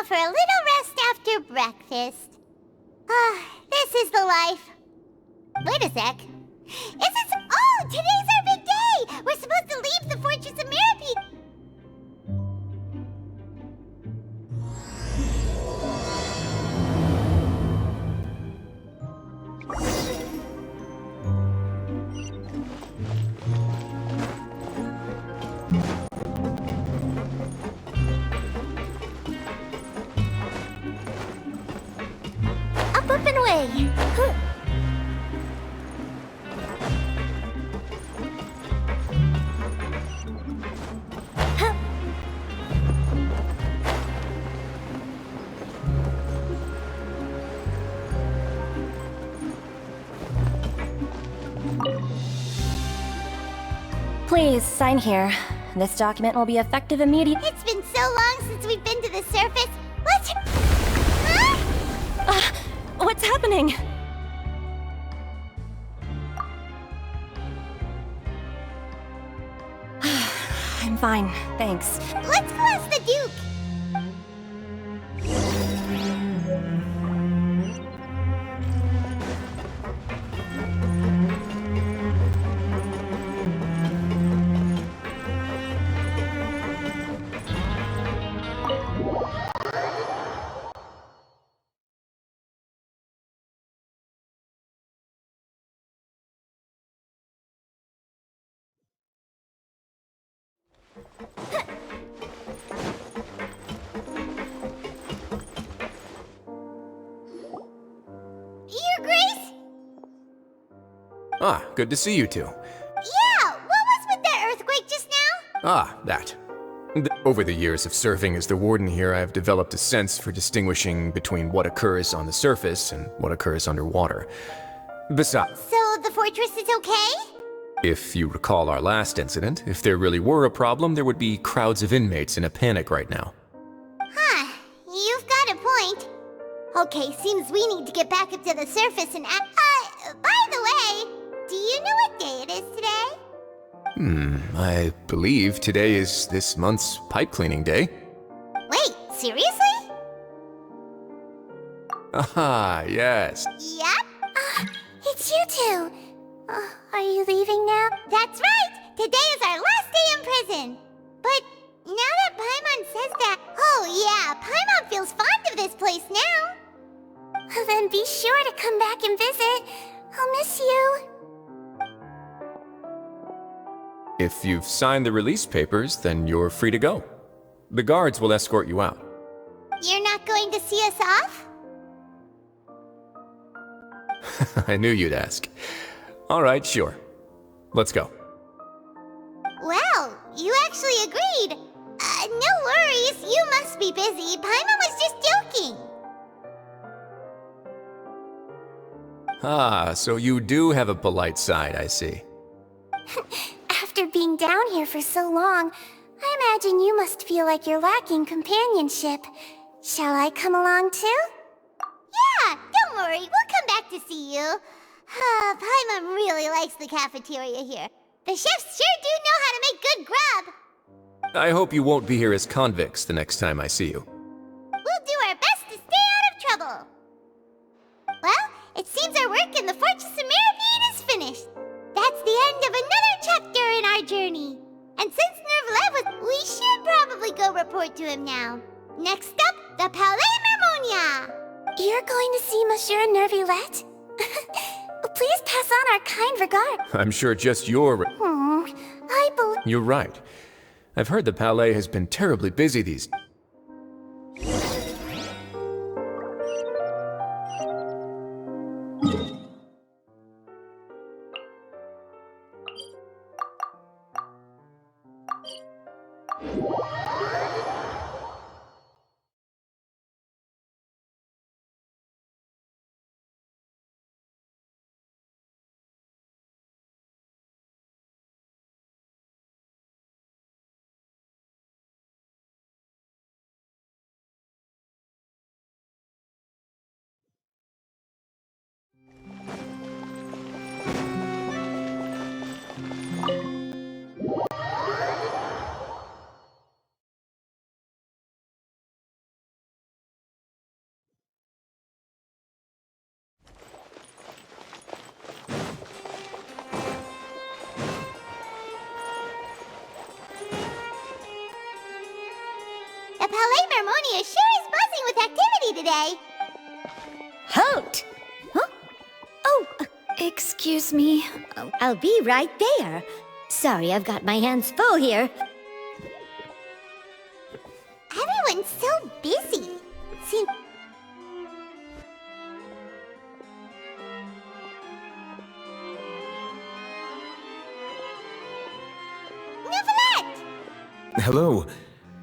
go for a little rest after breakfast. This is the life. Wait a sec. Oh, today's our big day! We're supposed to leave the Fortress of Mirapede. Up and away. Please, sign here. This document will be effective immediately. It's been so long since we've been to the surface. Let's... What's happening? I'm fine, thanks. Let's go ask the Duke. Your Grace? Ah, good to see you two. Yeah, what was with that earthquake just now? Ah, that. Over the years of serving as the warden here, I have developed a sense for distinguishing between what occurs on the surface and what occurs underwater. Besides, So the fortress is okay? if you recall our last incident, if there really were a problem, there would be crowds of inmates in a panic right now. Huh, you've got a point. Okay, seems we need to get back up to the surface and act. By the way, do you know what day it is today? I believe today is this month's pipe cleaning day. Wait, seriously? Ah, yes. Yep. It's you two. Are you leaving now? That's right. Today is our last day in prison. But now that Paimon says that, oh yeah, Paimon feels fond of this place now. Then be sure to come back and visit. I'll miss you. If you've signed the release papers, then you're free to go. The guards will escort you out. You're not going to see us off? I knew you'd ask. All right, sure. Let's go. Well, you actually agreed. No worries, you must be busy. Paimon was just joking. Ah, so you do have a polite side, I see. After being down here for so long, I imagine you must feel like you're lacking companionship. Shall I come along too? Yeah, don't worry, we'll come back to see you. Paimon really likes the cafeteria here. The chefs sure do know how to make good grub. I hope you won't be here as convicts the next time I see you. We'll do our best to stay out of trouble. Well, it seems our work in the Fortress of Mirapede is finished. That's the end of another chapter in our journey. And since Nervlet was, we should probably go report to him now. Next up, the Palais Mermonia. You're going to see Monsieur Nervlet? Please pass on our kind regard. I'm sure just your... I believe... You're right. I've heard the Palais has been terribly busy these... Palais Mermonia sure is buzzing with activity today. Halt! Huh? Oh, excuse me. I'll be right there. Sorry, I've got my hands full here. Everyone's so busy. See... Hello.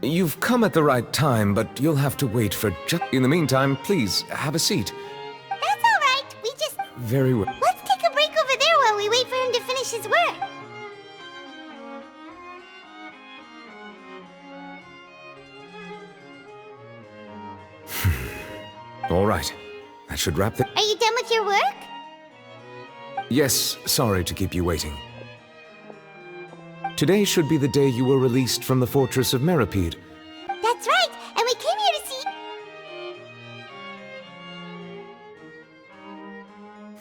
You've come at the right time, but you'll have to wait for just... In the meantime, please, have a seat. That's all right. We just... Very well. Let's take a break over there while we wait for him to finish his work. All right. That should wrap the... Are you done with your work? Yes, sorry to keep you waiting. Today should be the day you were released from the Fortress of Meripede. That's right, and we came here to see...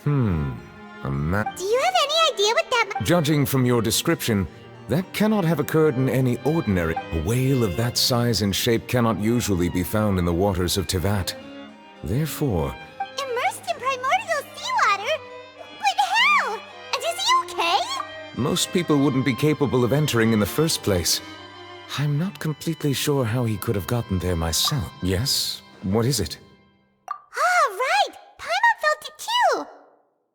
Do you have any idea what that... Judging from your description, that cannot have occurred in any ordinary... A whale of that size and shape cannot usually be found in the waters of Tivat. Therefore... Immersed in primordial seawater? But how? And is he okay? Most people wouldn't be capable of entering in the first place. I'm not completely sure how he could have gotten there myself. Yes? What is it? Ah, right! Paimon felt it too!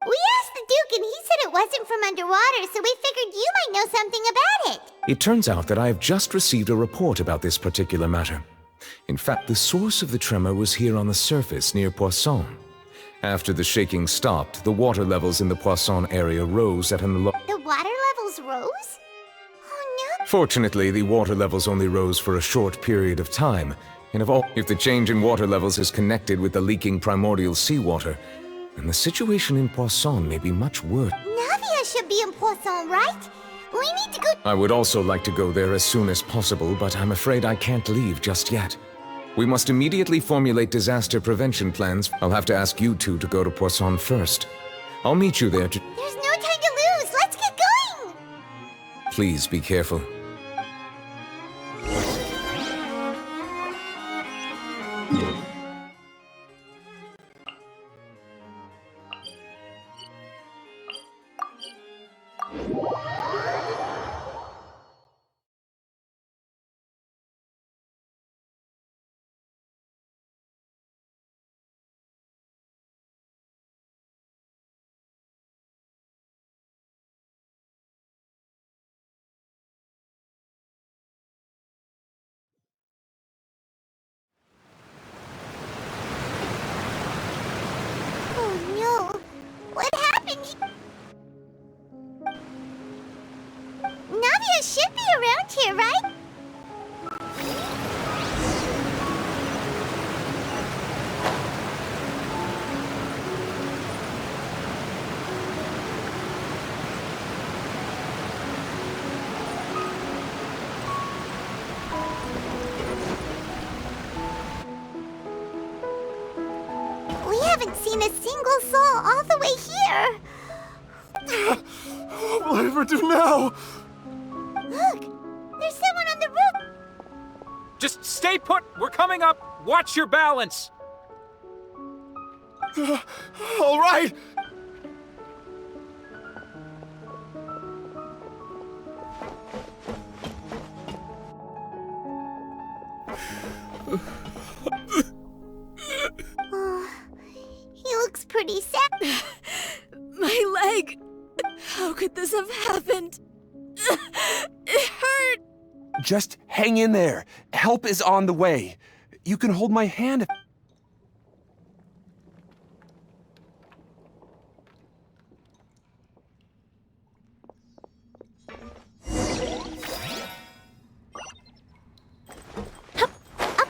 We asked the Duke and he said it wasn't from underwater, so we figured you might know something about it. It turns out that I have just received a report about this particular matter. In fact, the source of the tremor was here on the surface near Poisson. After the shaking stopped, the water levels in the Poisson area rose at an alarm. The water levels rose? Oh no. Fortunately, the water levels only rose for a short period of time, and if the change in water levels is connected with the leaking primordial seawater, then the situation in Poisson may be much worse. Navia should be in Poisson, right? We need to go... I would also like to go there as soon as possible, but I'm afraid I can't leave just yet. We must immediately formulate disaster prevention plans. I'll have to ask you two to go to Poisson first. I'll meet you there to... There's no time to lose! Let's get going! Please be careful. Oh no! What happened? Navia should be around here, right? We haven't seen a single soul all the way here. What will I ever do now? Look, there's someone on the roof. Just stay put! We're coming up! Watch your balance! All right. Oh, he looks pretty sad. My leg! How could this have happened? It hurt! Just hang in there. Help is on the way. You can hold my hand if...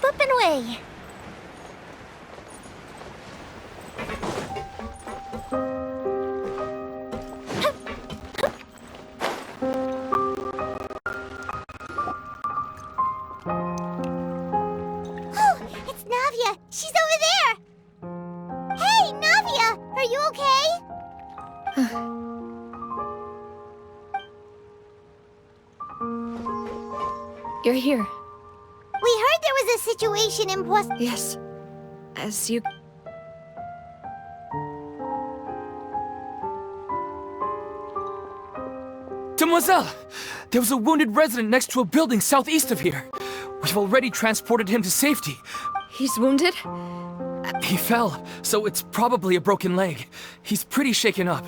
Up and away. Oh, it's Navia. She's over there. Hey, Navia, are you okay? You're here. We heard there was a situation in Poisson? Yes. As you... Demoiselle! There was a wounded resident next to a building southeast of here. We've already transported him to safety. He's wounded? He fell, so it's probably a broken leg. He's pretty shaken up.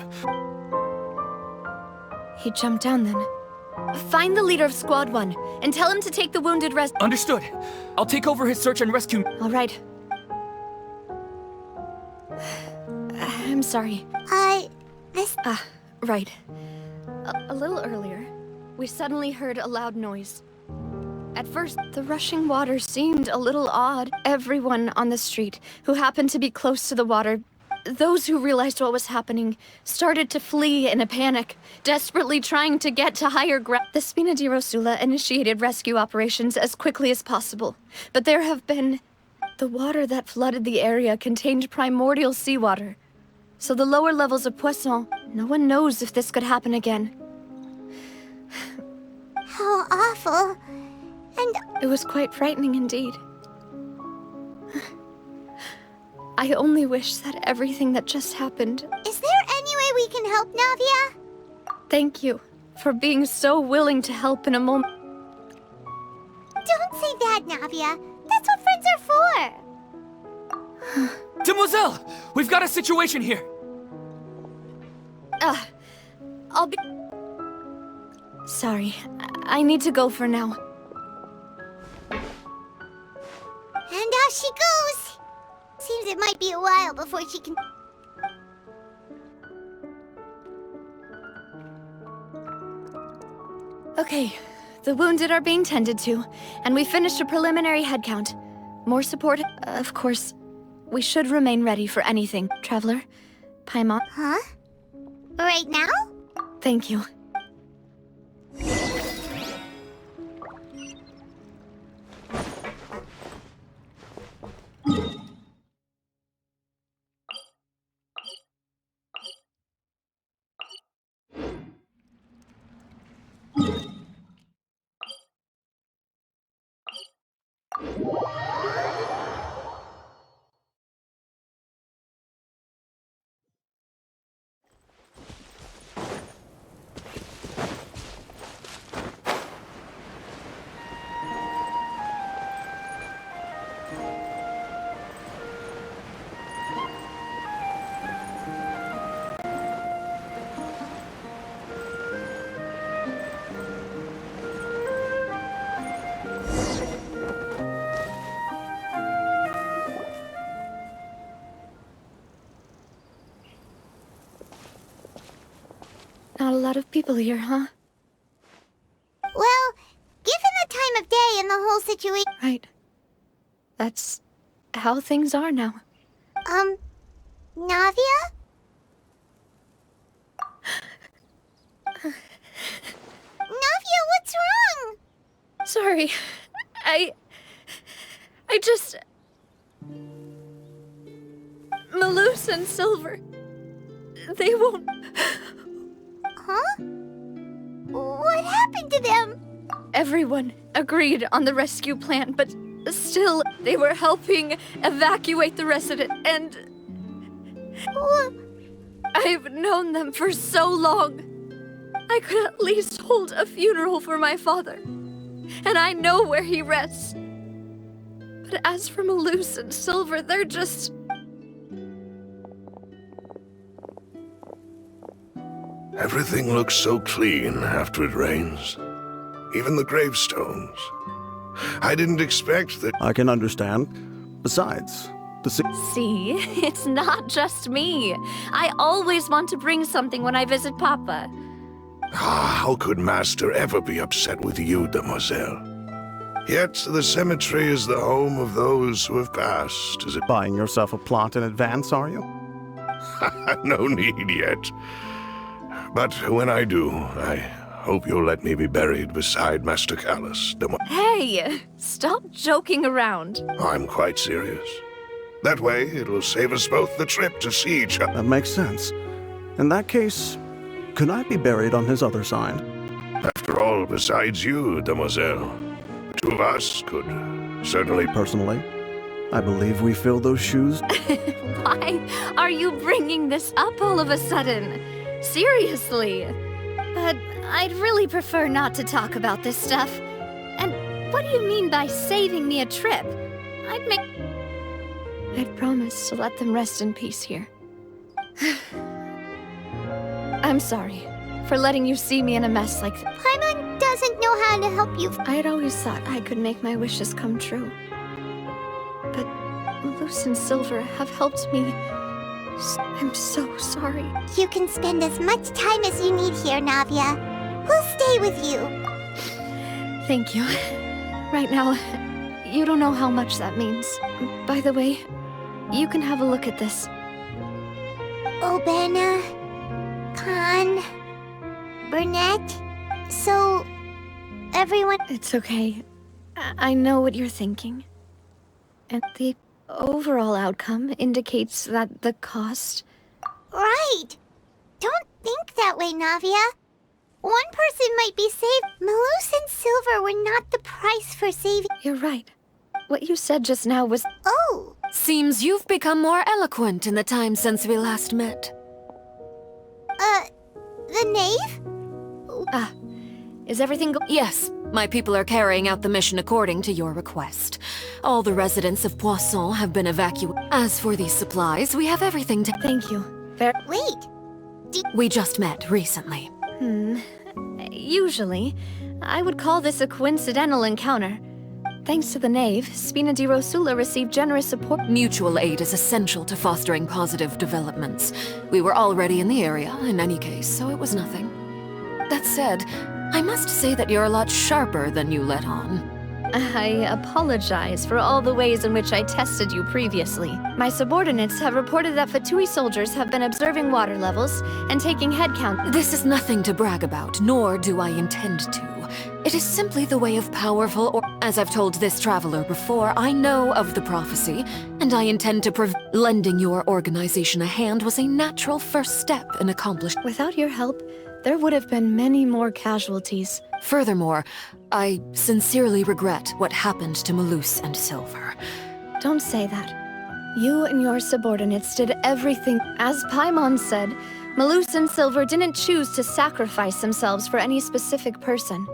He jumped down then. Find the leader of Squad 1 and tell him to take the wounded Understood. I'll take over his search and rescue. All right. I'm sorry. Right. A little earlier, we suddenly heard a loud noise. At first, the rushing water seemed a little odd. Everyone on the street who happened to be close to the water, those who realized what was happening, started to flee in a panic, desperately trying to get to higher ground. The Spina di Rosula initiated rescue operations as quickly as possible, but there have been... The water that flooded the area contained primordial seawater, so the lower levels of Poisson, no one knows if this could happen again. How awful. And it was quite frightening indeed. I only wish that everything that just happened... Is there any way we can help, Navia? Thank you for being so willing to help in a moment. Don't say that, Navia. That's what friends are for. Demoiselle! We've got a situation here! I'll be... Sorry, I need to go for now. And off she goes. Seems it might be a while before she can... Okay, the wounded are being tended to, and we finished a preliminary head count. More support, of course. We should remain ready for anything. Traveler, Paimon. Huh? Right now? Thank you. Not a lot of people here, huh? Well, given the time of day and the whole situation... Right. That's how things are now. Navia? Navia, what's wrong? Sorry. I just... Malus and Silver... They won't... Huh? What happened to them? Everyone agreed on the rescue plan, but still, they were helping evacuate the resident, and... I've known them for so long. I could at least hold a funeral for my father, and I know where he rests. But as for Malus and Silver, they're just... Everything looks so clean after it rains. Even the gravestones. I didn't expect that... I can understand. Besides, See, it's not just me. I always want to bring something when I visit Papa. How could Master ever be upset with you, Demoiselle? Yet the cemetery is the home of those who have passed, is it? Buying yourself a plot in advance, are you? No need yet. But when I do, I hope you'll let me be buried beside Master Callus. Hey, stop joking around. I'm quite serious. That way, it'll save us both the trip to see each other. That makes sense. In that case, could I be buried on his other side? After all, besides you, Demoiselle, the two of us could Certainly. Personally, I believe we fill those shoes. Why are you bringing this up all of a sudden? Seriously. But I'd really prefer not to talk about this stuff. And what do you mean by saving me a trip? I'd promised to let them rest in peace here. I'm sorry for letting you see me in a mess like that. Paimon doesn't know how to help you. I had always thought I could make my wishes come true. But Malus and Silver have helped me. I'm so sorry. You can spend as much time as you need here, Navia. We'll stay with you. Thank you. Right now, you don't know how much that means. By the way, you can have a look at this. Obana, Khan, Burnett. So, everyone... It's okay. I know what you're thinking. And the overall outcome indicates that the cost... Right! Don't think that way, Navia. One person might be saved. Malus and Silver were not the price for saving... You're right. What you said just now was... Oh! Seems you've become more eloquent in the time since we last met. The knave? Is everything Yes, my people are carrying out the mission according to your request. All the residents of Poisson have been evacuated. As for these supplies, we have everything to... Thank you. Wait. We just met recently. Usually, I would call this a coincidental encounter. Thanks to the knave, Spina di Rosula received generous support. Mutual aid is essential to fostering positive developments. We were already in the area, in any case, so it was nothing. That said, I must say that you're a lot sharper than you let on. I apologize for all the ways in which I tested you previously. My subordinates have reported that Fatui soldiers have been observing water levels and taking head count. This is nothing to brag about, nor do I intend to. It is simply the way of powerful or... As I've told this traveler before, I know of the prophecy, and I intend to lending your organization a hand was a natural first step in accomplishing... Without your help, there would have been many more casualties. Furthermore, I sincerely regret what happened to Malus and Silver. Don't say that. You and your subordinates did everything. As Paimon said, Malus and Silver didn't choose to sacrifice themselves for any specific person.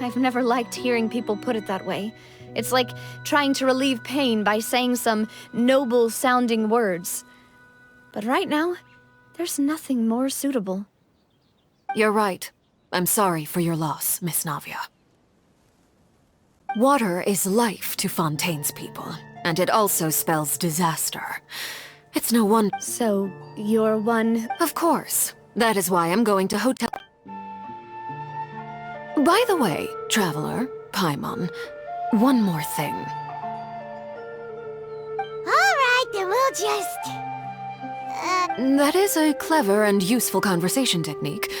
I've never liked hearing people put it that way. It's like trying to relieve pain by saying some noble-sounding words. But right now, there's nothing more suitable. You're right. I'm sorry for your loss, Miss Navia. Water is life to Fontaine's people, and it also spells disaster. It's no wonder... So, you're one... Of course. That is why I'm going to hotel... By the way, traveler, Paimon, one more thing. Alright, then we'll just... That is a clever and useful conversation technique.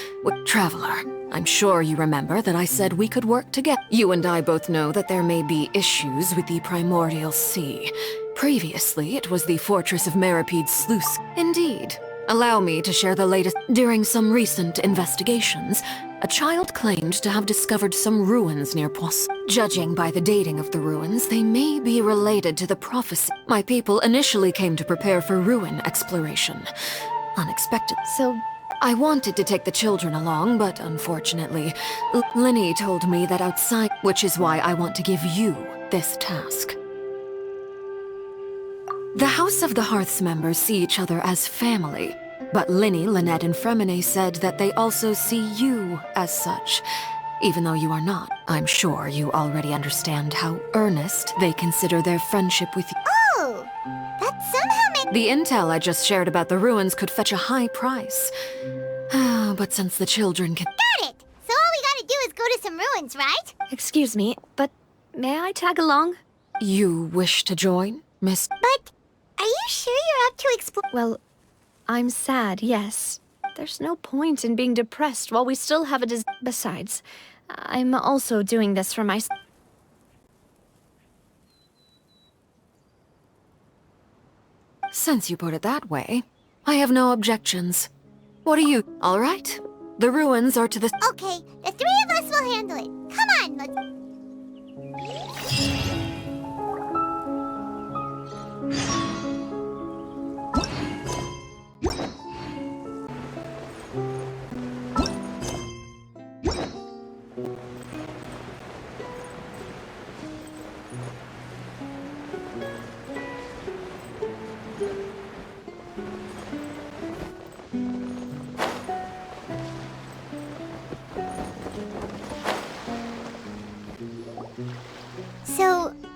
Traveler, I'm sure you remember that I said we could work together. You and I both know that there may be issues with the Primordial Sea. Previously, it was the fortress of Maripede's sluice. Indeed. Allow me to share the latest. During some recent investigations, a child claimed to have discovered some ruins near Poisson. Judging by the dating of the ruins, they may be related to the prophecy. My people initially came to prepare for ruin exploration. Unexpected. So, I wanted to take the children along, but unfortunately, Linny told me that outside, which is why I want to give you this task. The House of the Hearth's members see each other as family, but Linny, Lynette, and Fremine said that they also see you as such. Even though you are not, I'm sure you already understand how earnest they consider their friendship with you. Oh! That somehow makes... The intel I just shared about the ruins could fetch a high price. But since the children can... Got it! So all we gotta do is go to some ruins, right? excuse me, but may I tag along? You wish to join, Miss... But... Are you sure you're up to explore? Well, I'm sad, yes. There's no point in being depressed while we still have a Besides, I'm also doing this for myself. Since you put it that way, I have no objections. What do you... All right. The ruins are to the... Okay, the three of us will handle it. Come on, let's... So,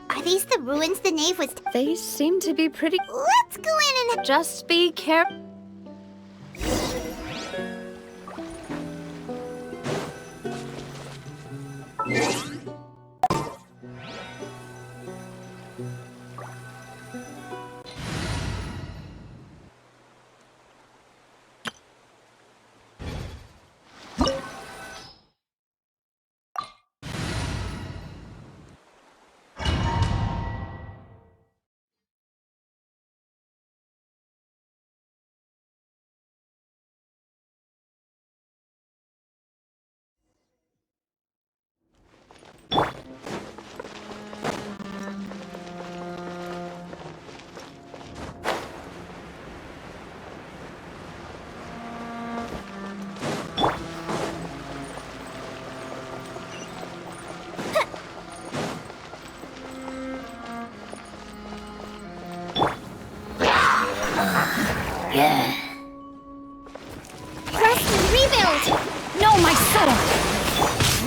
are these the ruins the knave was... They seem to be pretty... Let's go in and... Just be careful. Preston, rebuild! No, my settle!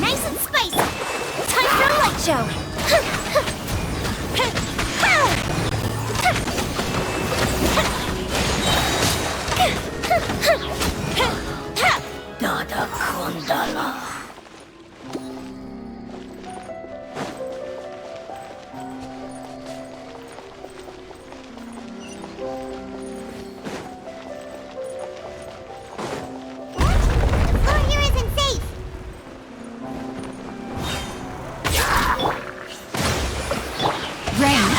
Nice and spicy! Time for a light show! Dada Kundala.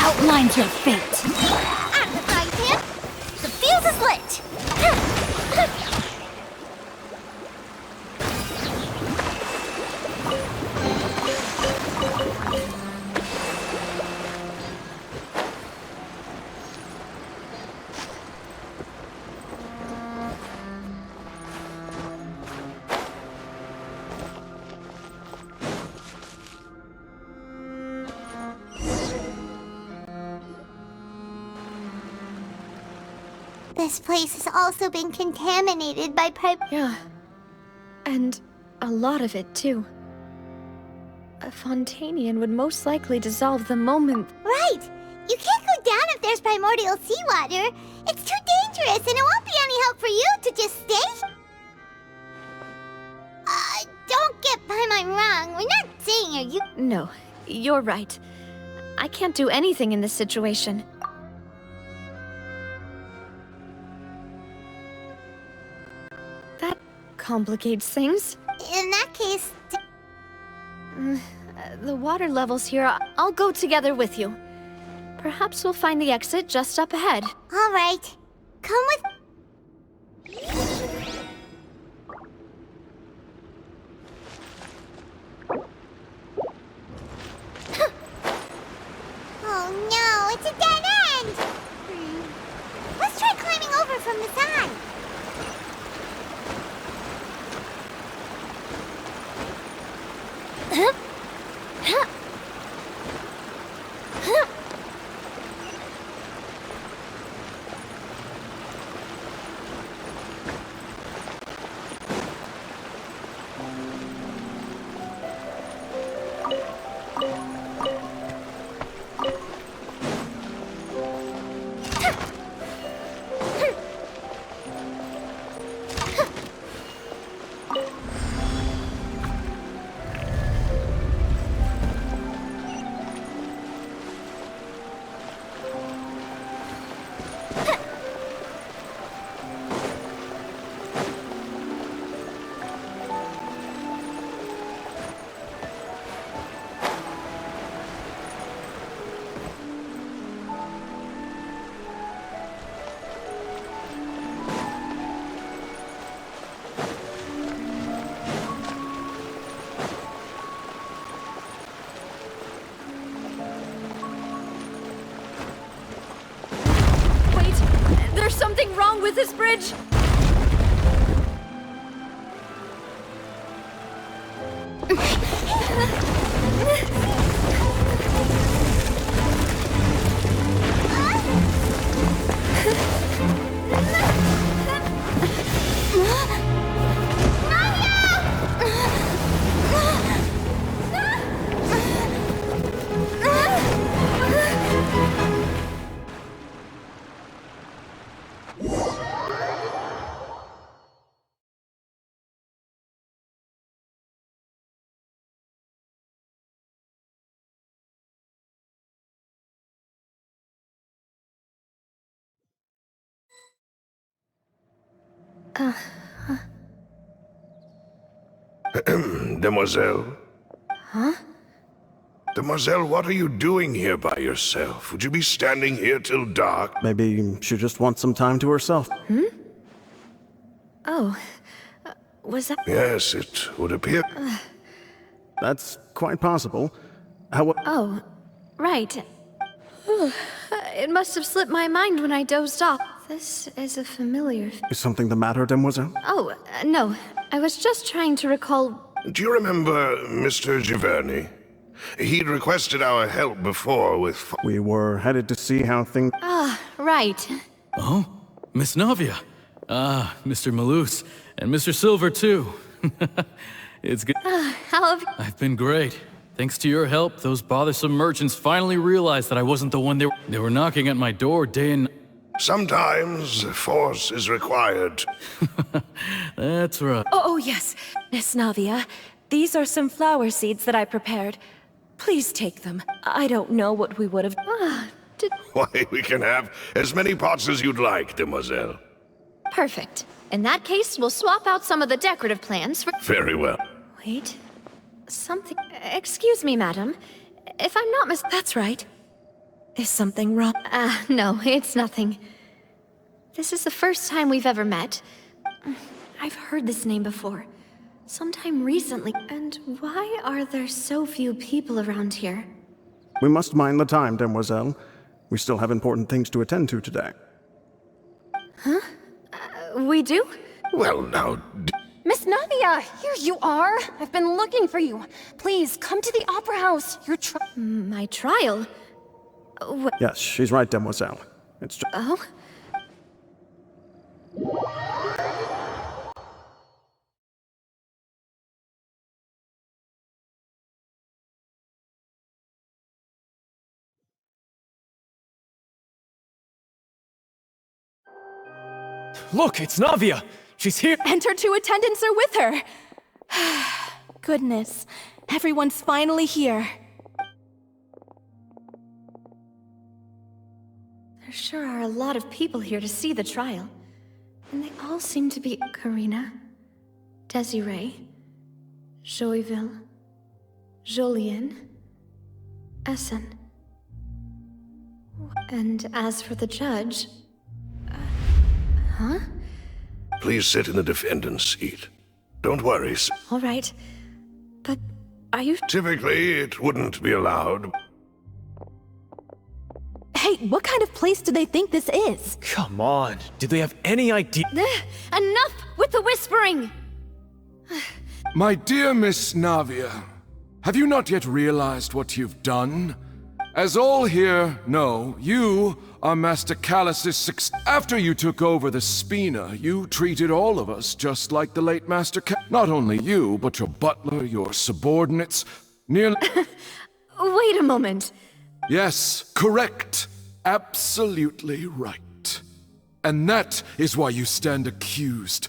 Outlines your fate. I'm the frying pan. The fuse is lit. This place has also been contaminated by Yeah. And a lot of it, too. A Fontanian would most likely dissolve the moment... Right! You can't go down if there's primordial seawater. It's too dangerous, and it won't be any help for you to just stay. Don't get by my wrong. We're not saying you... No, you're right. I can't do anything in this situation. That complicates things. In that case... The water levels here, I'll go together with you. Perhaps we'll find the exit just up ahead. All right. Come with... Oh no, it's a dead end! Let's try climbing over from the side. Something wrong with this bridge? Demoiselle? Huh? Demoiselle, what are you doing here by yourself? Would you be standing here till dark? Maybe she just wants some time to herself. Oh, was that? Yes, it would appear. That's quite possible. How? Oh, right. It must have slipped my mind when I dozed off. This is a familiar... Is something the matter, Demoiselle? Oh, no. I was just trying to recall... Do you remember Mr. Giverny? He'd requested our help before with... We were headed to see how things... Ah, right. Oh, Miss Navia. Ah, Mr. Malus. And Mr. Silver, too. It's good. How have... I've been great. Thanks to your help, those bothersome merchants finally realized that I wasn't the one they were knocking at my door day and... Sometimes force is required. That's right. Oh, yes. Miss Navia, these are some flower seeds that I prepared. Please take them. I don't know what we would have... Why, we can have as many pots as you'd like, Demoiselle. Perfect. In that case, we'll swap out some of the decorative plants for... Very well. Wait. Something... Excuse me, madam. If I'm not That's right. Is something wrong? No, it's nothing. This is the first time we've ever met. I've heard this name before. Sometime recently. And why are there so few people around here? We must mind the time, Demoiselle. We still have important things to attend to today. Huh? We do? Well, now... Miss Navia, here you are. I've been looking for you. Please, come to the Opera House. My trial? Yes, she's right, Demoiselle. It's just... Oh? Look, it's Navia! She's here! And her two attendants are with her! Goodness, everyone's finally here. There sure are a lot of people here to see the trial. And they all seem to be Karina, Desiree, Joyville, Jolien, Essen. And as for the judge... Huh? Please sit in the defendant's seat. Don't worry. All right. But are you... Typically, it wouldn't be allowed. Hey, what kind of place do they think this is? Come on, do they have any idea? Enough with the whispering! My dear Miss Navia, have you not yet realized what you've done? As all here know, you are Master Callus's After you took over the Spina, you treated all of us just like the late Master Not only you, but your butler, your subordinates, nearly... Wait a moment. Yes, correct. Absolutely right. And that is why you stand accused.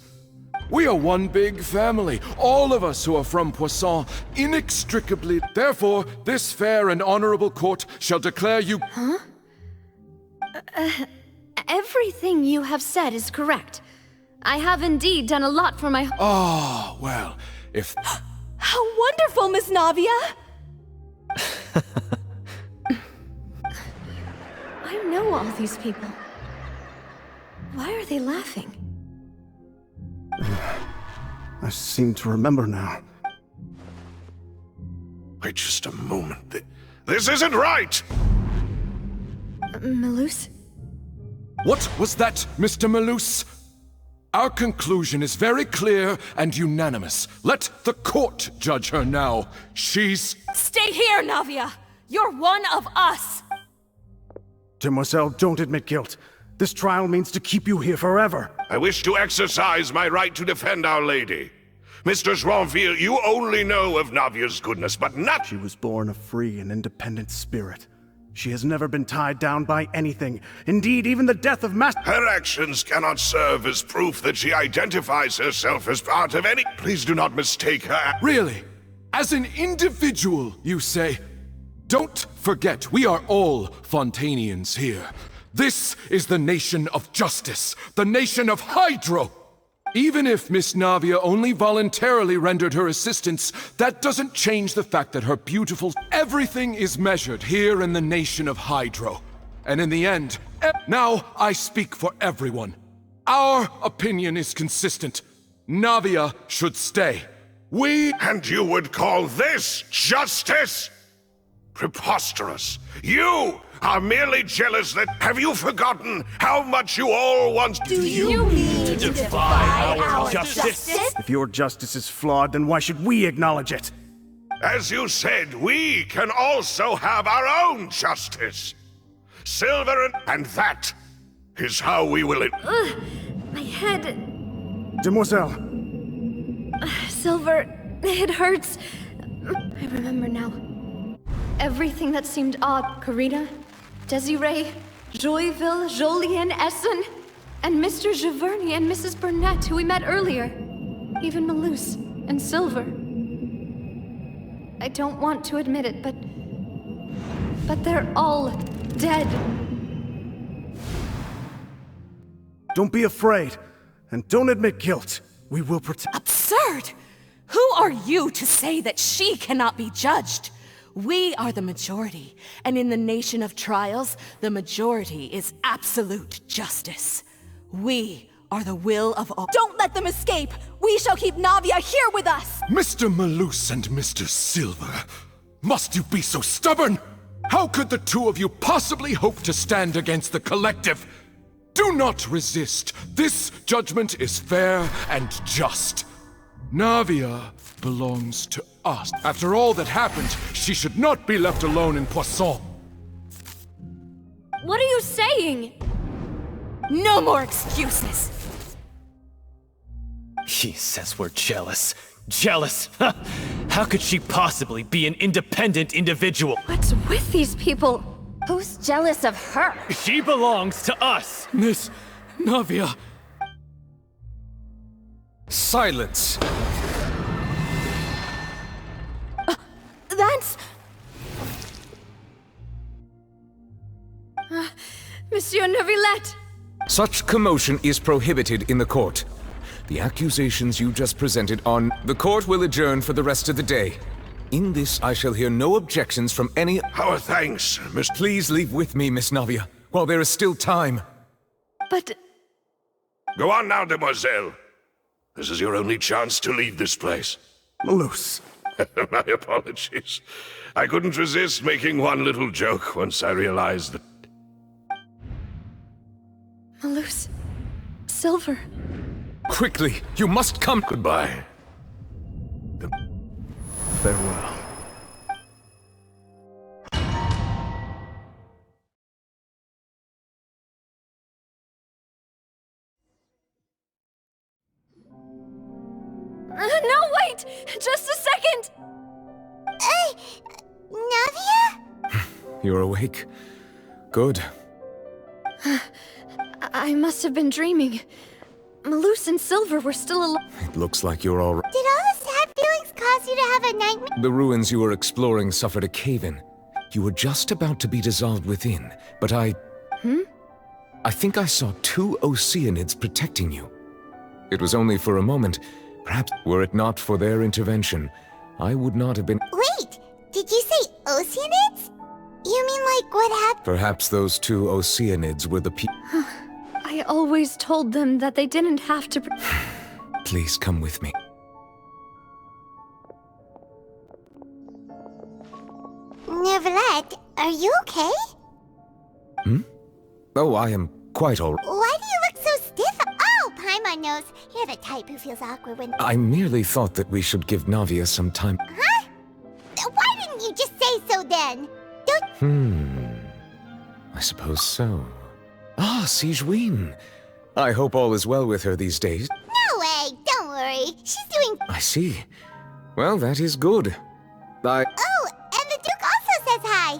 We are one big family, all of us who are from Poisson, inextricably. Therefore, this fair and honorable court shall declare you... Huh? Everything you have said is correct. I have indeed done a lot for my... Ah, well, if... How wonderful, Miss Navia! I know all these people. Why are they laughing? I seem to remember now. Wait just a moment. This isn't right! Malus? What was that, Mr. Malus? Our conclusion is very clear and unanimous. Let the court judge her now. She's... Stay here, Navia! You're one of us! Demoiselle, don't admit guilt. This trial means to keep you here forever. I wish to exercise my right to defend Our Lady. Mr. Joinville, you only know of Navia's goodness, but not... She was born a free and independent spirit. She has never been tied down by anything. Indeed, even the death of Master... Her actions cannot serve as proof that she identifies herself as part of any... Please do not mistake her... Really? As an individual, you say? Don't forget, we are all Fontanians here. This is the nation of justice, the nation of Hydro. Even if Miss Navia only voluntarily rendered her assistance, that doesn't change the fact that her beautiful... Everything is measured here in the nation of Hydro. And in the end, now I speak for everyone. Our opinion is consistent. Navia should stay. And you would call this justice? Preposterous. You are merely jealous that... Have you forgotten how much you all once... Do you mean to defy our justice? If your justice is flawed, then why should we acknowledge it? As you said, we can also have our own justice. Silver and that is how we will... My head... Demoiselle. Silver, it hurts. I remember now. Everything that seemed odd, Karina, Desiree, Joyville, Jolien, Essen, and Mr. Giverny and Mrs. Burnett, who we met earlier. Even Malus and Silver. I don't want to admit it, but they're all dead. Don't be afraid, and don't admit guilt. We will protect... Absurd! Who are you to say that she cannot be judged? We are the majority, and in the nation of trials, the majority is absolute justice. We are the will of all. Don't let them escape! We shall keep Navia here with us! Mr. Malus and Mr. Silver, must you be so stubborn? How could the two of you possibly hope to stand against the collective? Do not resist. This judgment is fair and just. Navia belongs to us. After all that happened, she should not be left alone in Poisson. What are you saying? No more excuses! He says we're jealous. Jealous? How could she possibly be an independent individual? What's with these people? Who's jealous of her? She belongs to us! Miss Navia. Silence! That's... Monsieur Neuvillette! Such commotion is prohibited in the court. The accusations you just presented on... The court will adjourn for the rest of the day. In this, I shall hear no objections from any... Our thanks, Miss... Please leave with me, Miss Navia, while there is still time. But... Go on now, demoiselle. This is your only chance to leave this place. Malus. My apologies. I couldn't resist making one little joke once I realized that... Malus... Silver... Quickly, you must come... Goodbye. Farewell. No, wait! Just a second! Navia? You're awake? Good. I must have been dreaming. Malus and Silver were still alive. It looks like you're all right. Did all the sad feelings cause you to have a nightmare? The ruins you were exploring suffered a cave-in. You were just about to be dissolved within, but I think I saw 2 Oceanids protecting you. It was only for a moment. Perhaps, were it not for their intervention, I would not have been... Wait, did you say Oceanids? You mean like what happened? Perhaps those 2 Oceanids were the people... I always told them that they didn't have to... Please come with me. Neuvillette, are you okay? Oh, I am quite all right. Why do you look so stiff? Oh, Paimon knows. You're the type who feels awkward when... I merely thought that we should give Navia some time. Huh? Why didn't you just say so then? I suppose so. Ah, Sigewin. I hope all is well with her these days. No way, don't worry. She's doing... I see. Well, that is good. Oh, and the Duke also says hi.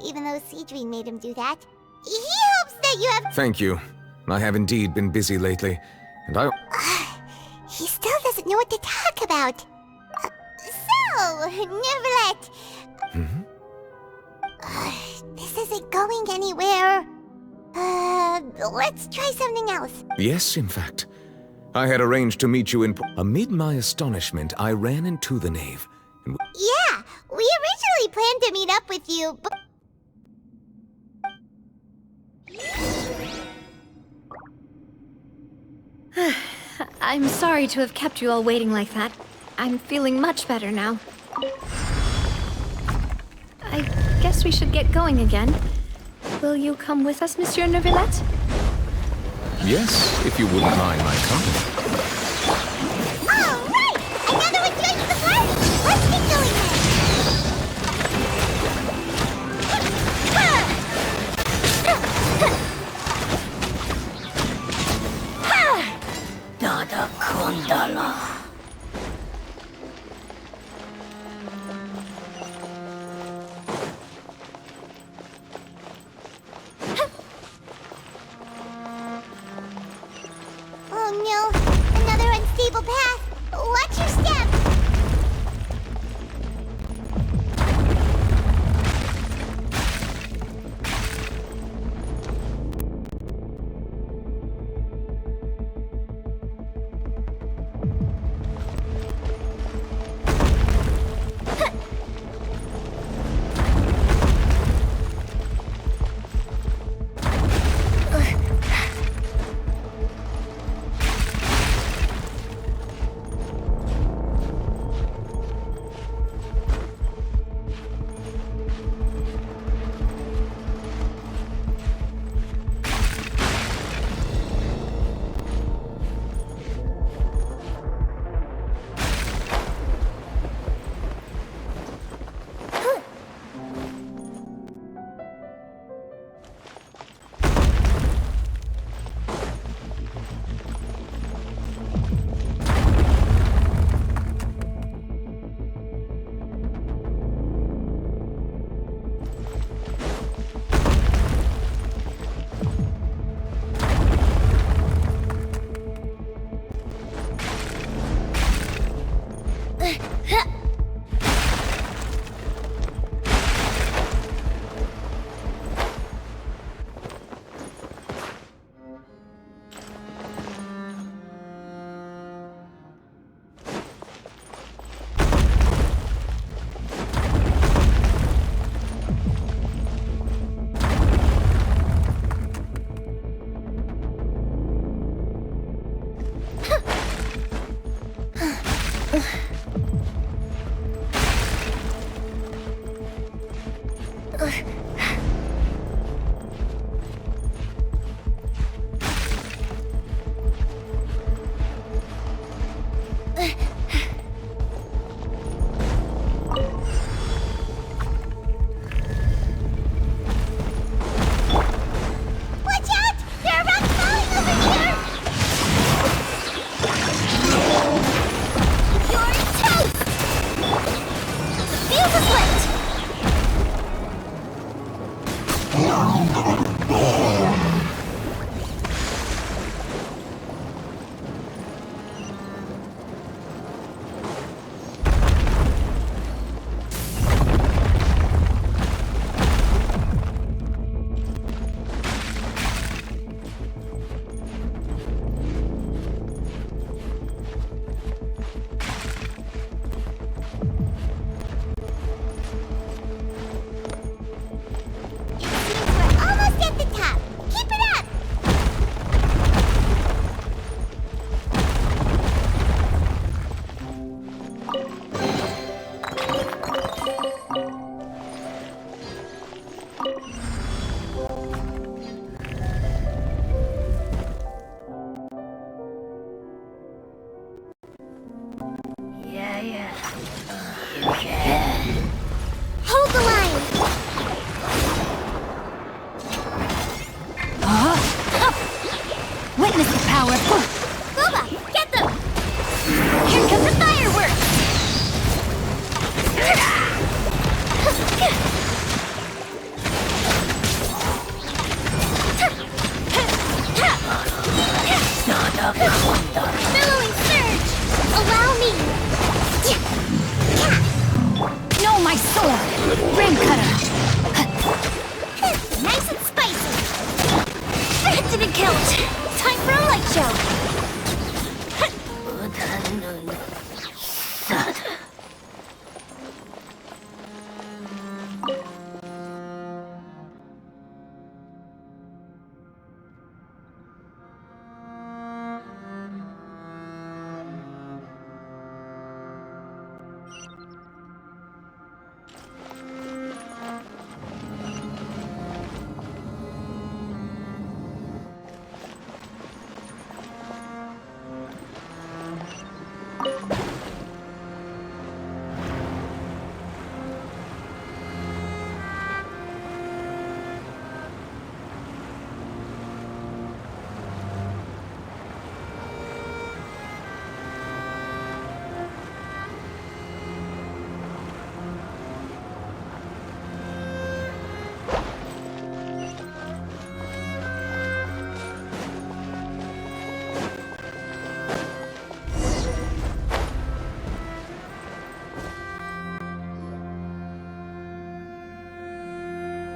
Even though Sigewin made him do that. He hopes that you have... Thank you. I have indeed been busy lately, and He still doesn't know what to talk about. So, Neuvillette... this isn't going anywhere. Let's try something else. Yes, in fact. I had arranged to meet you in... Amid my astonishment, I ran into the nave. And Yeah, we originally planned to meet up with you, but... I'm sorry to have kept you all waiting like that. I'm feeling much better now. I guess we should get going again. Will you come with us, Monsieur Neuvillette? yes, if you wouldn't mind my company. All right! And now that we're joining the party, let's get going then! Dada Kondala. Oh no, another unstable path. Watch your step. Almost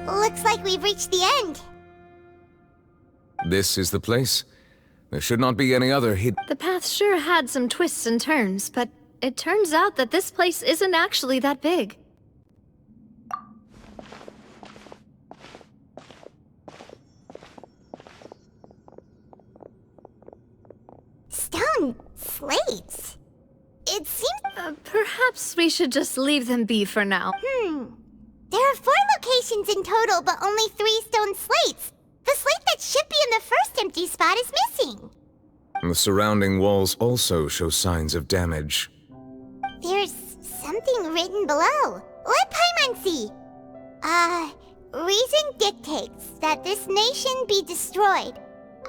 Looks like we've reached the end. This is the place. There should not be any other hidden... The path sure had some twists and turns, but it turns out that this place isn't actually that big. Stone slates. It seems... Perhaps we should just leave them be for now. There are 4 locations in total, but only 3 stone slates. The slate that should be in the first empty spot is missing. The surrounding walls also show signs of damage. There's something written below. Let Paimon see. Reason dictates that this nation be destroyed.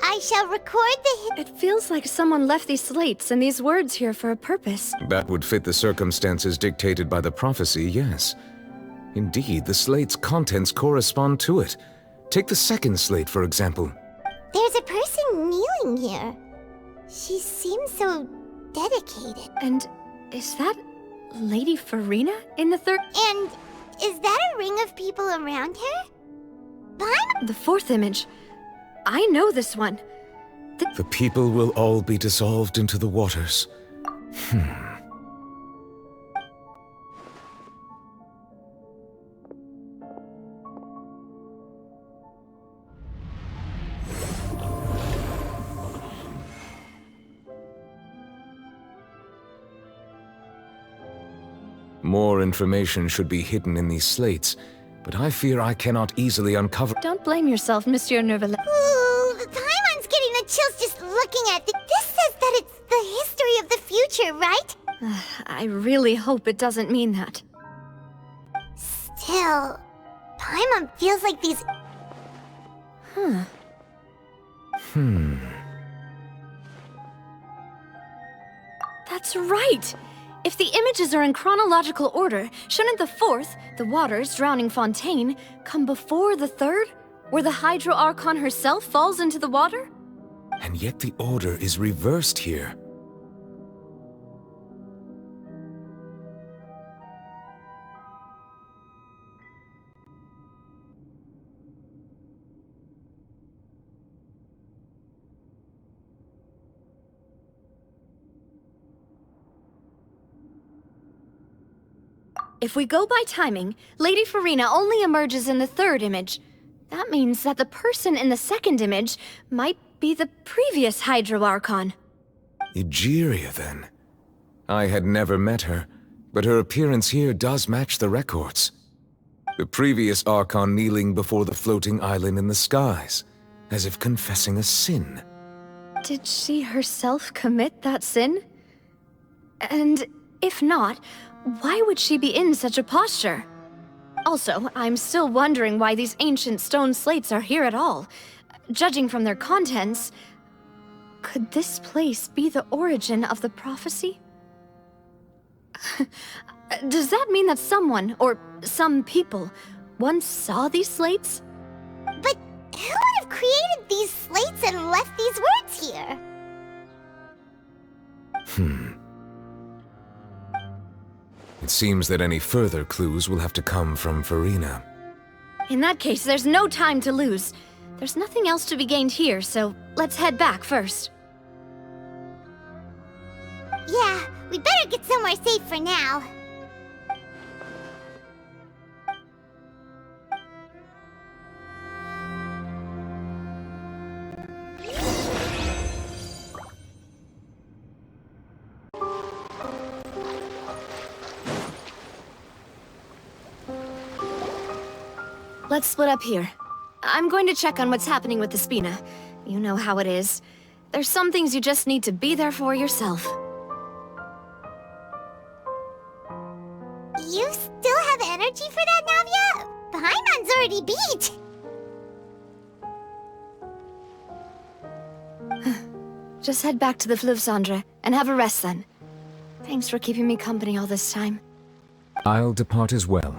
I shall record the... It feels like someone left these slates and these words here for a purpose. That would fit the circumstances dictated by the prophecy, yes. Indeed, the slate's contents correspond to it. Take the second slate, for example. There's a person kneeling here. She seems so dedicated. And is that Lady Farina in the third? And is that a ring of people around her? The 4th image. I know this one. The people will all be dissolved into the waters. More information should be hidden in these slates, but I fear I cannot easily uncover... Don't blame yourself, Monsieur Nervalet. Ooh, the Paimon's getting the chills just looking at it. This says that it's the history of the future, right? I really hope it doesn't mean that. Still, Paimon feels like these... That's right! If the images are in chronological order, shouldn't the 4th, the waters drowning Fontaine, come before the 3rd, where the Hydro Archon herself falls into the water? And yet the order is reversed here. If we go by timing, Lady Farina only emerges in the 3rd image. That means that the person in the 2nd image might be the previous Hydro Archon. Egeria, then. I had never met her, but her appearance here does match the records. The previous Archon kneeling before the floating island in the skies, as if confessing a sin. Did she herself commit that sin? And if not, why would she be in such a posture? Also, I'm still wondering why these ancient stone slates are here at all. Judging from their contents, could this place be the origin of the prophecy? Does that mean that someone, or some people, once saw these slates? But who would have created these slates and left these words here? It seems that any further clues will have to come from Farina. In that case, there's no time to lose. There's nothing else to be gained here, so let's head back first. Yeah, we better get somewhere safe for now. Let's split up here. I'm going to check on what's happening with the Spina. You know how it is. There's some things you just need to be there for yourself. You still have energy for that, Navia? Paimon's already beat! Just head back to the Fleuve Cendre and have a rest then. Thanks for keeping me company all this time. I'll depart as well.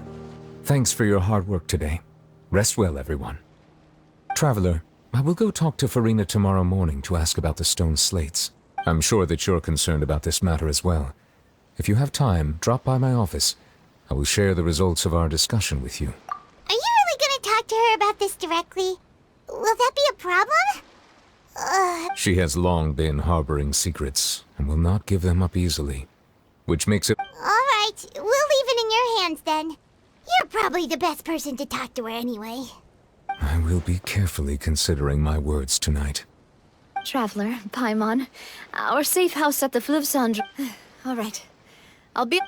Thanks for your hard work today. Rest well, everyone. Traveler, I will go talk to Farina tomorrow morning to ask about the stone slates. I'm sure that you're concerned about this matter as well. If you have time, drop by my office. I will share the results of our discussion with you. Are you really gonna talk to her about this directly? Will that be a problem? She has long been harboring secrets, and will not give them up easily. Which makes it... Alright, we'll leave it in your hands then. You're probably the best person to talk to her anyway. I will be carefully considering my words tonight. Traveler, Paimon, our safe house at the Fleuve Cendre. All right, I'll be...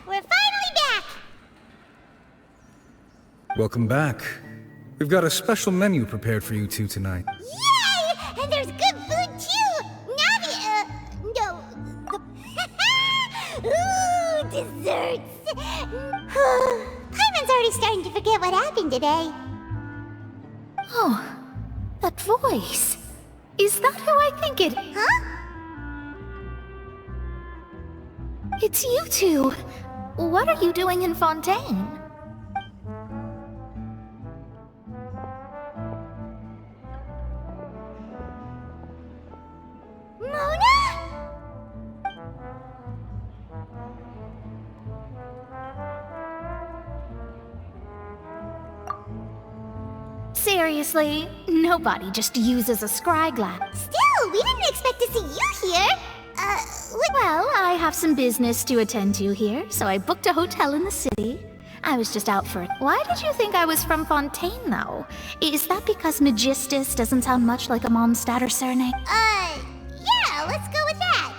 We're finally back! Welcome back. We've got a special menu prepared for you two tonight. Yay! And there's good food too! Navi, no. Ooh, desserts! Paimon's already starting to forget what happened today. Oh, that voice. Is that who I think it... Huh? It's you two. What are you doing in Fontaine? Mona? Seriously, nobody just uses a scry glass. Still, we didn't expect to see you here. Well, I have some business to attend to here, so I booked a hotel in the city. I was just out for it. Why did you think I was from Fontaine, though? Is that because Magistus doesn't sound much like a Mondstadt surname? Yeah, let's go with that.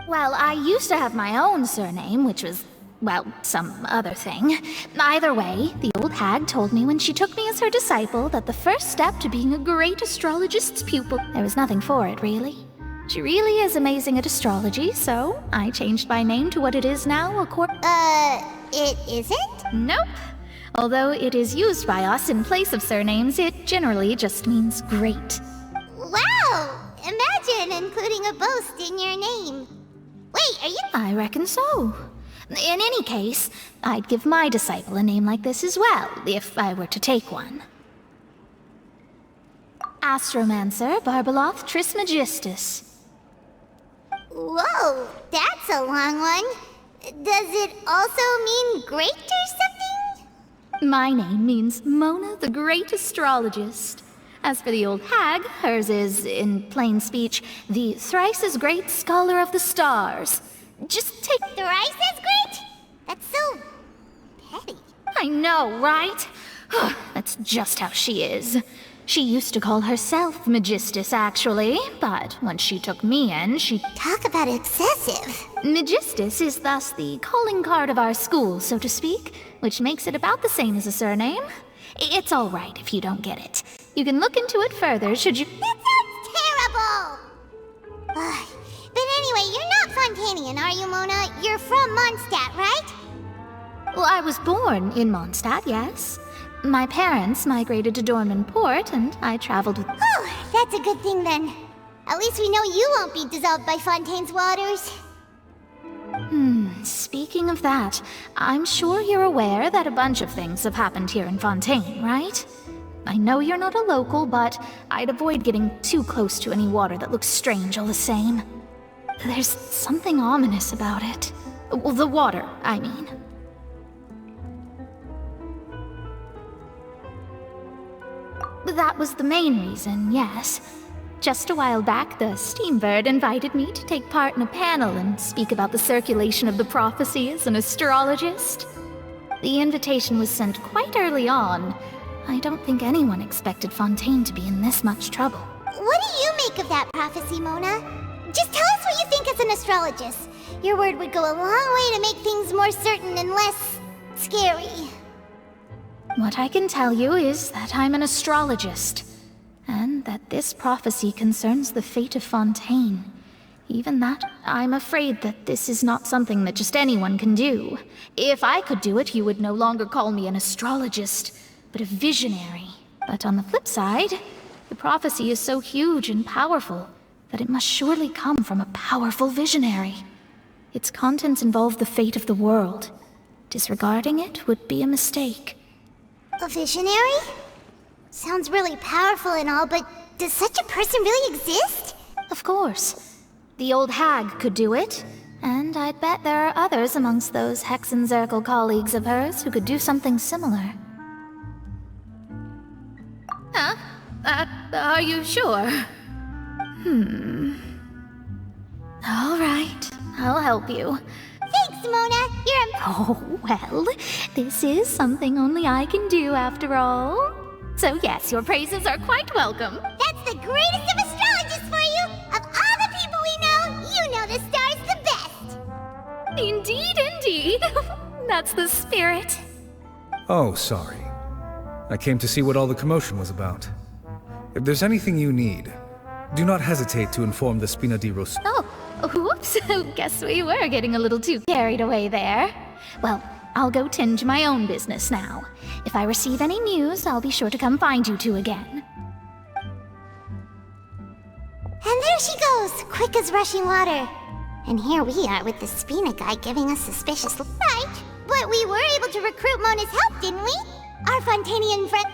Well, I used to have my own surname, which was, well, some other thing. Either way, the old hag told me when she took me as her disciple that the first step to being a great astrologist's pupil, there was nothing for it, really. She really is amazing at astrology, so I changed my name to what it is now, It isn't? Nope. Although it is used by us in place of surnames, it generally just means great. Wow! Imagine including a boast in your name. Wait, are you... I reckon so. In any case, I'd give my disciple a name like this as well, if I were to take one. Astromancer Barbeloth Trismegistus. Whoa, that's a long one. Does it also mean great or something? My name means Mona the Great Astrologist. As for the old hag, hers is, in plain speech, the thrice as great scholar of the stars. Just take... Thrice as great? That's so... petty. I know, right? That's just how she is. She used to call herself Magistus, actually, but once she took me in, she... Talk about excessive. Magistus is thus the calling card of our school, so to speak, which makes it about the same as a surname. It's all right if you don't get it. You can look into it further should you... That sounds terrible! But anyway, you're not Fontanian, are you, Mona? You're from Mondstadt, right? Well, I was born in Mondstadt, yes. My parents migrated to Dorman Port, and I traveled with... Oh, that's a good thing then. At least we know you won't be dissolved by Fontaine's waters. Speaking of that, I'm sure you're aware that a bunch of things have happened here in Fontaine, right? I know you're not a local, but I'd avoid getting too close to any water that looks strange all the same. There's something ominous about it. Well, the water, I mean. That was the main reason, yes. Just a while back, the Steambird invited me to take part in a panel and speak about the circulation of the prophecy as an astrologist. The invitation was sent quite early on. I don't think anyone expected Fontaine to be in this much trouble. What do you make of that prophecy, Mona? Just tell us what you think as an astrologist. Your word would go a long way to make things more certain and less scary. What I can tell you is that I'm an astrologist, and that this prophecy concerns the fate of Fontaine. Even that, I'm afraid that this is not something that just anyone can do. If I could do it, you would no longer call me an astrologist, but a visionary. But on the flip side, the prophecy is so huge and powerful that it must surely come from a powerful visionary. Its contents involve the fate of the world. Disregarding it would be a mistake. A visionary? Sounds really powerful and all, but does such a person really exist? Of course. The old hag could do it, and I'd bet there are others amongst those Hexenzirkel colleagues of hers who could do something similar. Huh? Are you sure? All right, I'll help you. Thanks, Mona. Oh, well, this is something only I can do after all. So yes, your praises are quite welcome. That's the greatest of astrologists for you! Of all the people we know, you know the star's the best! Indeed, indeed. That's the spirit. Oh, sorry. I came to see what all the commotion was about. If there's anything you need, do not hesitate to inform the Spina di Rosso. Oh, whoops. Guess we were getting a little too carried away there. Well, I'll go tend to my own business now. If I receive any news, I'll be sure to come find you two again. And there she goes, quick as rushing water. And here we are with the Spina guy giving us suspicious looks. Right, but we were able to recruit Mona's help, didn't we? Our Fontanian friend...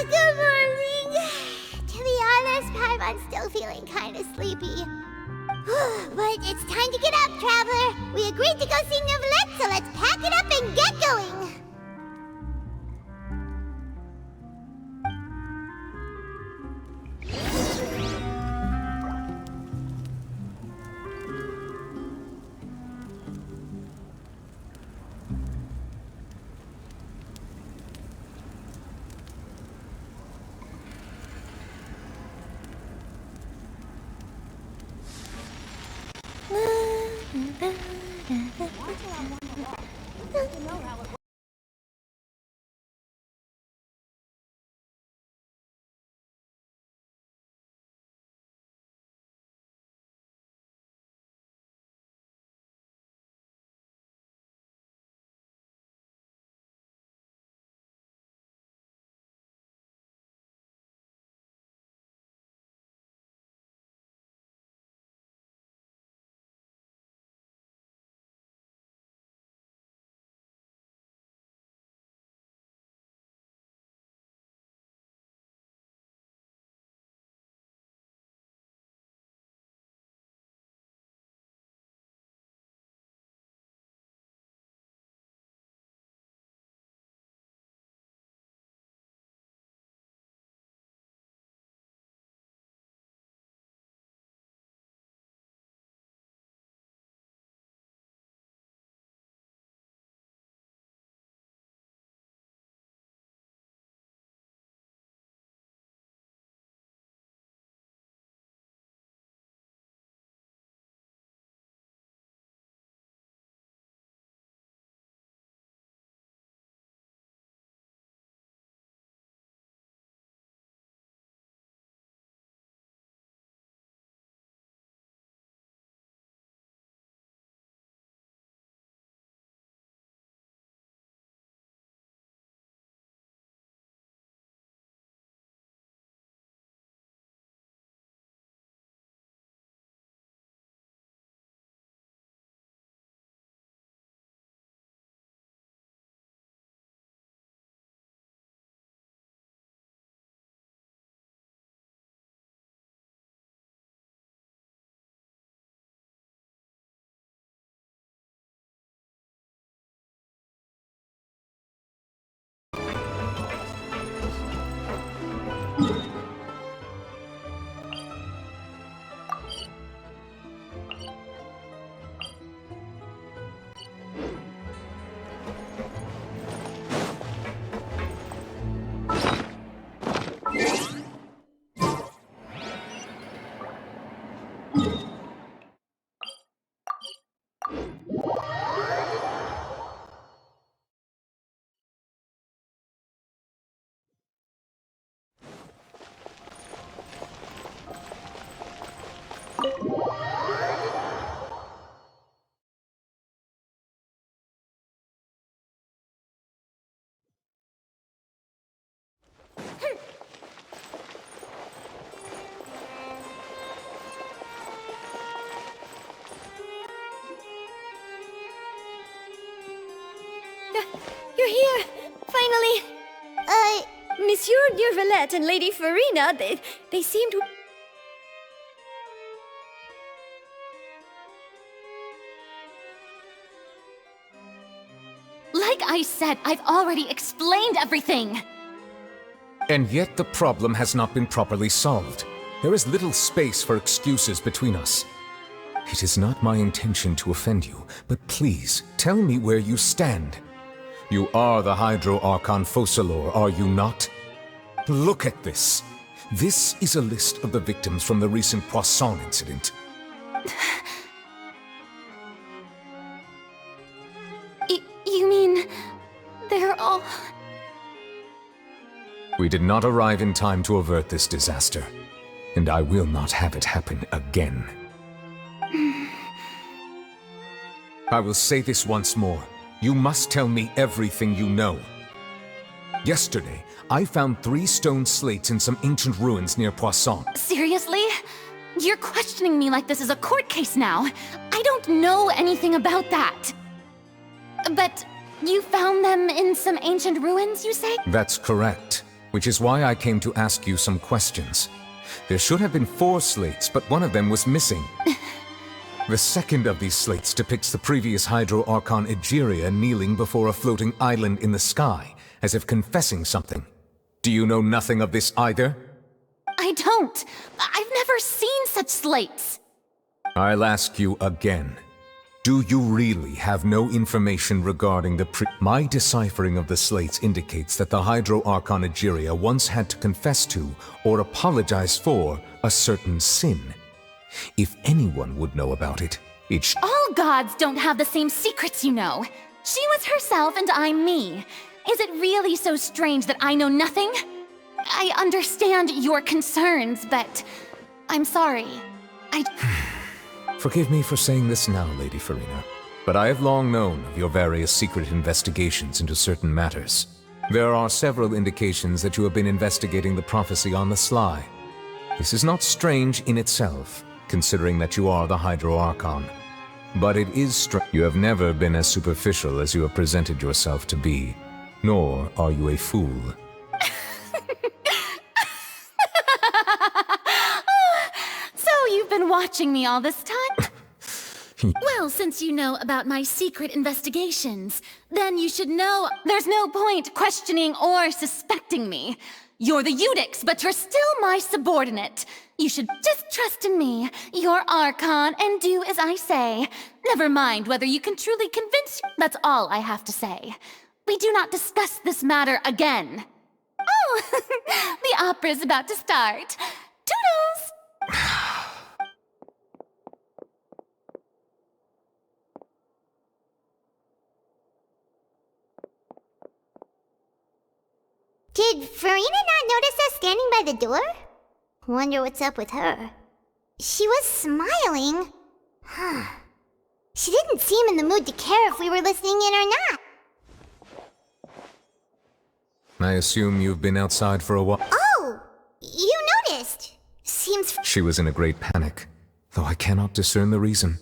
Good morning. To be honest, I'm still feeling kind of sleepy. But it's time to get up, traveler. We agreed to go see Novelette, so let's pack it up and get going. You're here! Finally! Monsieur Neurvalette and Lady Farina, they seem to... Like I said, I've already explained everything! And yet the problem has not been properly solved. There is little space for excuses between us. It is not my intention to offend you, but please, tell me where you stand. You are the Hydro Archon Focalor, are you not? Look at this. This is a list of the victims from the recent Poisson incident. You mean... they're all... We did not arrive in time to avert this disaster, and I will not have it happen again. I will say this once more. You must tell me everything you know. Yesterday, I found 3 stone slates in some ancient ruins near Poisson. Seriously? You're questioning me like this is a court case now. I don't know anything about that. But you found them in some ancient ruins, you say? That's correct, which is why I came to ask you some questions. There should have been 4 slates, but one of them was missing. The second of these slates depicts the previous Hydro Archon Egeria kneeling before a floating island in the sky, as if confessing something. Do you know nothing of this either? I don't. I've never seen such slates. I'll ask you again. Do you really have no information regarding the My deciphering of the slates indicates that the Hydro Archon Egeria once had to confess to, or apologize for, a certain sin. If anyone would know about it, it's... All gods don't have the same secrets, you know. She was herself and I'm me. Is it really so strange that I know nothing? I understand your concerns, but I'm sorry. Forgive me for saying this now, Lady Farina, but I have long known of your various secret investigations into certain matters. There are several indications that you have been investigating the prophecy on the sly. This is not strange in itself, considering that you are the Hydro Archon. But it is strange. You have never been as superficial as you have presented yourself to be, nor are you a fool. So you've been watching me all this time? Well, since you know about my secret investigations, then you should know there's no point questioning or suspecting me. You're the Eudix, but you're still my subordinate. You should just trust in me, your Archon, and do as I say. Never mind whether you can truly convince you. That's all I have to say. We do not discuss this matter again. Oh, the opera's about to start. Toodles! Did Farina not notice us standing by the door? Wonder what's up with her. She was smiling. She didn't seem in the mood to care if we were listening in or not. I assume you've been outside for a while. Oh! You noticed! Seems... She was in a great panic, though I cannot discern the reason.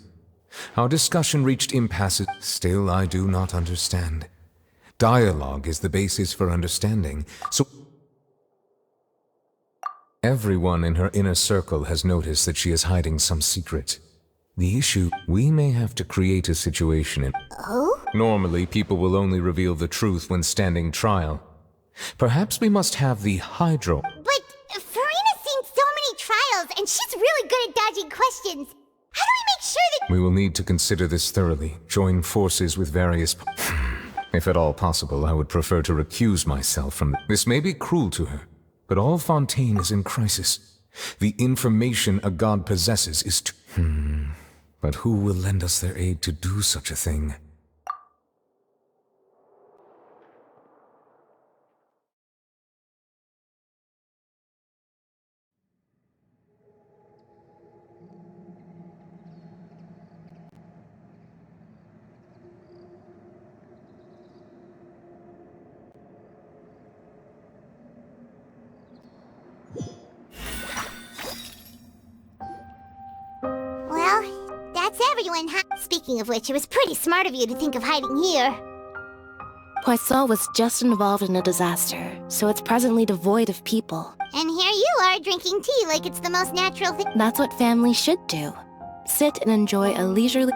Our discussion reached impasses. Still, I do not understand. Dialogue is the basis for understanding, so... Everyone in her inner circle has noticed that she is hiding some secret. The issue, we may have to create a situation in... Oh? Normally, people will only reveal the truth when standing trial. Perhaps we must have the Hydro... But Farina's seen so many trials, and she's really good at dodging questions. How do we make sure that... We will need to consider this thoroughly, join forces with various... If at all possible, I would prefer to recuse myself from... This may be cruel to her, but all Fontaine is in crisis. The information a god possesses is to... But who will lend us their aid to do such a thing? That's everyone, huh? Speaking of which, it was pretty smart of you to think of hiding here. Poisson was just involved in a disaster, so it's presently devoid of people. And here you are drinking tea like it's the most natural thing. That's what family should do. Sit and enjoy a leisurely...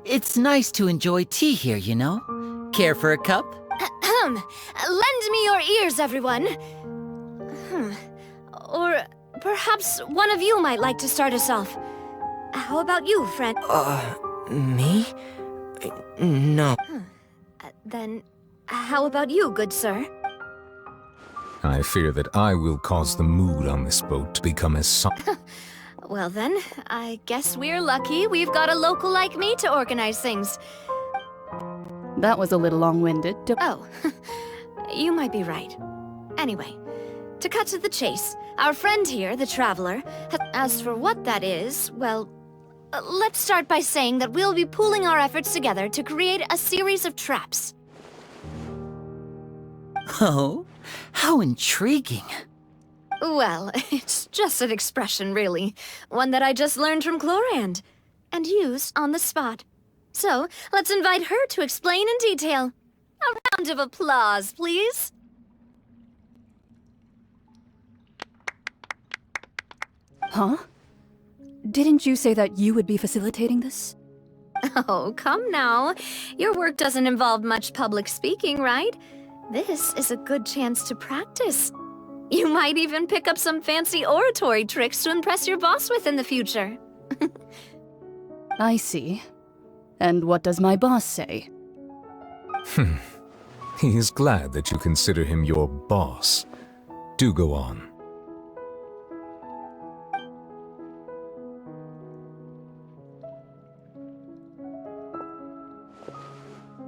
It's nice to enjoy tea here, you know? Care for a cup? Lend me your ears, everyone. Or perhaps one of you might like to start us off. How about you, friend? Me? No. Then, how about you, good sir? I fear that I will cause the mood on this boat to become as Well then, I guess we're lucky we've got a local like me to organize things. That was a little long-winded. Oh, you might be right. Anyway, to cut to the chase, our friend here, the Traveler, as for what that is, well, let's start by saying that we'll be pooling our efforts together to create a series of traps. Oh, how intriguing. Well, it's just an expression, really. One that I just learned from Chlorand, and used on the spot. So, let's invite her to explain in detail. A round of applause, please. Huh? Didn't you say that you would be facilitating this? Oh, come now. Your work doesn't involve much public speaking, right? This is a good chance to practice. You might even pick up some fancy oratory tricks to impress your boss with in the future. I see. And what does my boss say? He is glad that you consider him your boss. Do go on.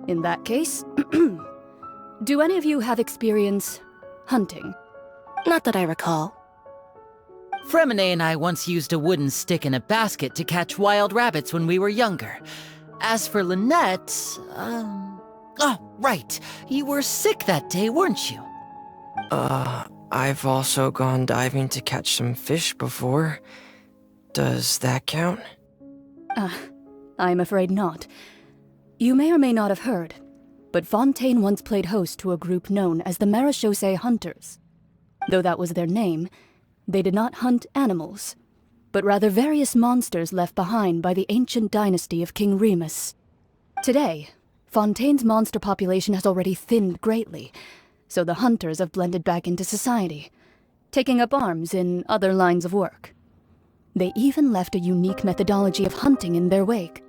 In that case, do any of you have experience hunting? Not that I recall. Fremine and I once used a wooden stick in a basket to catch wild rabbits when we were younger. As for Lynette, oh, right. You were sick that day, weren't you? I've also gone diving to catch some fish before. Does that count? I'm afraid not. You may or may not have heard, but Fontaine once played host to a group known as the Marechaussee Hunters. Though that was their name, they did not hunt animals, but rather various monsters left behind by the ancient dynasty of King Remus. Today, Fontaine's monster population has already thinned greatly, so the hunters have blended back into society, taking up arms in other lines of work. They even left a unique methodology of hunting in their wake.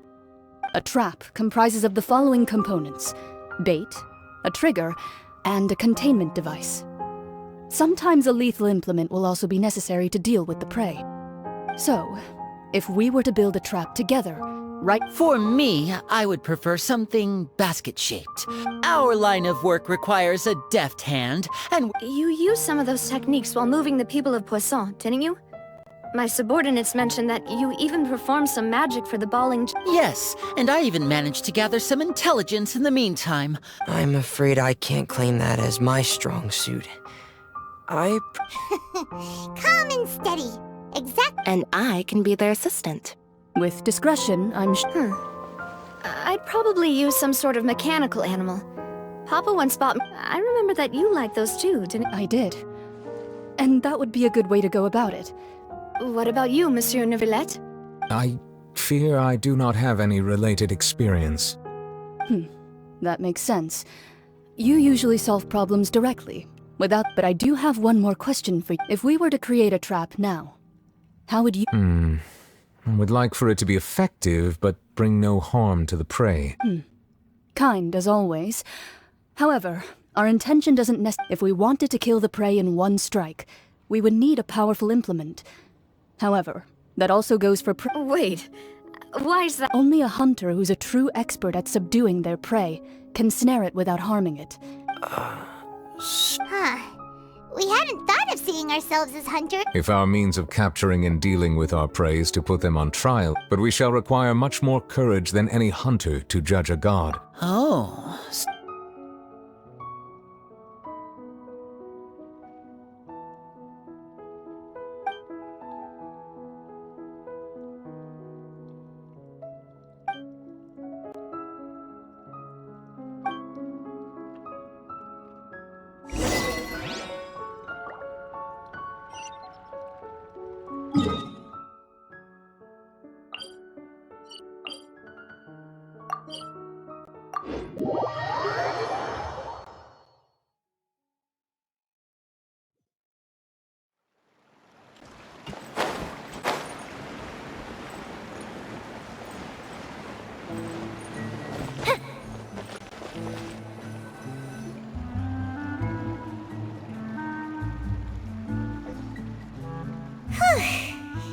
A trap comprises of the following components: bait, a trigger, and a containment device. Sometimes a lethal implement will also be necessary to deal with the prey. So, if we were to build a trap together, right? For me, I would prefer something basket-shaped. Our line of work requires a deft hand, and You used some of those techniques while moving the people of Poisson, didn't you? My subordinates mentioned that you even performed some magic for the balling... Yes, and I even managed to gather some intelligence in the meantime. I'm afraid I can't claim that as my strong suit. Calm and steady. Exactly. And I can be their assistant. With discretion, I'm sure. I'd probably use some sort of mechanical animal. Papa once bought me... I remember that you liked those too, didn't... I did. And that would be a good way to go about it. What about you, Monsieur Neuvillette? I fear I do not have any related experience. That makes sense. You usually solve problems directly, but I do have one more question for you. If we were to create a trap now, how would you... I would like for it to be effective, but bring no harm to the prey. Kind, as always. However, our intention doesn't If we wanted to kill the prey in one strike, we would need a powerful implement. However, that also goes for Wait, why is that? Only a hunter who's a true expert at subduing their prey can snare it without harming it. We hadn't thought of seeing ourselves as hunters. If our means of capturing and dealing with our prey is to put them on trial, but we shall require much more courage than any hunter to judge a god. Oh...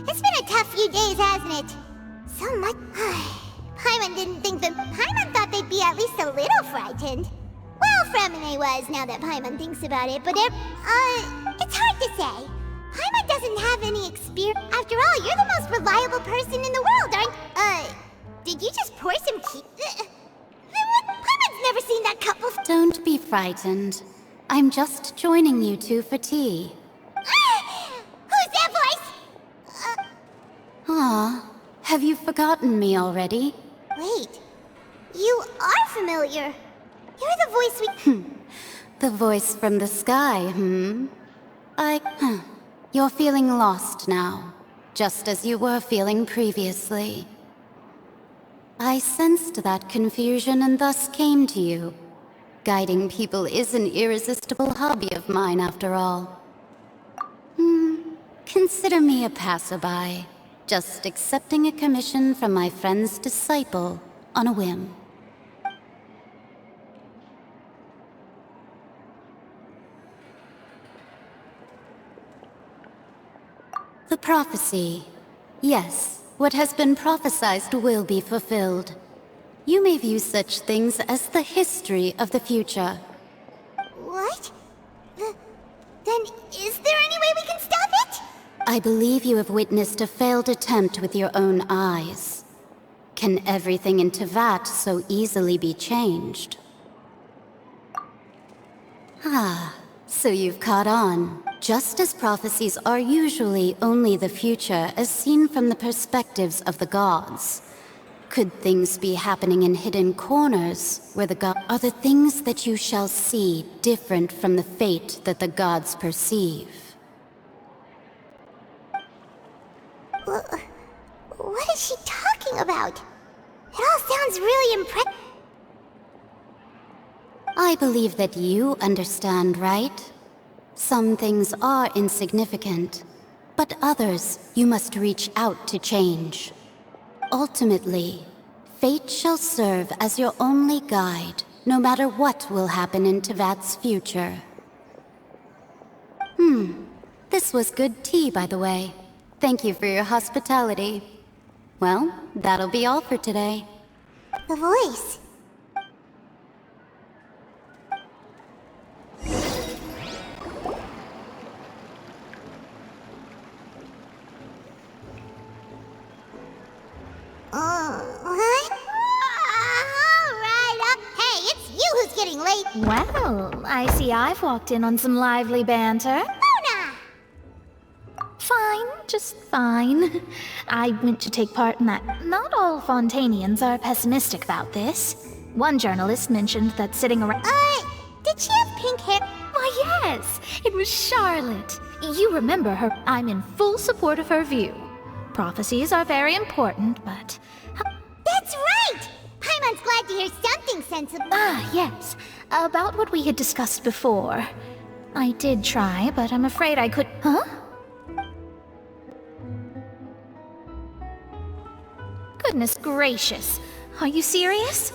It's been a tough few days, hasn't it? So much. Paimon didn't think that. Paimon thought they'd be at least a little frightened. Well, Fremine was, now that Paimon thinks about it, but it's hard to say. Paimon doesn't have any experience. After all, you're the most reliable person in the world, aren't? Did you just pour some tea? Paimon's never seen that couple. Don't be frightened. I'm just joining you two for tea. Who's that voice? Aw, have you forgotten me already? Wait, you are familiar. You're the voice we... The voice from the sky, You're feeling lost now, just as you were feeling previously. I sensed that confusion and thus came to you. Guiding people is an irresistible hobby of mine, after all. Consider me a passerby, just accepting a commission from my friend's disciple on a whim. The prophecy. Yes, what has been prophesied will be fulfilled. You may view such things as the history of the future. What? Then is there any way we can stop it? I believe you have witnessed a failed attempt with your own eyes. Can everything in Teyvat so easily be changed? So you've caught on. Just as prophecies are usually only the future as seen from the perspectives of the gods, could things be happening in hidden corners where the gods are the things that you shall see different from the fate that the gods perceive? What is she talking about? It all sounds really impressive. I believe that you understand, right? Some things are insignificant, but others you must reach out to change. Ultimately, fate shall serve as your only guide, no matter what will happen in Teyvat's future. This was good tea, by the way. Thank you for your hospitality. Well, that'll be all for today. The voice. What? Alright, hey, it's you who's getting late. Well, I see I've walked in on some lively banter. Fine, just fine. I went to take part in that. Not all Fontanians are pessimistic about this. One journalist mentioned that sitting around... did she have pink hair? Why, yes, it was Charlotte. You remember her. I'm in full support of her view. Prophecies are very important, but... That's right! Paimon's glad to hear something sensible. Yes. About what we had discussed before. I did try, but I'm afraid I could... Huh? Goodness gracious. Are you serious?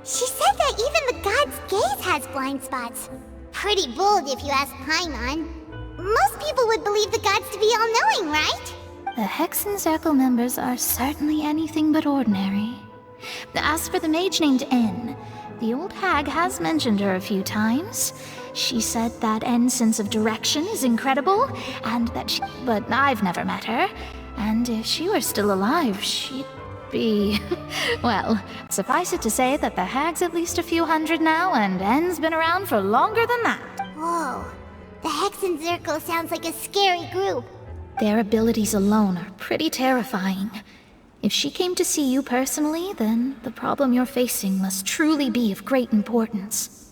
She said that even the god's gaze has blind spots. Pretty bold if you ask Paimon. Most people would believe the gods to be all-knowing, right? The Hexen Circle members are certainly anything but ordinary. As for the mage named N, the old hag has mentioned her a few times. She said that N's sense of direction is incredible, and that she... But I've never met her, and if she were still alive, she'd be... Well, suffice it to say that the hag's at least a few hundred now, and N's been around for longer than that. Whoa, the Hexen Circle sounds like a scary group. Their abilities alone are pretty terrifying. If she came to see you personally, then the problem you're facing must truly be of great importance.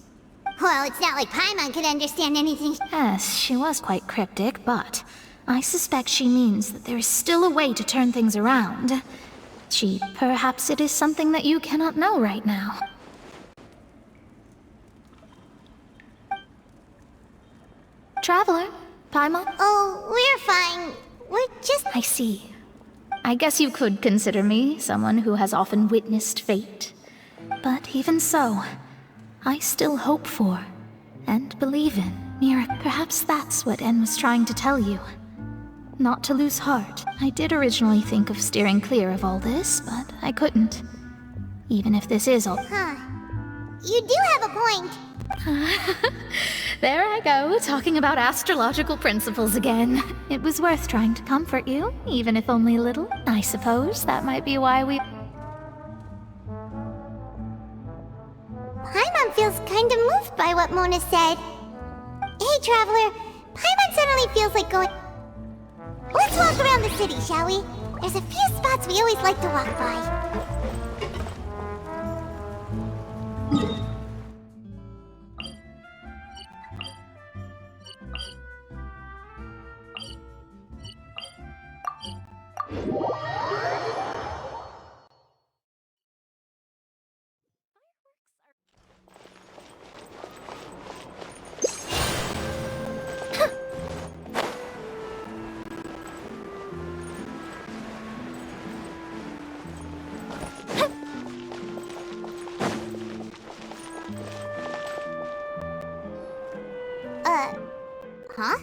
Well, it's not like Paimon could understand anything. Yes, she was quite cryptic, but I suspect she means that there is still a way to turn things around. Perhaps it is something that you cannot know right now. Traveler, Paimon? Oh, we're fine. We're just... I see. I guess you could consider me someone who has often witnessed fate. But even so, I still hope for and believe in Mira. Perhaps that's what En was trying to tell you. Not to lose heart. I did originally think of steering clear of all this, but I couldn't. Even if this is all... Huh. You do have a point. There I go, talking about astrological principles again. It was worth trying to comfort you, even if only a little. I suppose that might be why we... Paimon feels kind of moved by what Mona said. Hey, Traveler. Paimon suddenly feels like going... Let's walk around the city, shall we? There's a few spots we always like to walk by. Huh?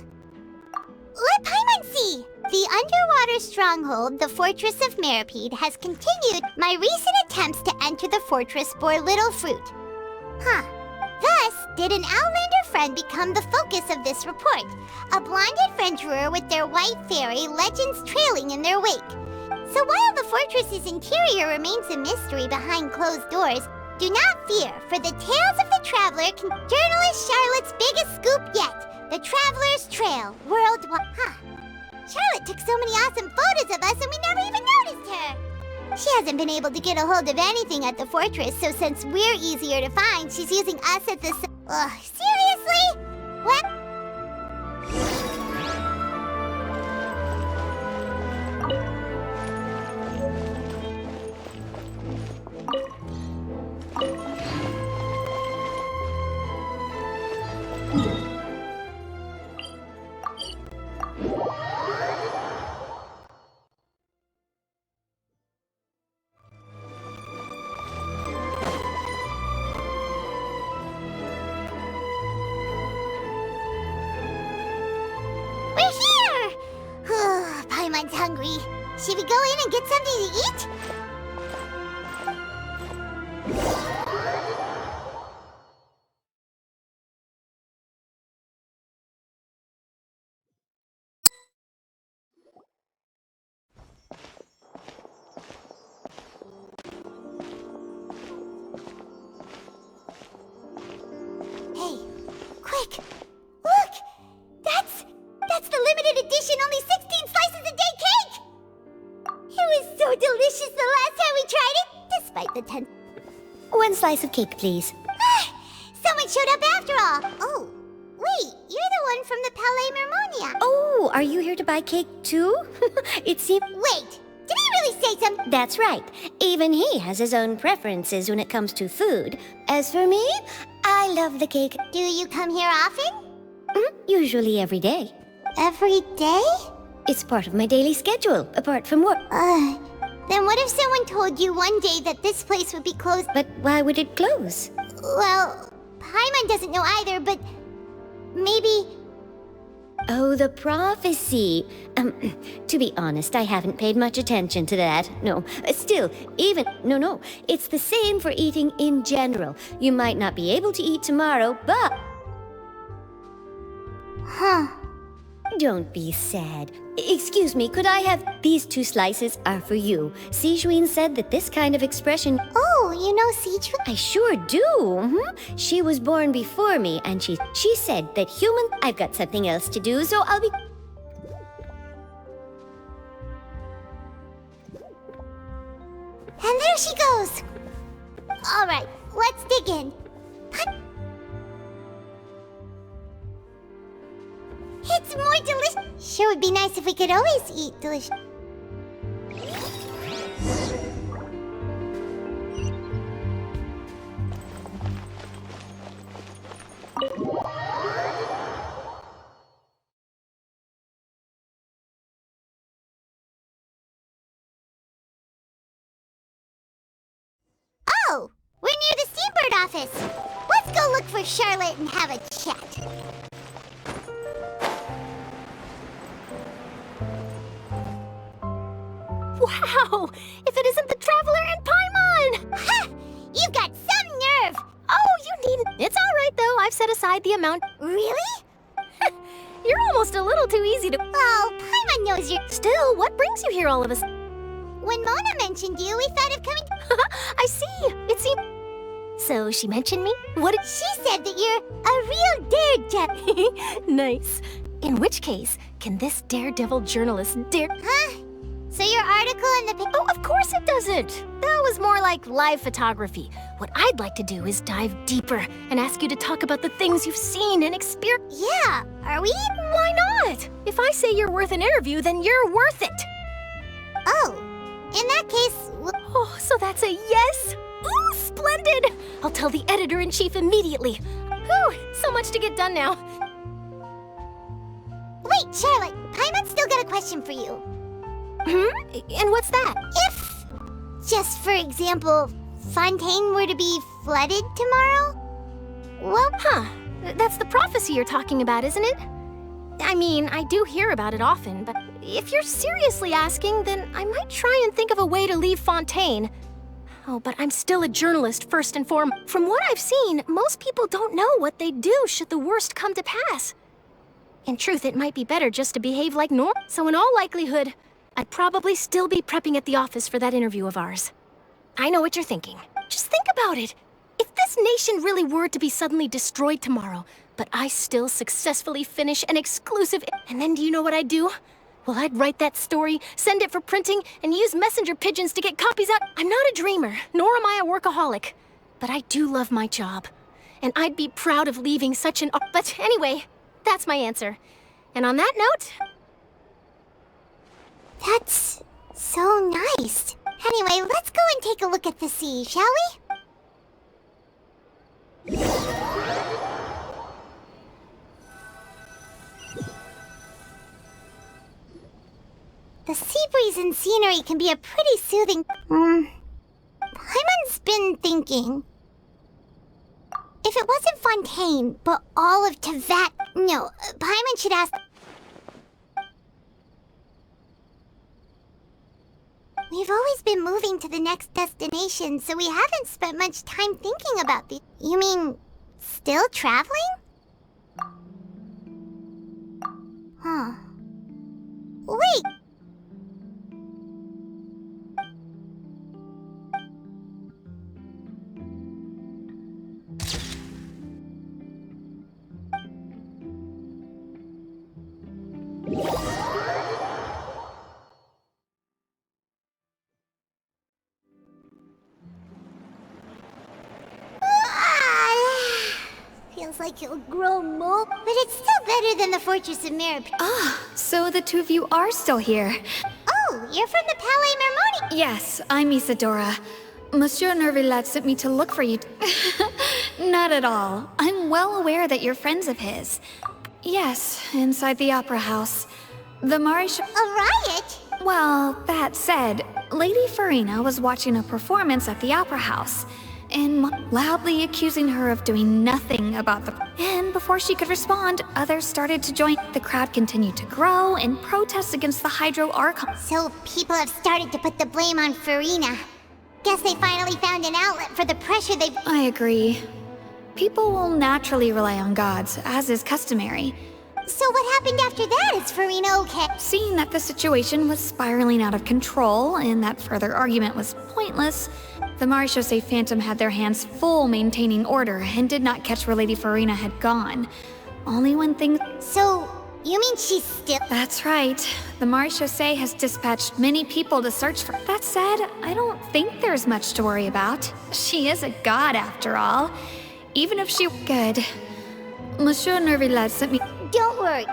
Let Paimon see! The underwater stronghold, the Fortress of Meripede, has continued. My recent attempts to enter the fortress bore little fruit. Huh. Thus, did an Outlander friend become the focus of this report? A blonde adventurer with their white fairy legends trailing in their wake. So while the fortress's interior remains a mystery behind closed doors, do not fear, for the tales of the traveler can... Journalist Charlotte's biggest scoop yet. The Traveler's Trail, worldwide. Huh. Charlotte took so many awesome photos of us and we never even noticed her. She hasn't been able to get a hold of anything at the fortress, so since we're easier to find, she's using us at the... Ugh, seriously? What? Paimon's hungry. Should we go in and get something to eat? Hey, quick! Look! That's the limited edition, only 16 slices a day cake! It was so delicious the last time we tried it, despite the 10... One slice of cake, please. Someone showed up after all! Oh, wait, you're the one from the Palais Mermonia. Oh, are you here to buy cake too? It seems... Wait, did he really say something? That's right. Even he has his own preferences when it comes to food. As for me, I love the cake. Do you come here often? Usually every day. Every day? It's part of my daily schedule, apart from work. Then what if someone told you one day that this place would be closed? But why would it close? Well, Paimon doesn't know either, but maybe... Oh, the prophecy. To be honest, I haven't paid much attention to that. No, still, even... No, it's the same for eating in general. You might not be able to eat tomorrow, but... Huh. Don't be sad. Excuse me, could I have... These 2 slices are for you. Sijuin said that this kind of expression... Oh, you know Sijuin? I sure do. She was born before me, and she said that human... I've got something else to do, so I'll be... And there she goes. All right, let's dig in. It's more delicious. Sure would be nice if we could always eat delicious. Oh, we're near the Steambird office. Let's go look for Charlotte and have a chat. Wow! If it isn't the Traveler and Paimon! Ha! You've got some nerve! Oh, you needn't. It's all right, though. I've set aside the amount. Really? You're almost a little too easy to... Oh, Paimon knows you're... Still, what brings you here all of a sudden? When Mona mentioned you, we thought of coming... I see. It seemed... So she mentioned me? What did... She said that you're a real daredevil. Nice. In which case, can this daredevil journalist dare... Huh? So your article in the... Oh, of course it doesn't. That was more like live photography. What I'd like to do is dive deeper and ask you to talk about the things you've seen and experienced. Yeah, are we? Why not? If I say you're worth an interview, then you're worth it. Oh, in that case... Oh, so that's a yes? Ooh, splendid! I'll tell the editor-in-chief immediately. Whew, so much to get done now. Wait, Charlotte, Paimon's still got a question for you. And what's that? If, just for example, Fontaine were to be flooded tomorrow? Well, that's the prophecy you're talking about, isn't it? I mean, I do hear about it often, but if you're seriously asking, then I might try and think of a way to leave Fontaine. Oh, but I'm still a journalist, first and foremost. From what I've seen, most people don't know what they'd do should the worst come to pass. In truth, it might be better just to behave like normal. So in all likelihood, I'd probably still be prepping at the office for that interview of ours. I know what you're thinking. Just think about it. If this nation really were to be suddenly destroyed tomorrow, but I still successfully finish an exclusive... And then do you know what I'd do? Well, I'd write that story, send it for printing, and use messenger pigeons to get copies out. I'm not a dreamer, nor am I a workaholic. But I do love my job. And I'd be proud of leaving such an... But anyway, that's my answer. And on that note... That's so nice. Anyway, let's go and take a look at the sea, shall we? The sea breeze and scenery can be a pretty soothing... Paimon's been thinking... If it wasn't Fontaine, but all of Tevat... No, Paimon should ask... We've always been moving to the next destination, so we haven't spent much time thinking about the... You mean, still traveling? Huh. Wait! Feels like it'll grow more, but it's still better than the Fortress of Merip. So the two of you are still here. Oh, you're from the Palais Mermoni. Yes, I'm Isadora. Monsieur Nervillat sent me to look for you. Not at all. I'm well aware that you're friends of his. Yes, inside the Opera House. The Maréchal... A riot? Well, that said, Lady Farina was watching a performance at the Opera House, and loudly accusing her of doing nothing about the... And before she could respond, others started to join. The crowd continued to grow and protest against the Hydro Archon. So people have started to put the blame on Farina. Guess they finally found an outlet for the pressure they... I agree. People will naturally rely on gods, as is customary. So what happened after that? Is Farina okay? Seeing that the situation was spiraling out of control and that further argument was pointless, the Maréchal Phantom had their hands full maintaining order and did not catch where Lady Farina had gone. Only when things... So, you mean she's still... That's right. The Maréchal has dispatched many people to search for... That said, I don't think there's much to worry about. She is a god after all. Even if she... Good. Monsieur Nervillat sent me... Don't worry.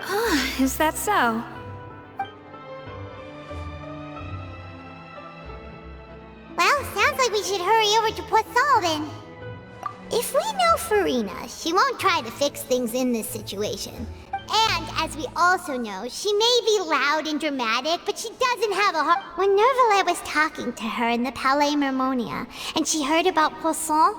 Is that so? we should hurry over to Poisson then. If we know Farina, she won't try to fix things in this situation. And, as we also know, she may be loud and dramatic, but she doesn't have a heart. When Nervalet was talking to her in the Palais Mermonia, and she heard about Poisson,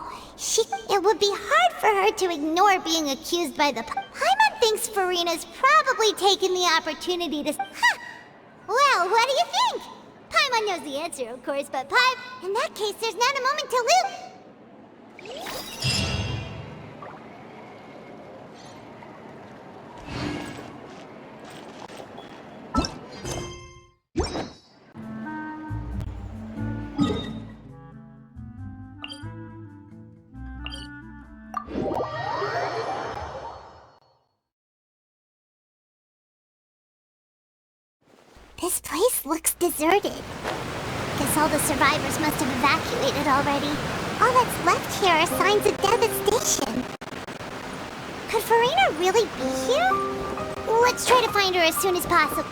it would be hard for her to ignore being accused by the... Paimon thinks Farina's probably taken the opportunity to... Huh! Well, what do you think? Paimon knows the answer, of course, but in that case, there's not a moment to lose. This place looks deserted. Guess all the survivors must have evacuated already. All that's left here are signs of devastation. Could Farina really be here? Let's try to find her as soon as possible.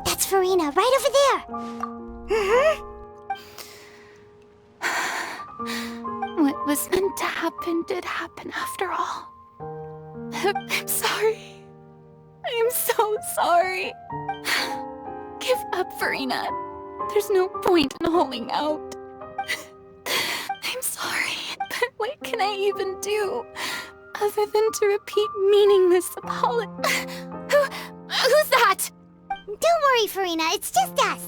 That's Farina, right over there. What was meant to happen did happen after all. I'm sorry. I'm so sorry. Give up, Farina. There's no point in holding out. I'm sorry, but what can I even do other than to repeat meaningless apology? Who's that? Don't worry, Farina. It's just us.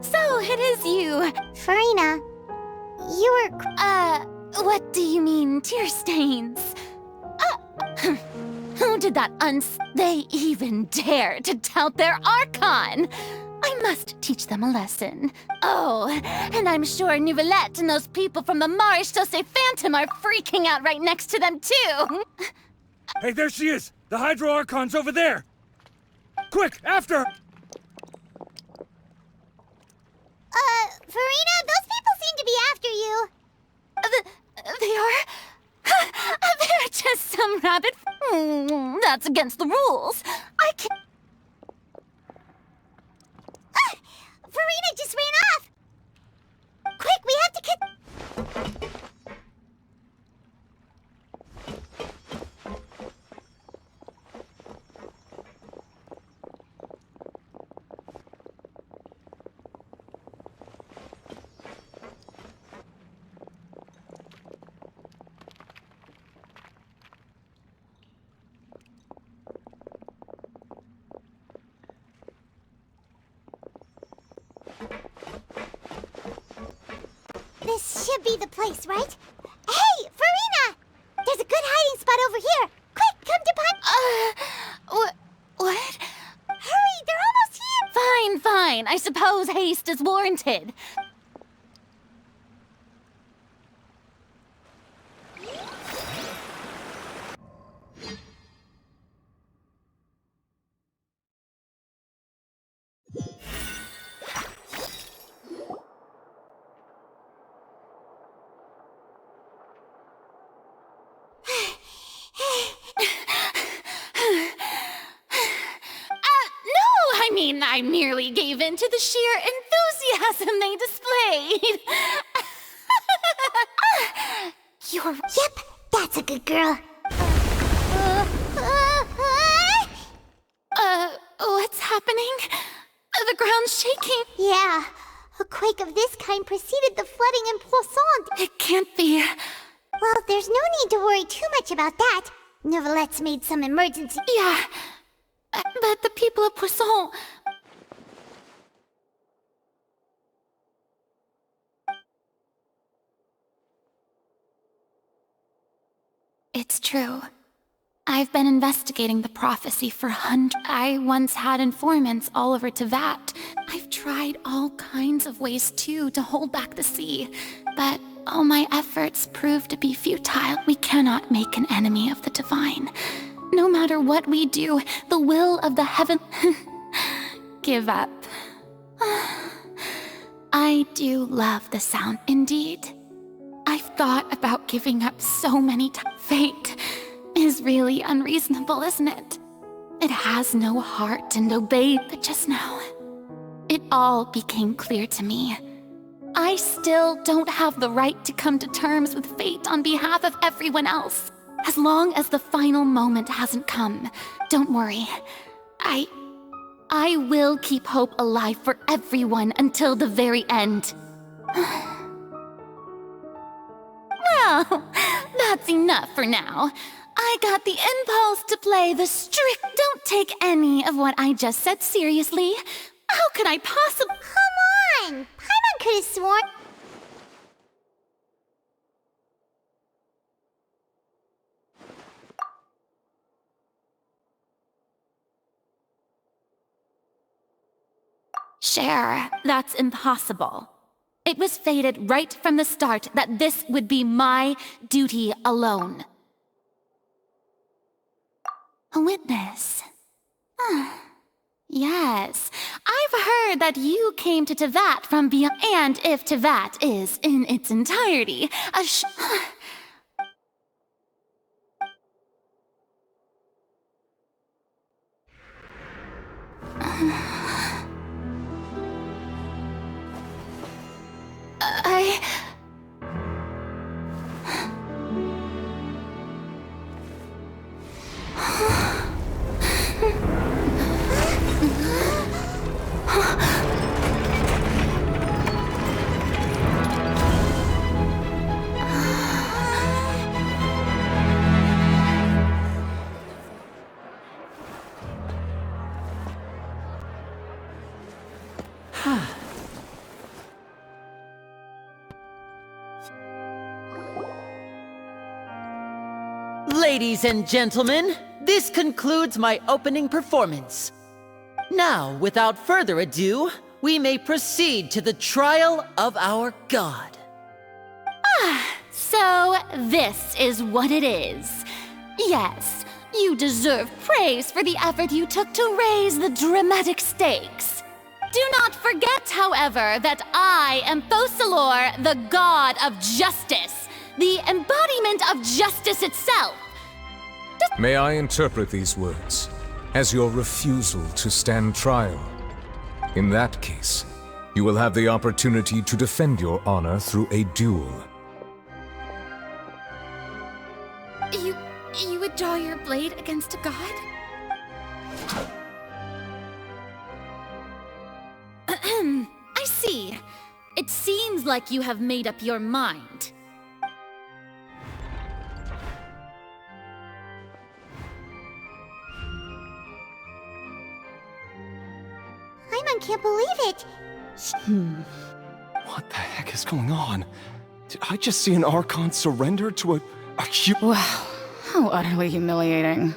So it is you. Farina, you were... what do you mean, tear stains? Who did that They even dare to tout their Archon! I must teach them a lesson. Oh, and I'm sure Nouvellette and those people from the Marish Chaussee Phantom are freaking out right next to them, too! Hey, there she is! The Hydro Archon's over there! Quick, after! Farina, those people seem to be after you. They are? They're just some rabbit... That's against the rules. I can't... Farina just ran off! Quick, we have to get... This should be the place, right? Hey, Farina! There's a good hiding spot over here. Quick, come to What? Hurry, they're almost here! Fine. I suppose haste is warranted. I merely gave in to the sheer enthusiasm they displayed. Yep, that's a good girl. What's happening? The ground's shaking. Yeah, a quake of this kind preceded the flooding in Poisson. It can't be. Well, there's no need to worry too much about that. Nouvellette's made some emergency... Yeah, but the people of Poisson... It's true. I've been investigating the prophecy for hundreds. I once had informants all over Tevat. I've tried all kinds of ways, too, to hold back the sea. But all my efforts proved to be futile. We cannot make an enemy of the divine. No matter what we do, the will of the heaven... Give up. I do love the sound, indeed. I've thought about giving up so many times. Fate, is really unreasonable, isn't it? It has no heart and obeyed, but just now, it all became clear to me. I still don't have the right to come to terms with fate on behalf of everyone else. As long as the final moment hasn't come, don't worry. I will keep hope alive for everyone until the very end. Well, that's enough for now. I got the impulse to play the strict. Don't take any of what I just said seriously. How could I possibly? Come on! Paimon could have sworn. Cher, that's impossible. It was fated right from the start that this would be my duty alone. A witness. Yes, I've heard that you came to Tevat from beyond, and if Tevat is in its entirety, Ladies and gentlemen, this concludes my opening performance. Now, without further ado, we may proceed to the trial of our god. So this is what it is. Yes, you deserve praise for the effort you took to raise the dramatic stakes. Do not forget, however, that I am Focalor, the god of justice, the embodiment of justice itself. May I interpret these words as your refusal to stand trial? In that case, you will have the opportunity to defend your honor through a duel. You would draw your blade against a god? I see. It seems like you have made up your mind. Paimon can't believe it. What the heck is going on? Did I just see an Archon surrender to a Wow, how utterly humiliating.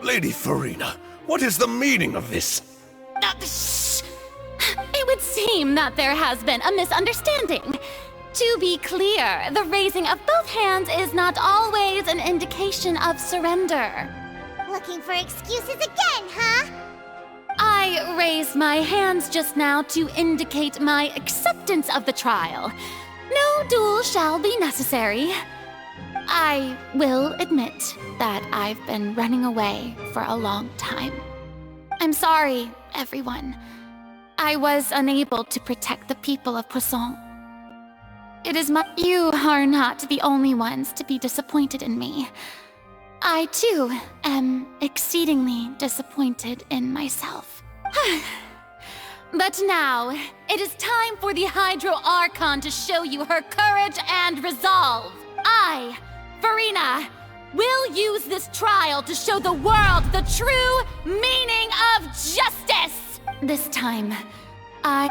Lady Farina, what is the meaning of this? It would seem that there has been a misunderstanding. To be clear, the raising of both hands is not always an indication of surrender. Looking for excuses again, huh? I raised my hands just now to indicate my acceptance of the trial. No duel shall be necessary. I will admit that I've been running away for a long time. I'm sorry, everyone. I was unable to protect the people of Poisson. You are not the only ones to be disappointed in me. I, too, am exceedingly disappointed in myself. But now, it is time for the Hydro Archon to show you her courage and resolve. I, Farina, will use this trial to show the world the true meaning of justice! This time, I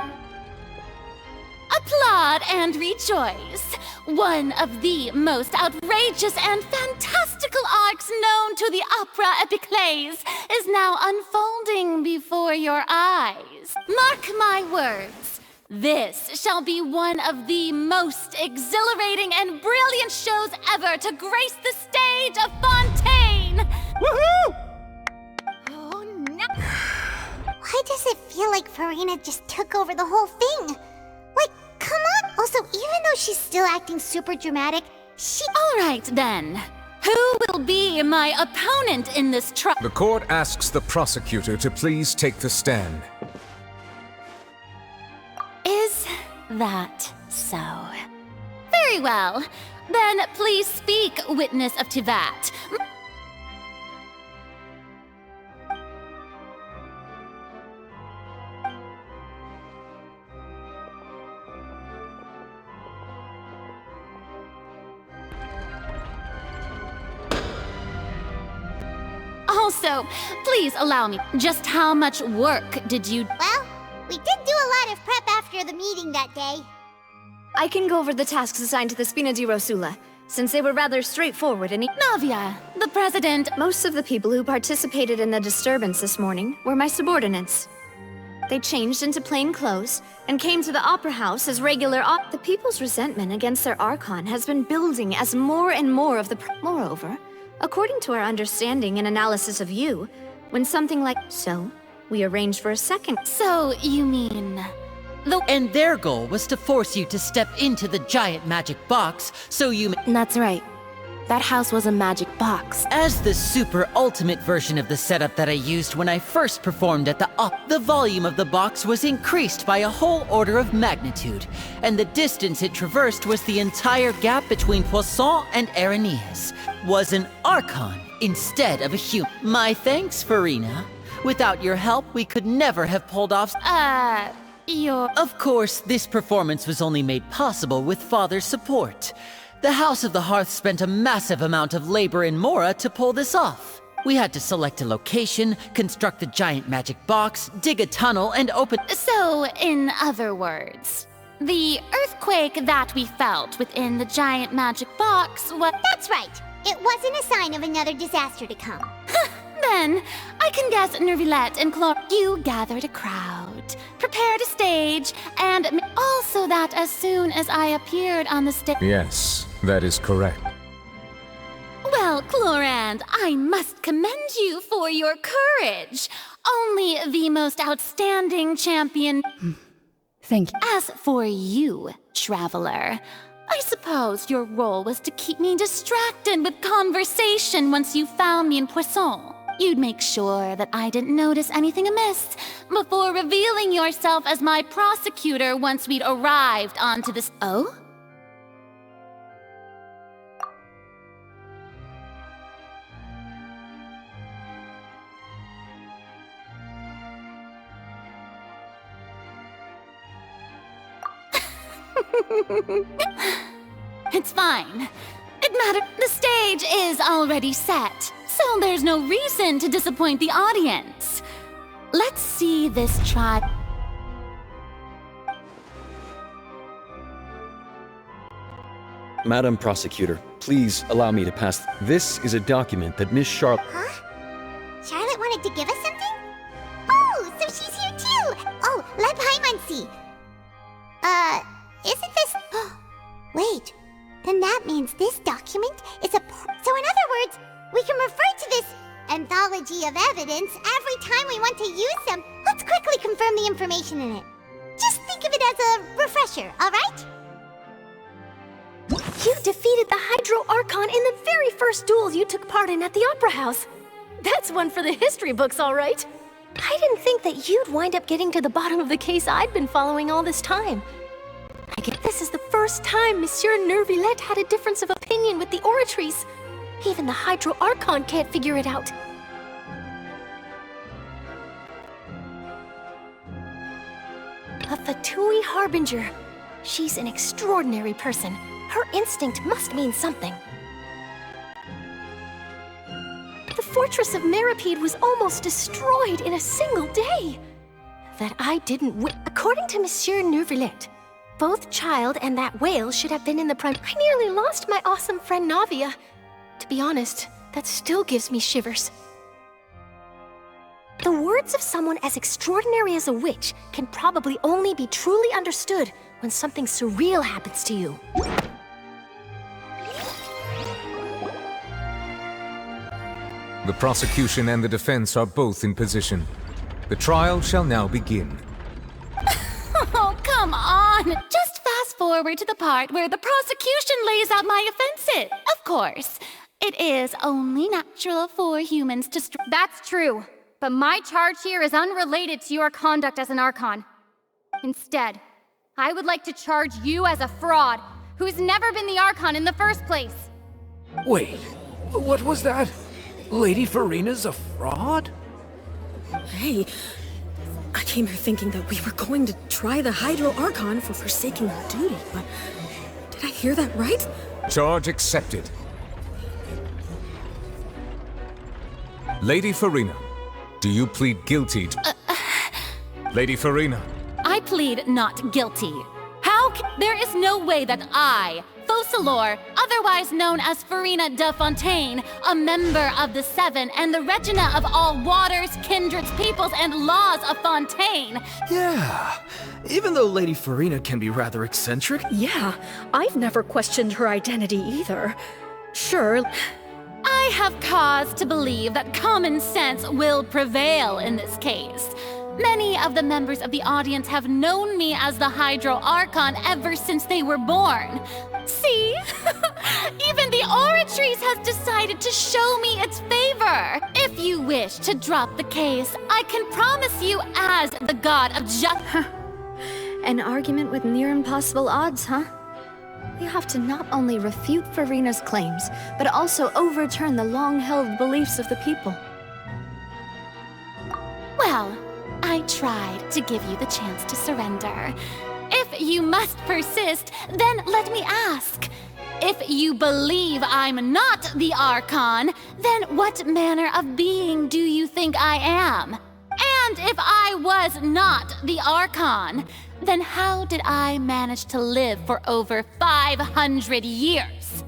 applaud and rejoice. One of the most outrageous and fantastical arcs known to the opera epiclese is now unfolding before your eyes. Mark my words, this shall be one of the most exhilarating and brilliant shows ever to grace the stage of Fontaine! Woohoo! Oh no! Why does it feel like Farina just took over the whole thing? Like, come on! Also, even though she's still acting super dramatic, All right, then. Who will be my opponent in this trial? The court asks the prosecutor to please take the stand. Is that so? Very well. Then please speak, witness of Tivat. Also, please allow me, just how much work did you... Well, we did do a lot of prep after the meeting that day. I can go over the tasks assigned to the Spina di Rosula, since they were rather straightforward and... Navia, the president... Most of the people who participated in the disturbance this morning were my subordinates. They changed into plain clothes and came to the Opera House as regular The people's resentment against their Archon has been building as more and more of the... Moreover, according to our understanding and analysis of you, when something like... So, we arranged for a second... So, you mean... And their goal was to force you to step into the giant magic box, so you... That's right. That house was a magic box. As the super ultimate version of the setup that I used when I first performed at the volume of the box was increased by a whole order of magnitude, and the distance it traversed was the entire gap between Poisson and Aranias. Was an Archon instead of a human. My thanks, Farina. Without your help, we could never have pulled off... Of course, this performance was only made possible with Father's support. The House of the Hearth spent a massive amount of labor in Mora to pull this off. We had to select a location, construct the giant magic box, dig a tunnel, and open... So, in other words, the earthquake that we felt within the giant magic box was... That's right. It wasn't a sign of another disaster to come. Then, I can guess Nervilette and Chlor... You gathered a crowd, prepared a stage, and also that as soon as I appeared on the stage... Yes, that is correct. Well, Chlorand, I must commend you for your courage. Only the most outstanding champion... Thank you. As for you, Traveler, I suppose your role was to keep me distracted with conversation once you found me in Poisson. You'd make sure that I didn't notice anything amiss before revealing yourself as my prosecutor once we'd arrived onto this... Oh? It's fine. It matters. The stage is already set, so there's no reason to disappoint the audience. Let's see this try. Madam Prosecutor, please allow me to pass. This is a document that Miss Charlotte... Huh? Charlotte wanted to give us something? Oh, so she's here too! Oh, let Paimon see. Isn't this... Wait, then that means this document is a... So in other words, we can refer to this anthology of evidence every time we want to use them. Let's quickly confirm the information in it. Just think of it as a refresher, alright? You defeated the Hydro Archon in the very first duels you took part in at the Opera House. That's one for the history books, all right. I didn't think that you'd wind up getting to the bottom of the case I'd been following all this time. I guess this is the first time Monsieur Nervilette had a difference of opinion with the oratories. Even the Hydro Archon can't figure it out. A Fatui Harbinger. She's an extraordinary person. Her instinct must mean something. The fortress of Meripede was almost destroyed in a single day. That I didn't According to Monsieur Nervilette, both Child and that whale should have been in the prime. I nearly lost my awesome friend Navia. To be honest, that still gives me shivers. The words of someone as extraordinary as a witch can probably only be truly understood when something surreal happens to you. The prosecution and the defense are both in position. The trial shall now begin. Oh, come on! Just fast forward to the part where the prosecution lays out my offenses. Of course. It is only natural for humans to That's true, but my charge here is unrelated to your conduct as an Archon. Instead, I would like to charge you as a fraud who's never been the Archon in the first place. Wait, what was that? Lady Farina's a fraud? Hey, I came here thinking that we were going to try the Hydro Archon for forsaking our duty, but did I hear that right? Charge accepted. Lady Farina, do you plead guilty to... Lady Farina. I plead not guilty. There is no way that I, Focalor, otherwise known as Farina de Fontaine, a member of the Seven and the Regina of all waters, kindreds, peoples, and laws of Fontaine. Yeah, even though Lady Farina can be rather eccentric. Yeah, I've never questioned her identity either. Sure. I have cause to believe that common sense will prevail in this case. Many of the members of the audience have known me as the Hydro Archon ever since they were born. See? Even the Oratrice has decided to show me its favor. If you wish to drop the case, I can promise you as the god of justice. An argument with near impossible odds, huh? We have to not only refute Farina's claims, but also overturn the long-held beliefs of the people. Well, I tried to give you the chance to surrender. If you must persist, then let me ask. If you believe I'm not the Archon, then what manner of being do you think I am? And if I was not the Archon, then how did I manage to live for over 500 years?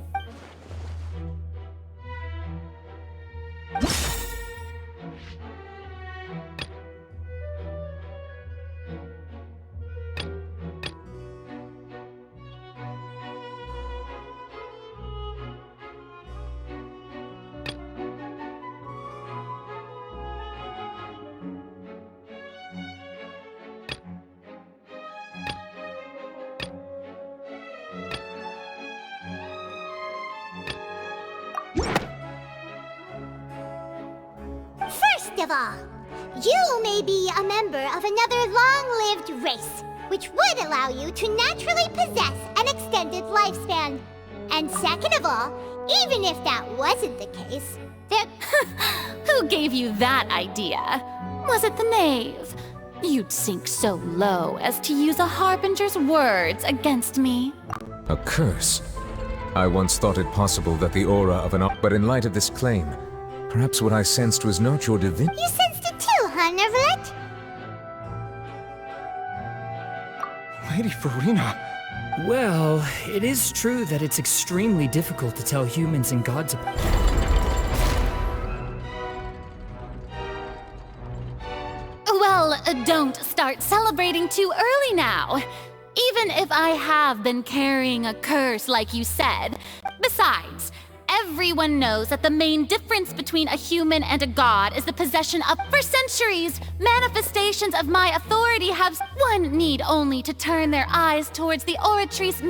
First of all, you may be a member of another long-lived race, which would allow you to naturally possess an extended lifespan. And second of all, even if that wasn't the case, there... Who gave you that idea? Was it the knave? You'd sink so low as to use a harbinger's words against me. A curse? I once thought it possible that the aura of an... But in light of this claim, perhaps what I sensed was not your divinity. You sensed it too, huh, Nervlet? Lady Farina. Well, it is true that it's extremely difficult to tell humans and gods apart. Well, don't start celebrating too early now. Even if I have been carrying a curse like you said. Besides, everyone knows that the main difference between a human and a god is the possession of... For centuries, manifestations of my authority have... One need only to turn their eyes towards the Oratrice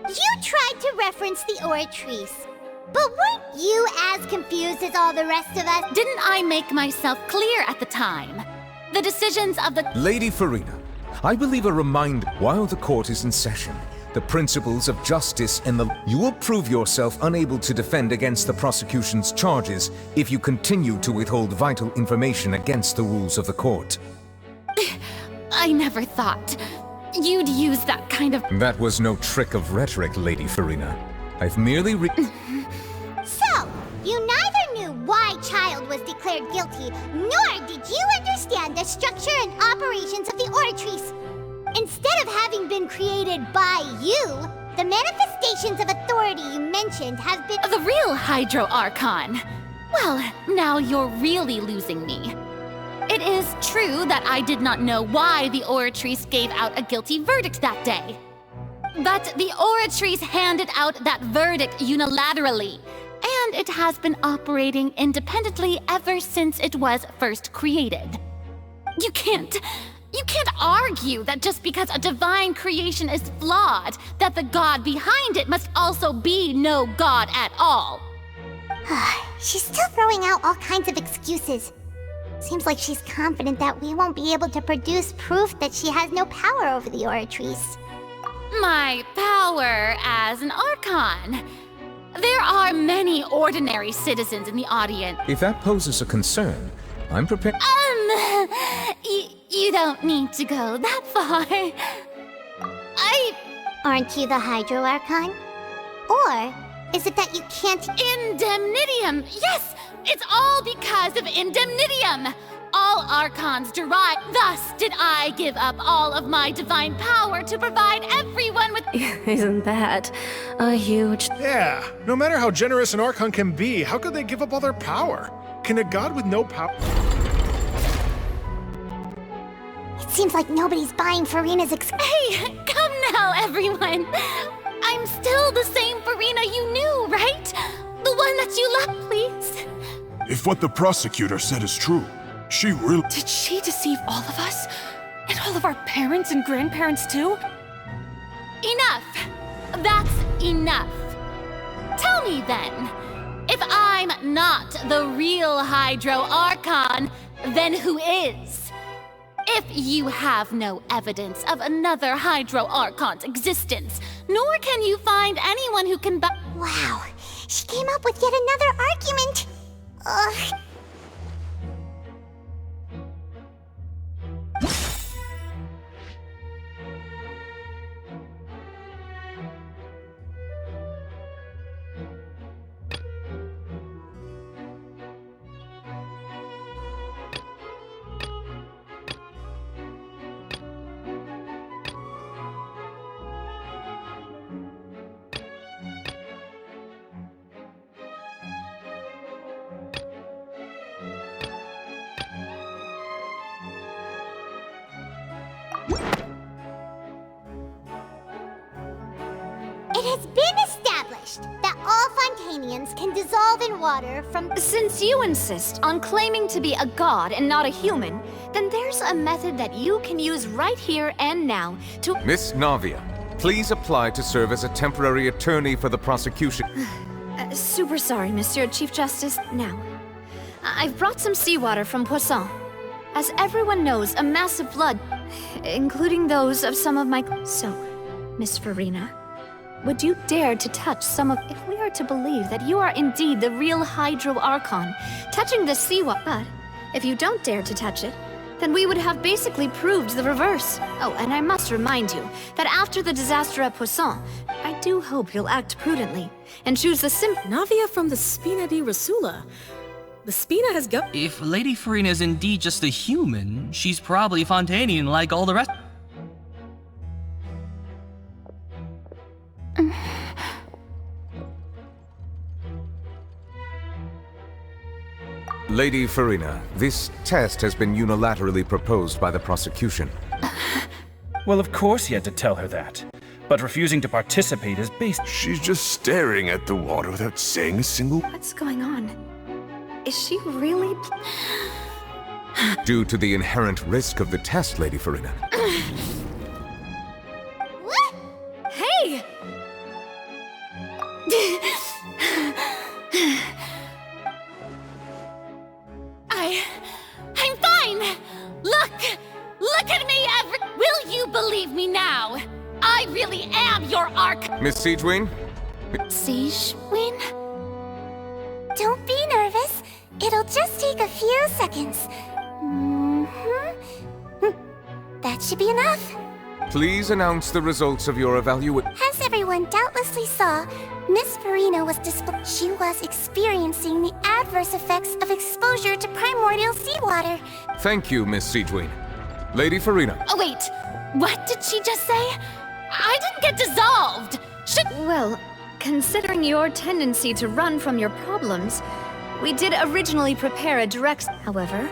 You tried to reference the Oratrice, but weren't you as confused as all the rest of us? Didn't I make myself clear at the time? The decisions of the... Lady Farina, I believe a reminder, while the court is in session, the principles of justice and the... You will prove yourself unable to defend against the prosecution's charges if you continue to withhold vital information against the rules of the court. I never thought you'd use that kind of... That was no trick of rhetoric, Lady Farina. I've merely So, you neither knew why Child was declared guilty, nor did you understand the structure and operations of the Oratrice. Instead of having been created by you, the manifestations of authority you mentioned have been... The real Hydro Archon. Well, now you're really losing me. It is true that I did not know why the Oratrice gave out a guilty verdict that day. But the Oratories handed out that verdict unilaterally, and it has been operating independently ever since it was first created. You can't argue that just because a divine creation is flawed, that the god behind it must also be no god at all. She's still throwing out all kinds of excuses. Seems like she's confident that we won't be able to produce proof that she has no power over the Oratories. My power as an Archon. There are many ordinary citizens in the audience. If that poses a concern, I'm prepared. You don't need to go that far. Aren't you the Hydro Archon? Or is it that you can't— Indemnitium! Yes! It's all because of Indemnitium! All Archons derive. Thus did I give up all of my divine power to provide everyone with— Isn't that a huge— Yeah, no matter how generous an Archon can be, how could they give up all their power? Can a god with no power— It seems like nobody's buying Furina's Hey, come now, everyone! I'm still the same Furina you knew, right? The one that you love, please. If what the prosecutor said is true, she really— Did she deceive all of us? And all of our parents and grandparents too? Enough! That's enough. Tell me then, if I'm not the real Hydro Archon, then who is? If you have no evidence of another Hydro Archon's existence, nor can you find anyone who can Wow, she came up with yet another argument! Ugh. It has been established that all Fontanians can dissolve in water from— Since you insist on claiming to be a god and not a human, then there's a method that you can use right here and now to— Miss Navia, please apply to serve as a temporary attorney for the prosecution. Super sorry, Monsieur Chief Justice. Now, I've brought some seawater from Poisson. As everyone knows, a massive flood, including those of some of my— So, Miss Furina, would you dare to touch some of— If we are to believe that you are indeed the real Hydro Archon, touching the seawater— But if you don't dare to touch it, then we would have basically proved the reverse. Oh, and I must remind you that after the disaster at Poisson, I do hope you'll act prudently and choose the Navia from the Spina di Rasula. The Spina has got— If Lady Furina is indeed just a human, she's probably Fontanian like all the rest. Lady Furina, this test has been unilaterally proposed by the prosecution. Well, of course he had to tell her that. But refusing to participate is based— She's just staring at the water without saying a single— What's going on? Is she really— Due to the inherent risk of the test, Lady Furina. What? Hey! I'm fine! Look at me, Will you believe me now? I really am your Miss Siegewin? Siegewin? Don't be nervous. It'll just take a few seconds. That should be enough. Please announce the results of your evaluation. As everyone doubtlessly saw, Miss Furina was she was experiencing the adverse effects of exposure to primordial seawater. Thank you, Miss Siegewin. Lady Furina. Oh, wait. What did she just say? I didn't get dissolved. Well, considering your tendency to run from your problems, we did originally prepare a direct— However,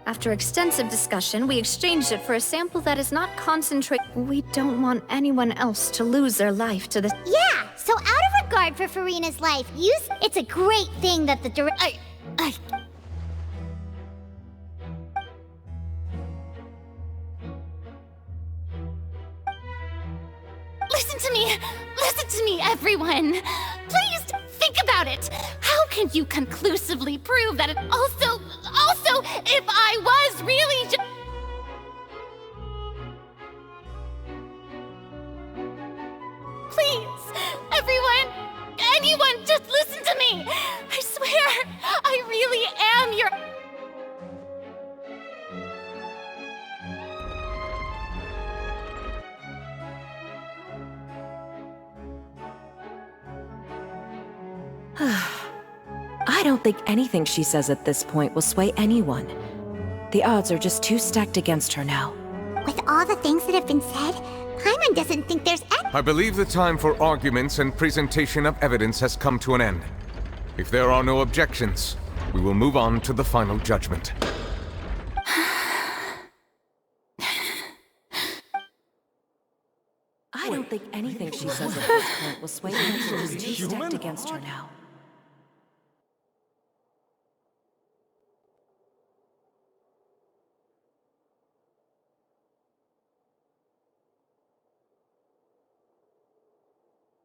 After extensive discussion, we exchanged it for a sample that is not concentrated. We don't want anyone else to lose their life to this. Yeah, so out of regard for Farina's life, it's a great thing that the Listen to me, everyone! Please think about it! How can you conclusively prove that it also, if I was really Please, everyone, anyone, just listen to me! I swear, I really am your... I don't think anything she says at this point will sway anyone. The odds are just too stacked against her now. With all the things that have been said, Paimon doesn't think there's any— I believe the time for arguments and presentation of evidence has come to an end. If there are no objections, we will move on to the final judgment. I don't think anything she says at this point will sway anyone. She's too stacked against her now.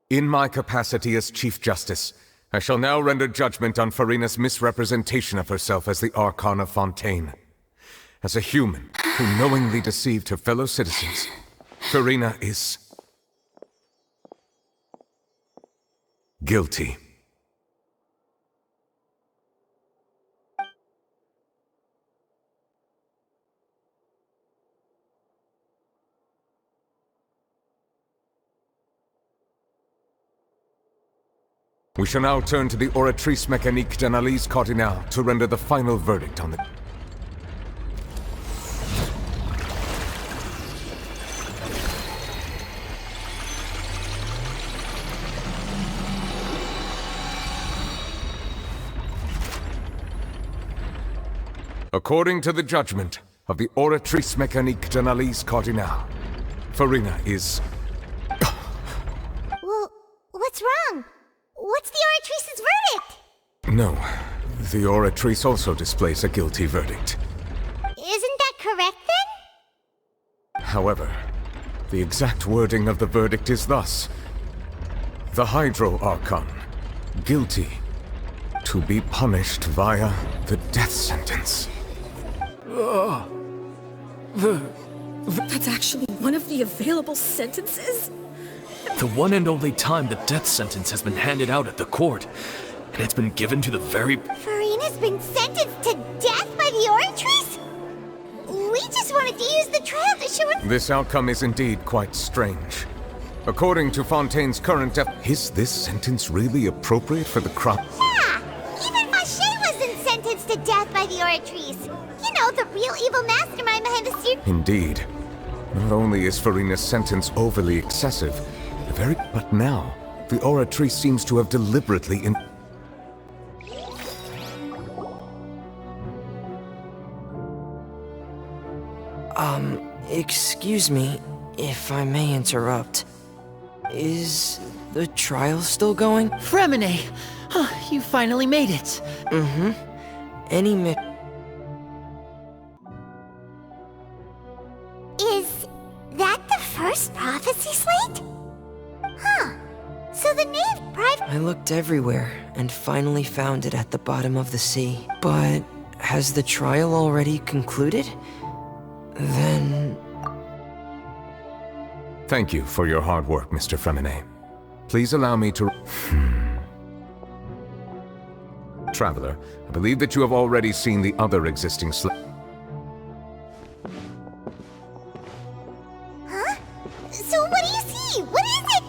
In my capacity as Chief Justice, I shall now render judgment on Farina's misrepresentation of herself as the Archon of Fontaine. As a human who knowingly deceived her fellow citizens, Farina is guilty. We shall now turn to the Oratrice Mécanique d'Analyse Cardinale to render the final verdict on the... According to the judgment of the Oratrice Mécanique d'Analyse Cardinale, Farina is... Well, what's wrong? What's the Oratrice's verdict? No, the Oratrice also displays a guilty verdict. Isn't that correct then? However, the exact wording of the verdict is thus: the Hydro Archon, guilty, to be punished via the death sentence. That's actually one of the available sentences? The one and only time the death sentence has been handed out at the court, and it's been given to the very... Farina's been sentenced to death by the Oratrice? We just wanted to use the trial to show her... This outcome is indeed quite strange. According to Fontaine's current is this sentence really appropriate for the crime? Yeah! Even Masquerade wasn't sentenced to death by the Oratrice. You know, the real evil mastermind behind the series. Indeed. Not only is Farina's sentence overly excessive, but now, the Oratrice seems to have deliberately Excuse me, if I may interrupt. Is the trial still going? Fremine! You finally made it. Mm-hmm. Is that the first prophecy slate? Huh. So the name private... I looked everywhere and finally found it at the bottom of the sea. But has the trial already concluded? Then... Thank you for your hard work, Mr. Fremine. Please allow me to... Traveler, I believe that you have already seen the other existing slate. Huh? So what do you see? What is it?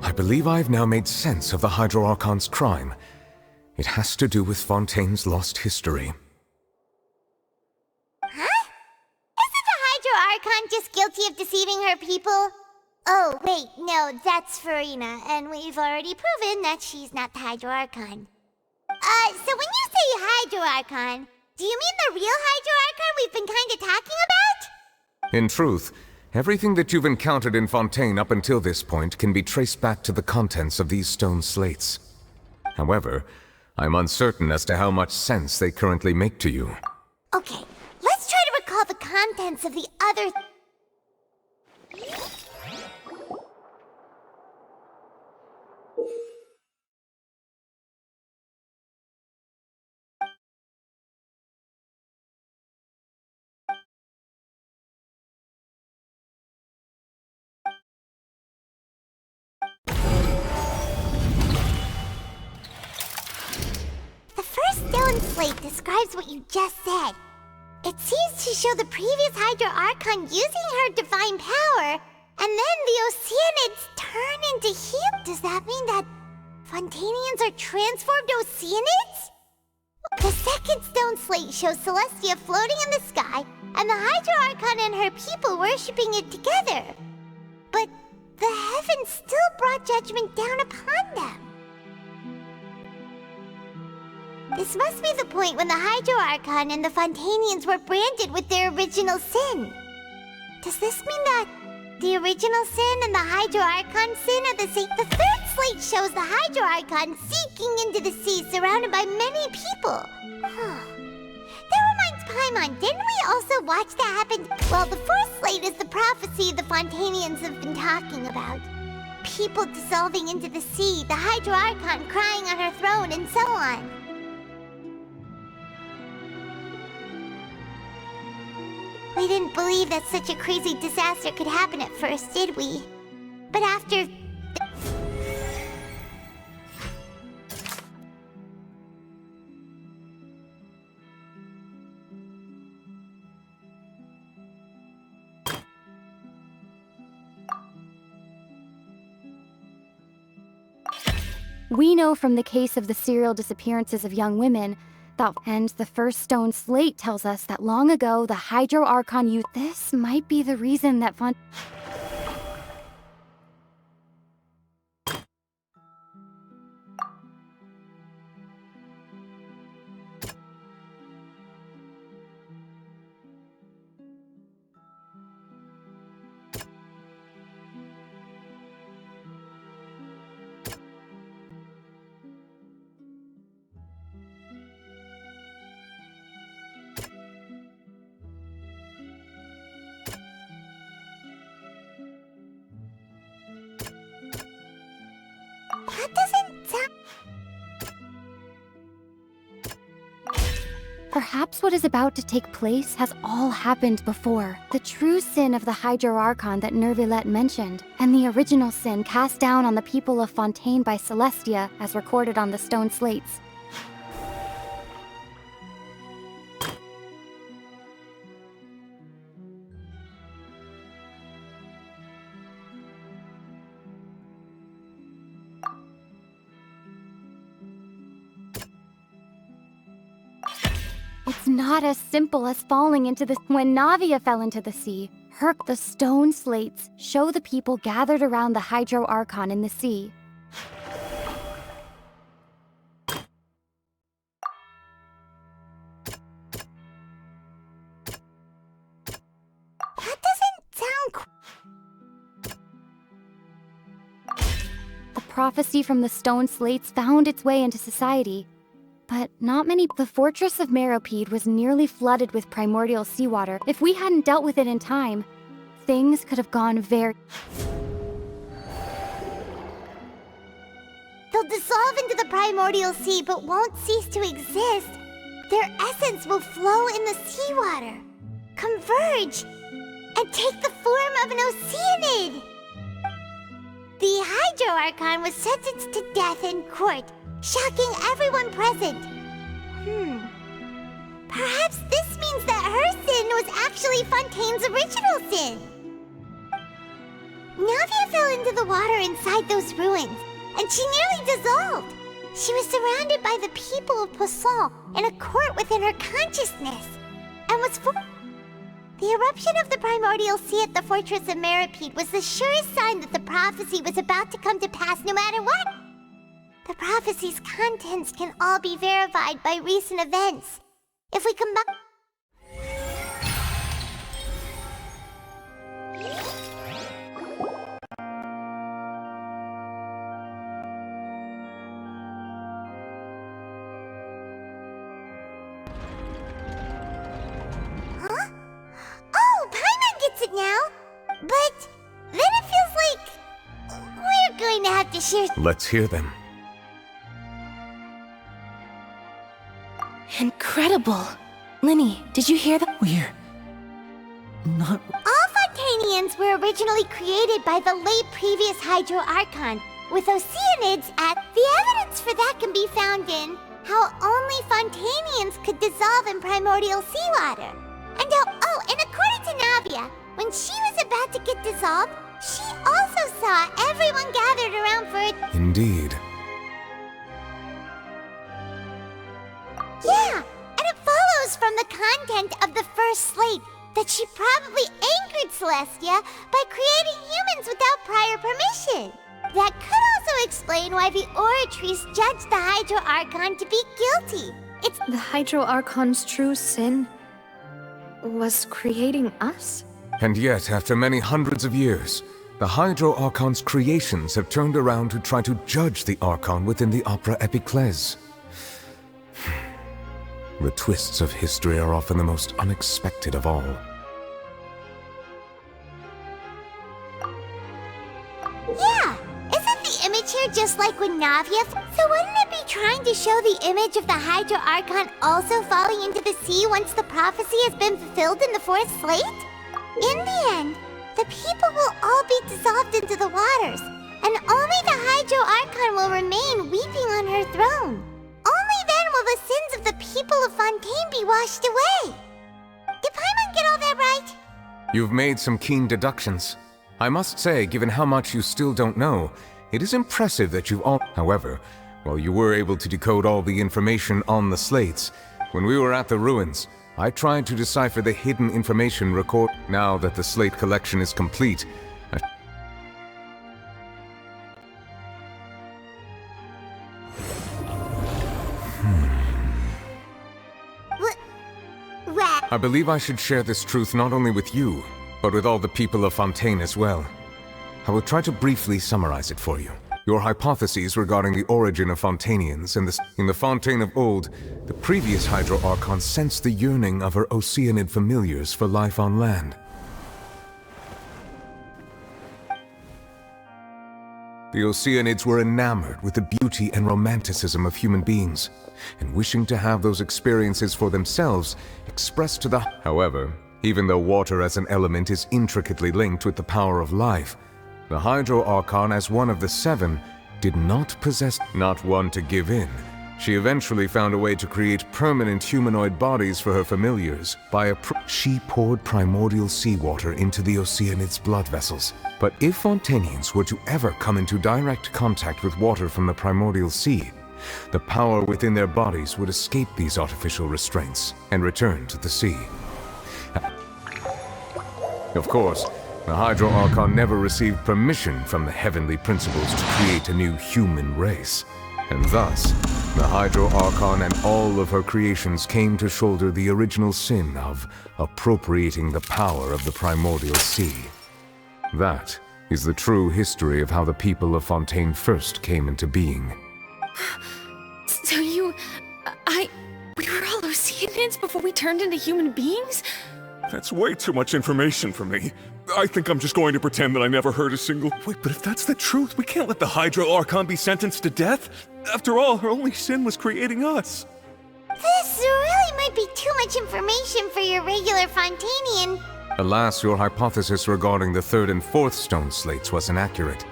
I believe I've now made sense of the Hydro Archon's crime. It has to do with Fontaine's lost history. Huh? Isn't the Hydro Archon just guilty of deceiving her people? Oh, wait, no, that's Farina, and we've already proven that she's not the Hydro Archon. So when you say Hydro Archon, do you mean the real Hydro Archon we've been kinda talking about? In truth, everything that you've encountered in Fontaine up until this point can be traced back to the contents of these stone slates. However, I'm uncertain as to how much sense they currently make to you. Okay, let's try to recall the contents of the other... The first stone slate describes what you just said. It seems to show the previous Hydro Archon using her divine power, and then the Oceanids turn into Helios. Does that mean that Fontainians are transformed Oceanids? The second stone slate shows Celestia floating in the sky, and the Hydro Archon and her people worshipping it together. But the heavens still brought judgment down upon them. This must be the point when the Hydro Archon and the Fontainians were branded with their original sin. Does this mean that the original sin and the Hydro Archon sin are the same? The third slate shows the Hydro Archon seeking into the sea surrounded by many people. That reminds Paimon, didn't we also watch that happen? Well, the fourth slate is the prophecy the Fontainians have been talking about. People dissolving into the sea, the Hydro Archon crying on her throne, and so on. We didn't believe that such a crazy disaster could happen at first, did we? But after... We know from the case of the serial disappearances of young women and the first stone slate tells us that long ago the Hydro Archon used. This might be the reason that That doesn't sound... Perhaps what is about to take place has all happened before. The true sin of the Hydro Archon that Neuvillette mentioned, and the original sin cast down on the people of Fontaine by Celestia, as recorded on the stone slates. It's not as simple as falling into the... When Navia fell into the sea, the stone slates show the people gathered around the Hydro Archon in the sea. That doesn't sound... The prophecy from the stone slates found its way into society. But not many. The fortress of Meropide was nearly flooded with primordial seawater. If we hadn't dealt with it in time, things could have gone very... They'll dissolve into the primordial sea but won't cease to exist. Their essence will flow in the seawater, converge, and take the form of an Oceanid. The Hydro Archon was sentenced to death in court, shocking everyone present. Perhaps this means that her sin was actually Fontaine's original sin. Navia fell into the water inside those ruins, and she nearly dissolved. She was surrounded by the people of Poisson in a court within her consciousness, and was The eruption of the primordial sea at the fortress of Meripede was the surest sign that the prophecy was about to come to pass no matter what. The prophecy's contents can all be verified by recent events. If we combine... Huh? Oh, Paimon gets it now! But then it feels like we're going to have to share... Let's hear them. Incredible. Linny, did you hear that? We're not... All Fontanians were originally created by the late previous Hydro Archon, with Oceanids at... The evidence for that can be found in how only Fontanians could dissolve in primordial seawater. And and according to Navia, when she was about to get dissolved, she also saw everyone gathered around for it. Indeed. Yeah, and it follows from the content of the first slate that she probably angered Celestia by creating humans without prior permission. That could also explain why the Oratrice judged the Hydro Archon to be guilty. It's the Hydro Archon's true sin was creating us? And yet, after many hundreds of years, the Hydro Archon's creations have turned around to try to judge the Archon within the Opera Epiclese. The twists of history are often the most unexpected of all. Yeah! Isn't the image here just like with Navia? So wouldn't it be trying to show the image of the Hydro Archon also falling into the sea once the prophecy has been fulfilled in the fourth slate? In the end, the people will all be dissolved into the waters, and only the Hydro Archon will remain weeping on her throne. Only then will the sins of the people of Fontaine be washed away. Did Paimon get all that right? You've made some keen deductions. I must say, given how much you still don't know, it is impressive that you've all... However, while you were able to decode all the information on the slates, when we were at the ruins, I tried to decipher the hidden information record. Now that the slate collection is complete, I believe I should share this truth not only with you, but with all the people of Fontaine as well. I will try to briefly summarize it for you. Your hypotheses regarding the origin of Fontanians and in the Fontaine of old, the previous Hydro Archon sensed the yearning of her Oceanid familiars for life on land. The Oceanids were enamored with the beauty and romanticism of human beings, and wishing to have those experiences for themselves expressed to the... However, even though water as an element is intricately linked with the power of life, the Hydro Archon, as one of the seven, did not possess... Not one to give in. She eventually found a way to create permanent humanoid bodies for her familiars by she poured primordial seawater into the Oceanids' blood vessels. But if Fontanians were to ever come into direct contact with water from the primordial sea, the power within their bodies would escape these artificial restraints and return to the sea. Of course, the Hydro Archon never received permission from the heavenly principles to create a new human race. And thus, the Hydro Archon and all of her creations came to shoulder the original sin of appropriating the power of the primordial sea. That is the true history of how the people of Fontaine first came into being. So we were all Oceanids before we turned into human beings? That's way too much information for me. I think I'm just going to pretend that I never heard a single... Wait, but if that's the truth, we can't let the Hydro Archon be sentenced to death. After all, her only sin was creating us. This really might be too much information for your regular Fontanian. Alas, your hypothesis regarding the third and fourth stone slates was inaccurate.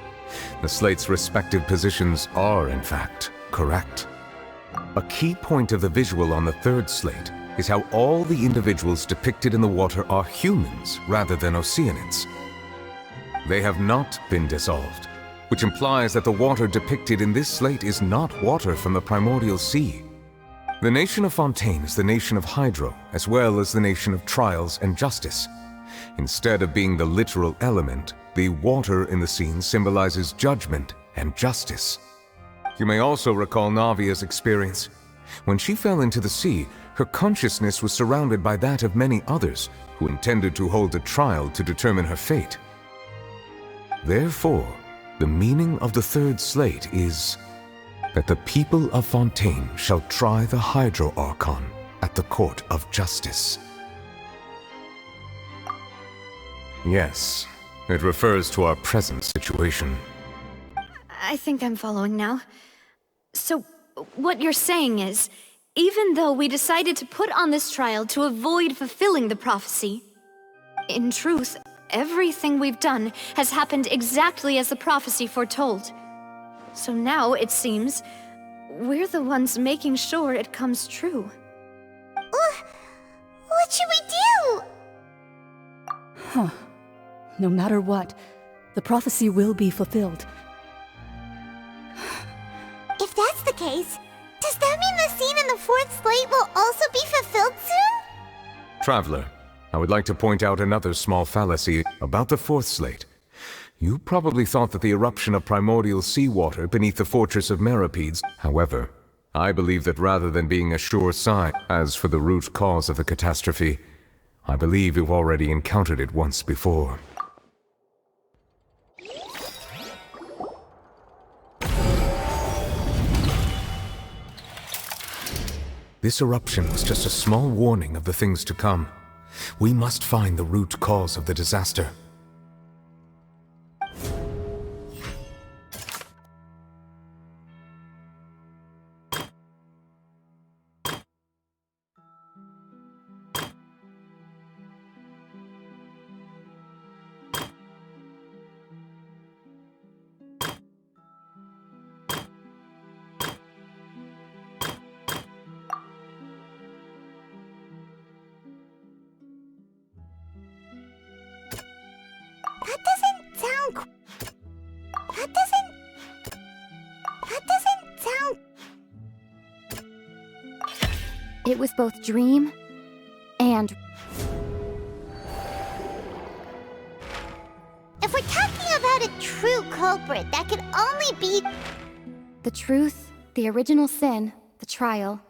The slates' respective positions are, in fact, correct. A key point of the visual on the third slate is how all the individuals depicted in the water are humans rather than Oceanids. They have not been dissolved, which implies that the water depicted in this slate is not water from the primordial sea. The nation of Fontaine is the nation of Hydro, as well as the nation of trials and justice. Instead of being the literal element, the water in the scene symbolizes judgment and justice. You may also recall Navia's experience. When she fell into the sea, her consciousness was surrounded by that of many others who intended to hold a trial to determine her fate. Therefore, the meaning of the third slate is that the people of Fontaine shall try the Hydro Archon at the court of justice. Yes, it refers to our present situation. I think I'm following now. So, what you're saying is, even though we decided to put on this trial to avoid fulfilling the prophecy, in truth, everything we've done has happened exactly as the prophecy foretold. So now, it seems, we're the ones making sure it comes true. What should we do? Huh. No matter what, the prophecy will be fulfilled. If that's the case, does that mean the scene in the fourth slate will also be fulfilled soon? Traveler, I would like to point out another small fallacy about the fourth slate. You probably thought that the eruption of primordial seawater beneath the fortress of Meropides. However, I believe that rather than being a sure sign, as for the root cause of the catastrophe, I believe you've already encountered it once before. This eruption was just a small warning of the things to come. We must find the root cause of the disaster. It was both dream and... If we're talking about a true culprit, that could only be... the truth, the original sin, the trial.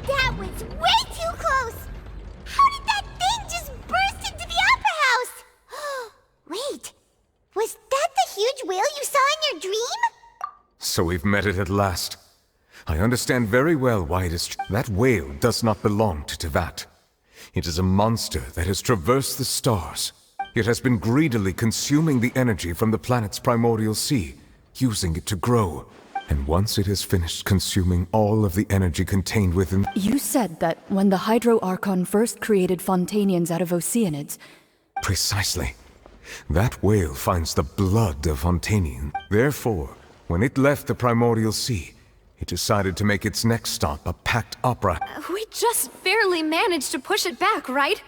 That was way too close! How did that thing just burst into the Opera House? Wait, was that the huge whale you saw in your dream? So we've met it at last. I understand very well why it is. That whale does not belong to Tevat. It is a monster that has traversed the stars. It has been greedily consuming the energy from the planet's primordial sea, using it to grow, And once it has finished consuming all of the energy contained within... You said that when the Hydro Archon first created Fontanians out of Oceanids... Precisely. That whale finds the blood of Fontanian. Therefore, when it left the Primordial Sea, it decided to make its next stop a packed opera. We just barely managed to push it back, right?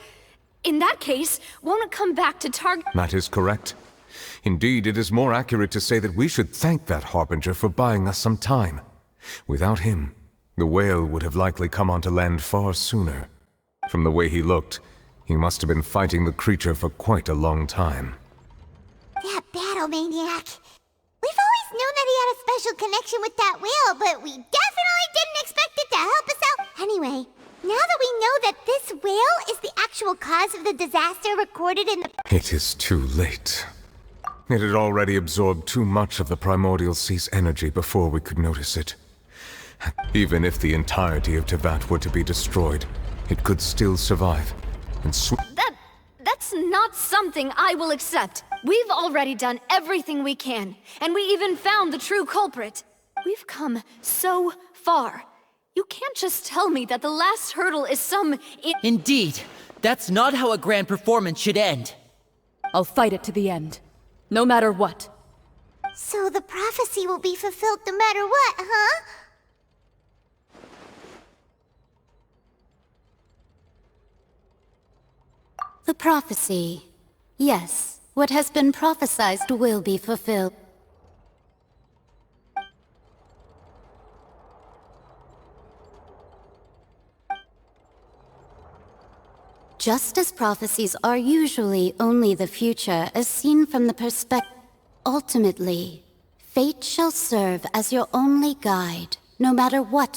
In that case, won't it come back to target? That is correct. Indeed, it is more accurate to say that we should thank that Harbinger for buying us some time. Without him, the whale would have likely come onto land far sooner. From the way he looked, he must have been fighting the creature for quite a long time. That battle maniac. We've always known that he had a special connection with that whale, but we definitely didn't expect it to help us out. Anyway, now that we know that this whale is the actual cause of the disaster recorded in the... It is too late. It had already absorbed too much of the Primordial Sea's energy before we could notice it. Even if the entirety of Tevat were to be destroyed, it could still survive and That's not something I will accept. We've already done everything we can, and we even found the true culprit. We've come so far. You can't just tell me that the last hurdle is some... Indeed. That's not how a grand performance should end. I'll fight it to the end. No matter what. So the prophecy will be fulfilled no matter what, huh? The prophecy. Yes, what has been prophesied will be fulfilled. Just as prophecies are usually only the future as seen from the perspective... Ultimately, fate shall serve as your only guide, no matter what...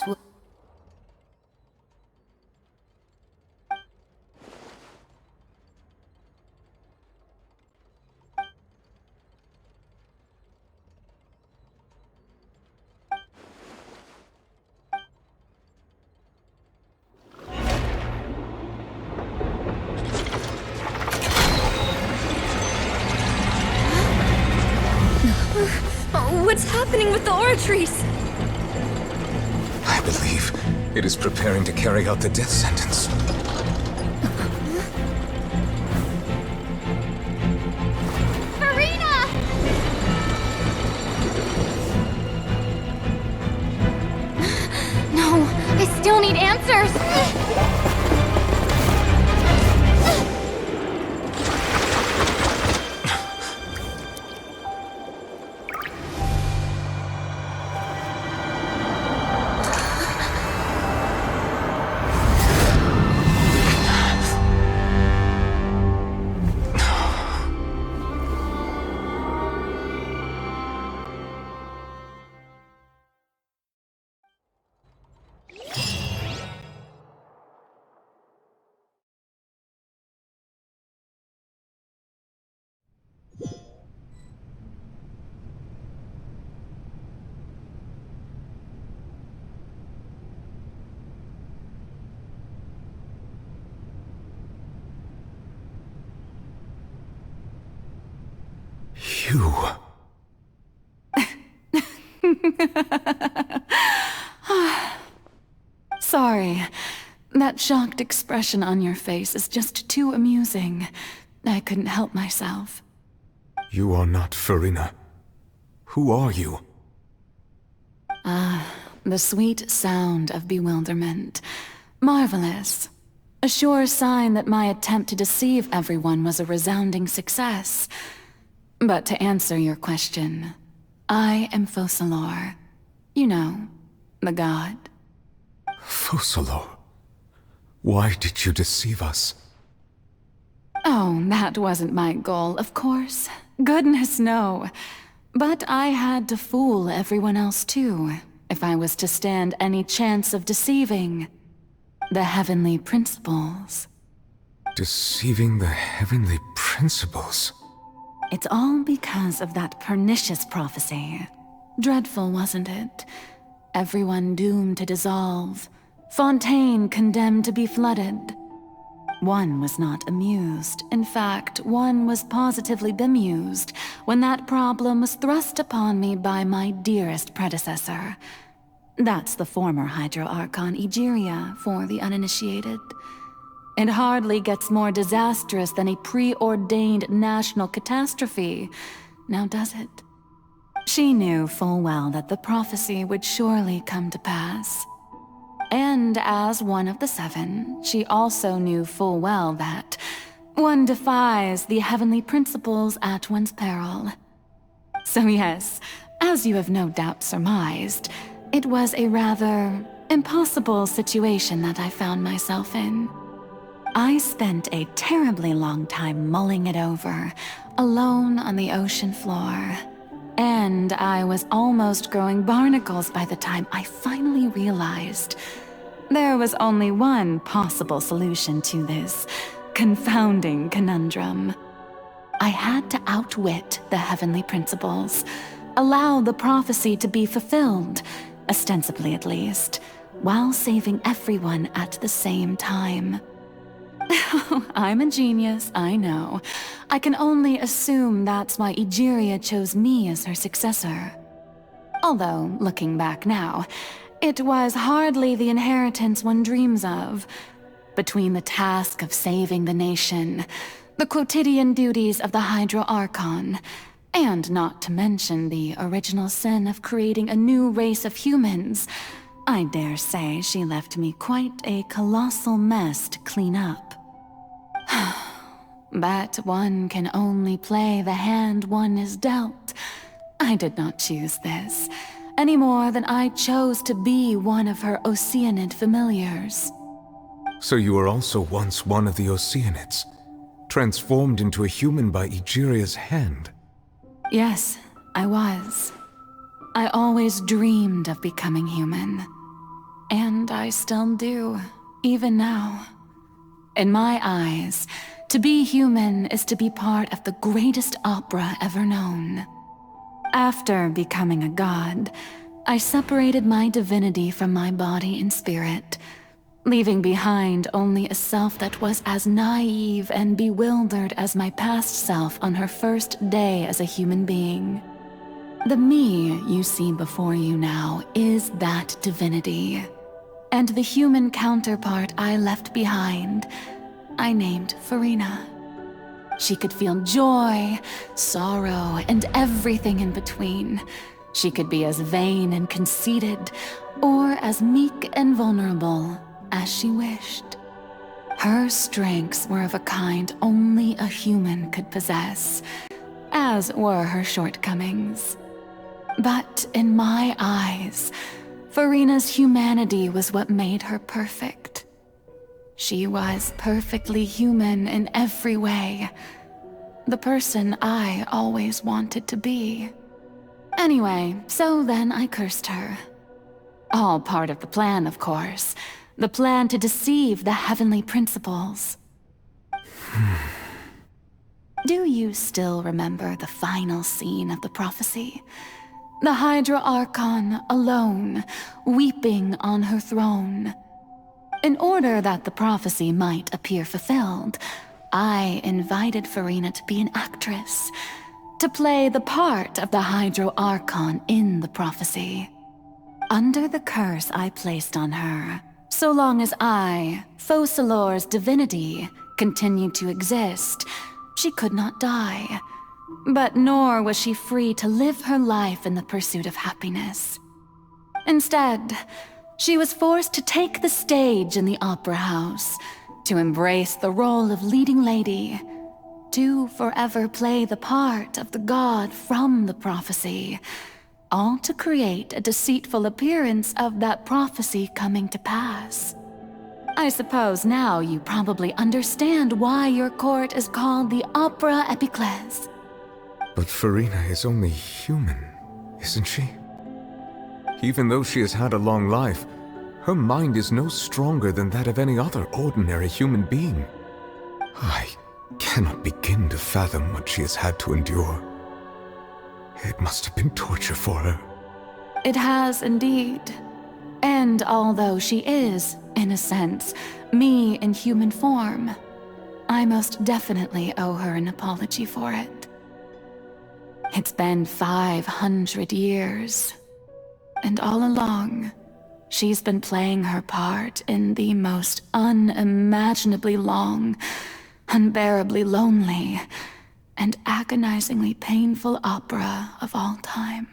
What's happening with the oratories? I believe it is preparing to carry out the death sentence. Marina! No, I still need answers! You... Sorry. That shocked expression on your face is just too amusing. I couldn't help myself. You are not Farina. Who are you? The sweet sound of bewilderment. Marvelous. A sure sign that my attempt to deceive everyone was a resounding success. But to answer your question, I am Focalor. You know, the god. Focalor? Why did you deceive us? Oh, that wasn't my goal, of course. Goodness, no. But I had to fool everyone else too, if I was to stand any chance of deceiving the heavenly principles. Deceiving the heavenly principles? It's all because of that pernicious prophecy. Dreadful, wasn't it? Everyone doomed to dissolve. Fontaine condemned to be flooded. One was not amused. In fact, one was positively bemused when that problem was thrust upon me by my dearest predecessor. That's the former Hydro Archon Egeria for the uninitiated. It hardly gets more disastrous than a preordained national catastrophe, now does it? She knew full well that the prophecy would surely come to pass. And as one of the seven, she also knew full well that one defies the heavenly principles at one's peril. So yes, as you have no doubt surmised, it was a rather impossible situation that I found myself in. I spent a terribly long time mulling it over, alone on the ocean floor. And I was almost growing barnacles by the time I finally realized there was only one possible solution to this confounding conundrum. I had to outwit the heavenly principles, allow the prophecy to be fulfilled, ostensibly at least, while saving everyone at the same time. I'm a genius, I know. I can only assume that's why Egeria chose me as her successor. Although, looking back now, it was hardly the inheritance one dreams of. Between the task of saving the nation, the quotidian duties of the Hydro Archon, and not to mention the original sin of creating a new race of humans, I dare say she left me quite a colossal mess to clean up. But one can only play the hand one is dealt. I did not choose this, any more than I chose to be one of her Oceanid familiars. So you were also once one of the Oceanids, transformed into a human by Egeria's hand? Yes, I was. I always dreamed of becoming human. And I still do, even now. In my eyes, to be human is to be part of the greatest opera ever known. After becoming a god, I separated my divinity from my body and spirit, leaving behind only a self that was as naive and bewildered as my past self on her first day as a human being. The me you see before you now is that divinity. And the human counterpart I left behind, I named Farina. She could feel joy, sorrow, and everything in between. She could be as vain and conceited, or as meek and vulnerable as she wished. Her strengths were of a kind only a human could possess, as were her shortcomings. But in my eyes, Farina's humanity was what made her perfect. She was perfectly human in every way. The person I always wanted to be. Anyway, so then I cursed her. All part of the plan, of course. The plan to deceive the heavenly principles. Do you still remember the final scene of the prophecy? The Hydra Archon alone, weeping on her throne. In order that the prophecy might appear fulfilled, I invited Farina to be an actress, to play the part of the Hydro Archon in the prophecy. Under the curse I placed on her, so long as I, Focalor's divinity, continued to exist, she could not die. But nor was she free to live her life in the pursuit of happiness. Instead, she was forced to take the stage in the opera house, to embrace the role of leading lady, to forever play the part of the god from the prophecy, all to create a deceitful appearance of that prophecy coming to pass. I suppose now you probably understand why your court is called the Opera Epiclese. But Farina is only human, isn't she? Even though she has had a long life, her mind is no stronger than that of any other ordinary human being. I cannot begin to fathom what she has had to endure. It must have been torture for her. It has indeed. And although she is, in a sense, me in human form, I most definitely owe her an apology for it. It's been 500 years, and all along, she's been playing her part in the most unimaginably long, unbearably lonely, and agonizingly painful opera of all time.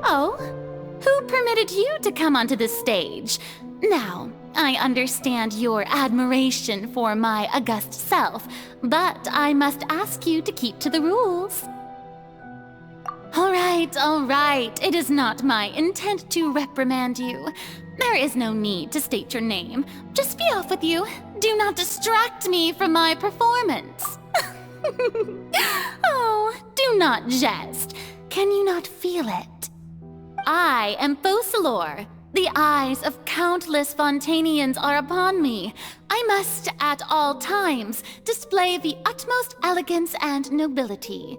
Oh, who permitted you to come onto the stage? Now, I understand your admiration for my august self, but I must ask you to keep to the rules. All right. It is not my intent to reprimand you. There is no need to state your name. Just be off with you. Do not distract me from my performance. Oh, do not jest. Can you not feel it? I am Focalor. The eyes of countless Fontanians are upon me. I must, at all times, display the utmost elegance and nobility.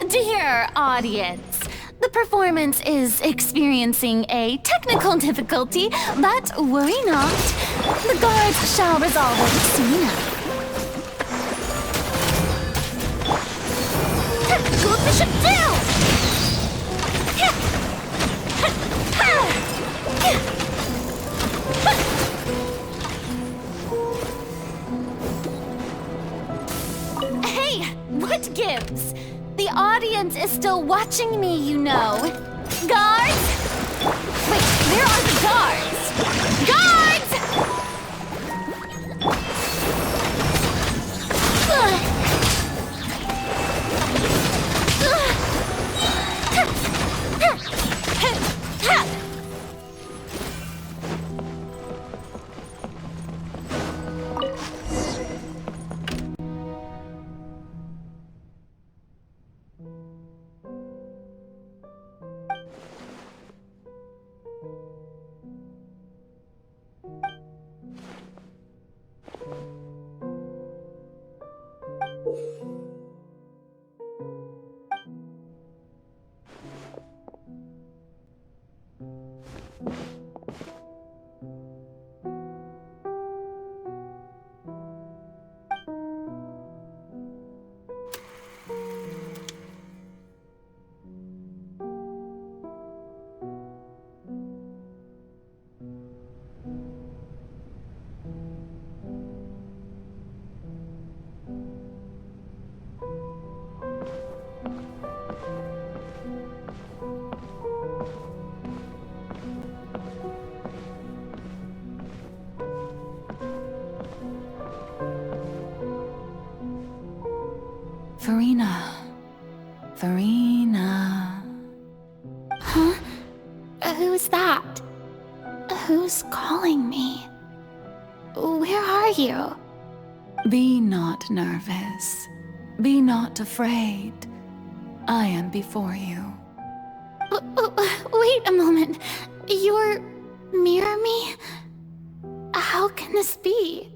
Dear audience, the performance is experiencing a technical difficulty, but worry not. The guards shall resolve it soon enough. Go fish it down! Hey, what gives? The audience is still watching me, you know. Guards? Wait, where are the guards? Guards! Farina. Huh? Who's that? Who's calling me? Where are you? Be not nervous. Be not afraid. I am before you. Wait a moment. You're near me? How can this be?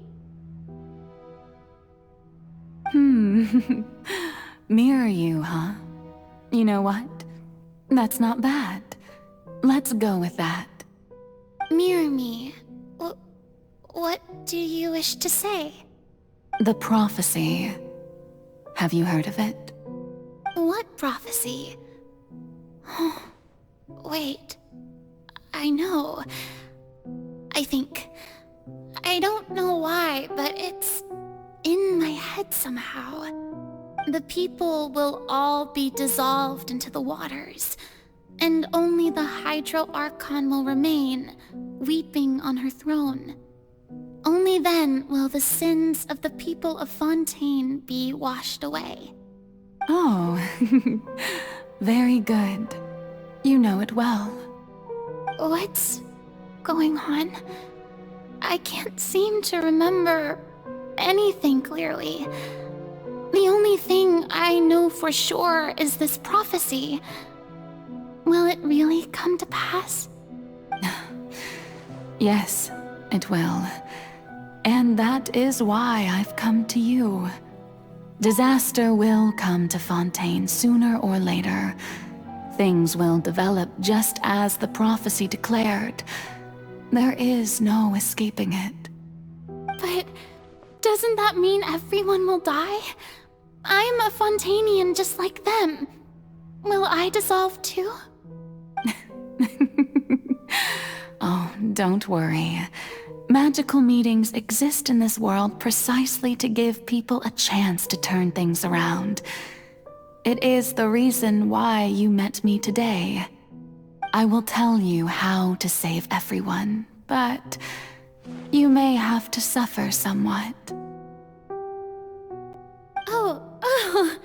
Mirror you, huh? You know what? That's not bad. Let's go with that. Mirror me. What do you wish to say? The prophecy. Have you heard of it? What prophecy? Wait. I know. I think. I don't know why, but it's in my head somehow. The people will all be dissolved into the waters, and only the Hydro Archon will remain, weeping on her throne. Only then will the sins of the people of Fontaine be washed away. Oh, very good. You know it well. What's going on? I can't seem to remember anything clearly. The only thing I know for sure is this prophecy. Will it really come to pass? Yes, it will. And that is why I've come to you. Disaster will come to Fontaine sooner or later. Things will develop just as the prophecy declared. There is no escaping it. But doesn't that mean everyone will die? I'm a Fontainian just like them. Will I dissolve too? Oh, don't worry. Magical meetings exist in this world precisely to give people a chance to turn things around. It is the reason why you met me today. I will tell you how to save everyone, but you may have to suffer somewhat. Oh,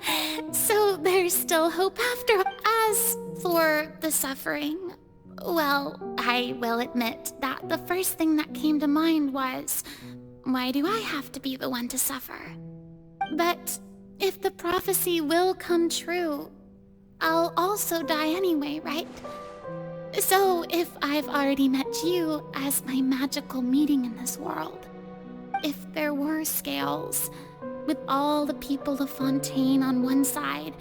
so there's still hope after. As for the suffering, well, I will admit that the first thing that came to mind was, why do I have to be the one to suffer? But if the prophecy will come true, I'll also die anyway, right? So if I've already met you as my magical meeting in this world, if there were scales, with all the people of Fontaine on one side,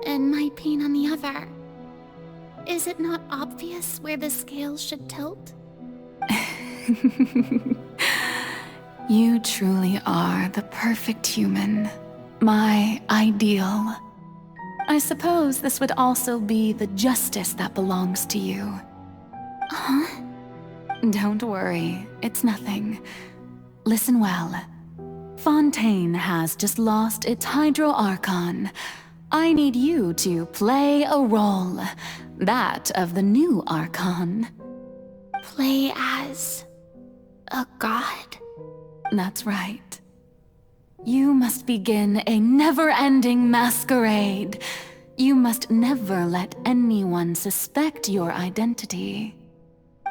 and my pain on the other, is it not obvious where the scales should tilt? You truly are the perfect human. My ideal. I suppose this would also be the justice that belongs to you. Huh? Don't worry, it's nothing. Listen well. Fontaine has just lost its Hydro Archon. I need you to play a role. That of the new Archon. Play as a god? That's right. You must begin a never-ending masquerade. You must never let anyone suspect your identity.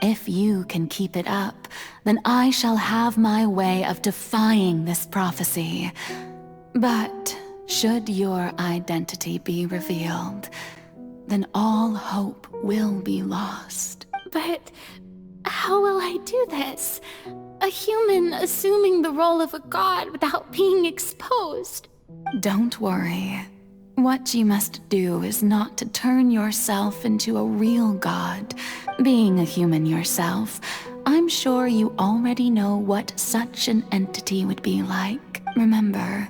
If you can keep it up, then I shall have my way of defying this prophecy. But should your identity be revealed, then all hope will be lost. But how will I do this? A human assuming the role of a god without being exposed. Don't worry. What you must do is not to turn yourself into a real god. Being a human yourself, I'm sure you already know what such an entity would be like. Remember,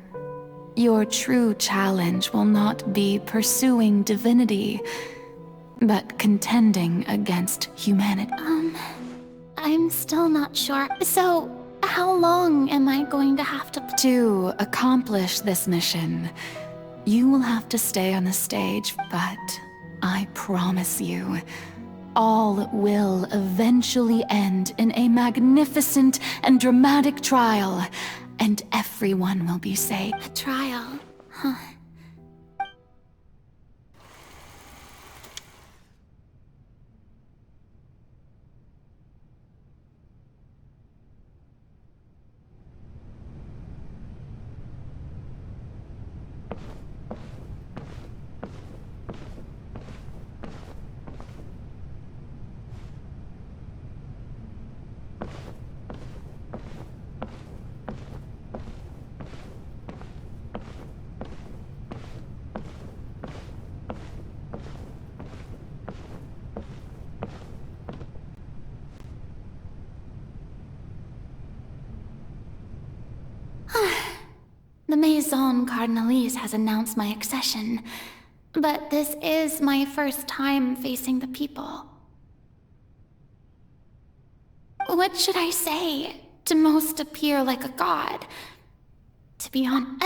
your true challenge will not be pursuing divinity, but contending against humanity. I'm still not sure. So, how long am I going to have to... To accomplish this mission, you will have to stay on the stage, but I promise you, all will eventually end in a magnificent and dramatic trial, and everyone will be saved. A trial? Huh. Maison Cardinalise has announced my accession, but this is my first time facing the people. What should I say to most appear like a god? To be honest,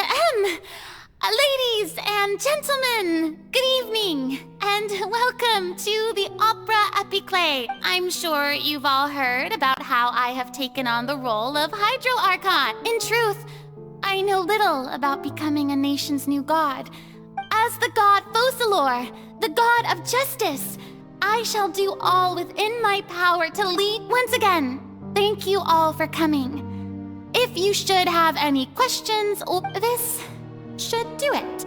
ladies and gentlemen, good evening, and welcome to the Opera Epiclé. I'm sure you've all heard about how I have taken on the role of Hydro-Archon. In truth, I know little about becoming a nation's new god. As the god Focalor, the god of justice, I shall do all within my power to lead. Once again, thank you all for coming. If you should have any questions, this should do it.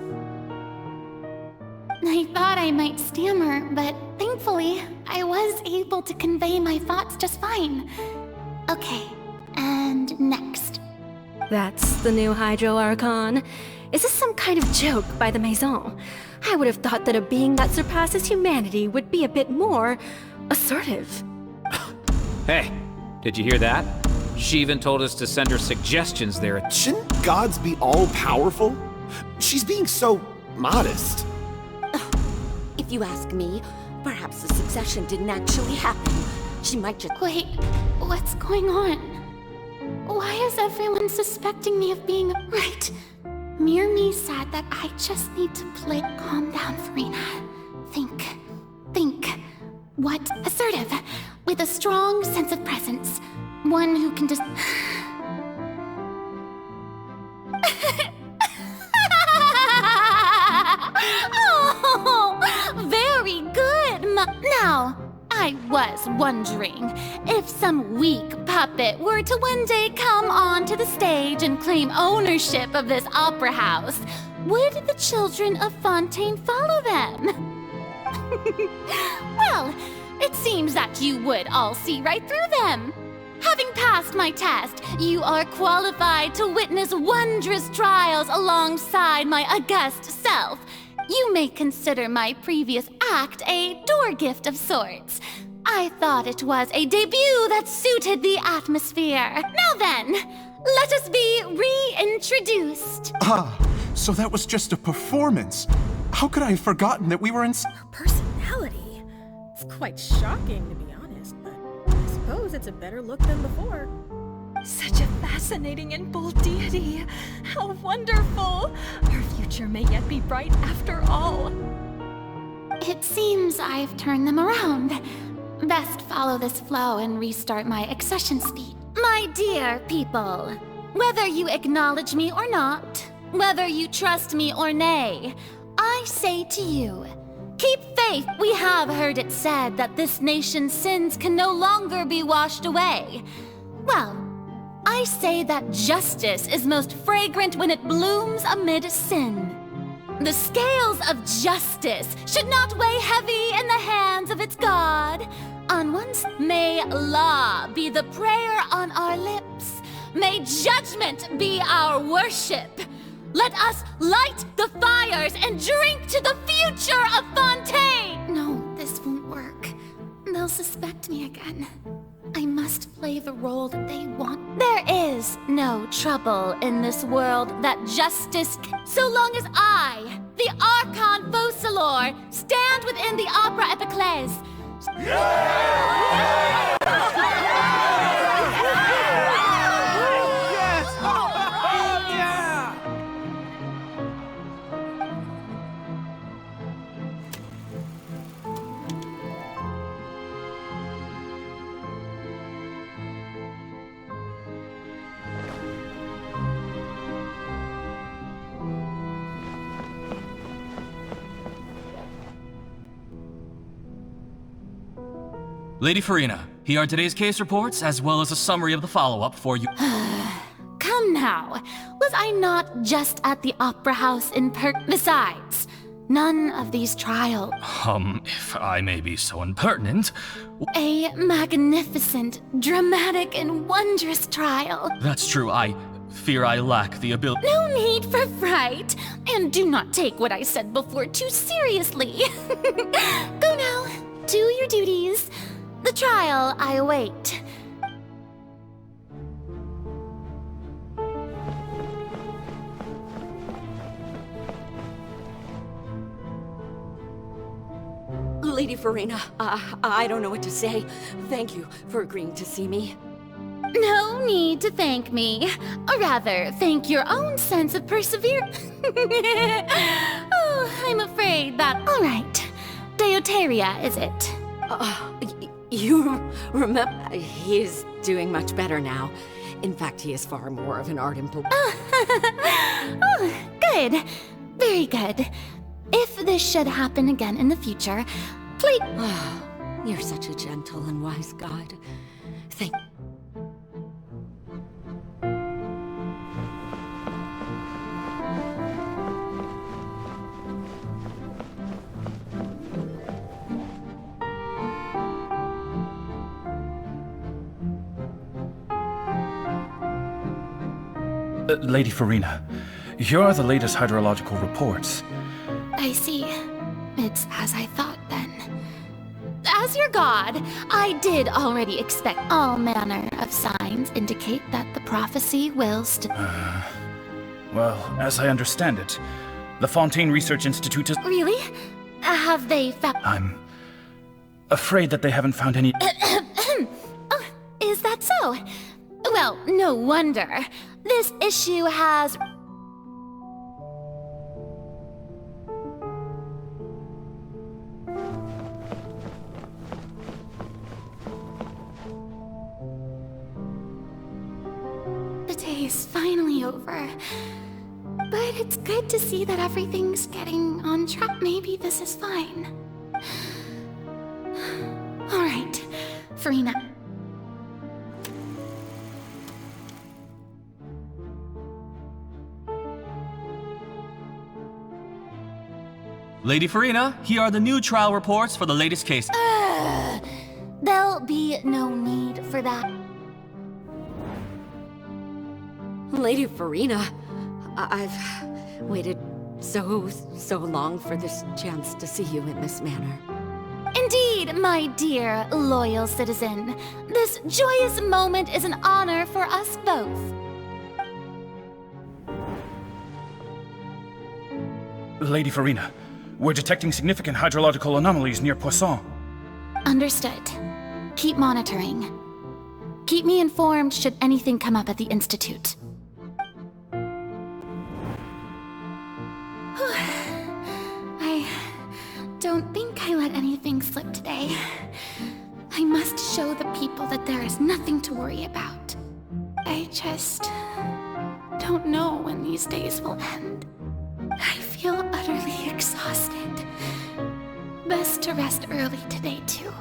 I thought I might stammer, but thankfully, I was able to convey my thoughts just fine. Okay, and next. That's the new Hydro-Archon. Is this some kind of joke by the Maison? I would have thought that a being that surpasses humanity would be a bit more assertive. Hey, did you hear that? She even told us to send her suggestions there. Shouldn't gods be all-powerful? She's being so modest. If you ask me, perhaps the succession didn't actually happen. She might just— Wait, what's going on? Why is everyone suspecting me of being right? Mere me said that I just need to play. Calm down, Farina. Think. What? Assertive, with a strong sense of presence. One who can just... Oh, very good. Now, I was wondering if some weak puppet were to one day come onto the stage and claim ownership of this opera house, would the children of Fontaine follow them? Well, it seems that you would all see right through them. Having passed my test, you are qualified to witness wondrous trials alongside my august self. You may consider my previous act a door gift of sorts. I thought it was a debut that suited the atmosphere. Now then, let us be reintroduced. Ah, so that was just a performance. How could I have forgotten that we were in— Her personality. It's quite shocking, to be honest, but I suppose it's a better look than before. Such a fascinating and bold deity. How wonderful! Our future may yet be bright after all. It seems I've turned them around. Best follow this flow and restart my accession speech. My dear people, whether you acknowledge me or not, whether you trust me or nay, I say to you, keep faith. We have heard it said that this nation's sins can no longer be washed away. Well, I say that justice is most fragrant when it blooms amid sin. The scales of justice should not weigh heavy in the hands of its God. On one side, may law be the prayer on our lips. May judgment be our worship. Let us light the fires and drink to the future of Fontaine! No, this won't work. They'll suspect me again. I must play the role that they want. There is no trouble in this world that justice so long as I, the Archon Focalor, stand within the Opera Epiclés. Lady Farina, here are today's case reports, as well as a summary of the follow-up for you. Come now, was I not just at the Opera House in Besides, none of these trials— If I may be so impertinent— A magnificent, dramatic, and wondrous trial. That's true, I fear I lack the ability— No need for fright, and do not take what I said before too seriously. Go now, do your duties. The trial I await. Lady Farina, I don't know what to say. Thank you for agreeing to see me. No need to thank me. Or rather, thank your own sense of perseverance. Oh, I'm afraid that... All right. Deuteria, is it? You remember? He is doing much better now. In fact, he is far more of an ardent believer. Oh, good. Very good. If this should happen again in the future, please... You're such a gentle and wise god. Thank you. Lady Farina, here are the latest hydrological reports. I see. It's as I thought, then. As your god, I did already expect all manner of signs indicate that the prophecy will Well, as I understand it, the Fontaine Research Institute is... Really? Have they found... I'm afraid that they haven't found any... Oh, is that so? Well, no wonder. This issue has... The day is finally over. But it's good to see that everything's getting on track. Maybe this is fine. All right, Farina. Lady Farina, here are the new trial reports for the latest case. There'll be no need for that. Lady Farina, I've waited so long for this chance to see you in this manner. Indeed, my dear, loyal citizen. This joyous moment is an honor for us both. Lady Farina, we're detecting significant hydrological anomalies near Poisson. Understood. Keep monitoring. Keep me informed should anything come up at the Institute. I don't think I let anything slip today. I must show the people that there is nothing to worry about. I just don't know when these days will end. I feel utterly exhausted. Best to rest early today, too.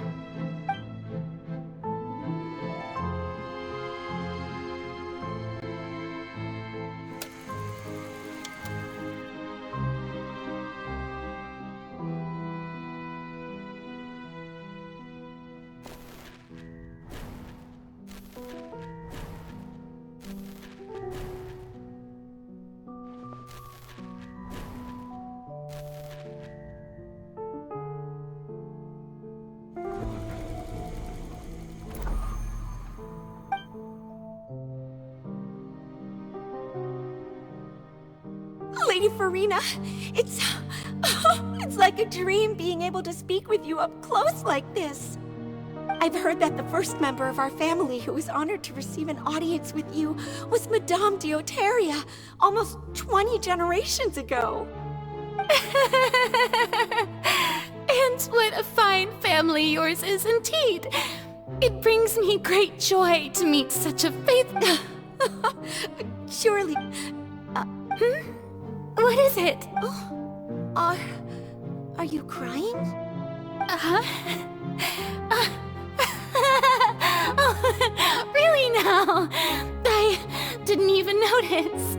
Lady Farina, it's like a dream being able to speak with you up close like this. I've heard that the first member of our family who was honored to receive an audience with you was Madame Deuteria, almost 20 generations ago. And what a fine family yours is indeed. It brings me great joy to meet such a faithful... Surely... What is it? Are you crying? Oh, really now? I didn't even notice.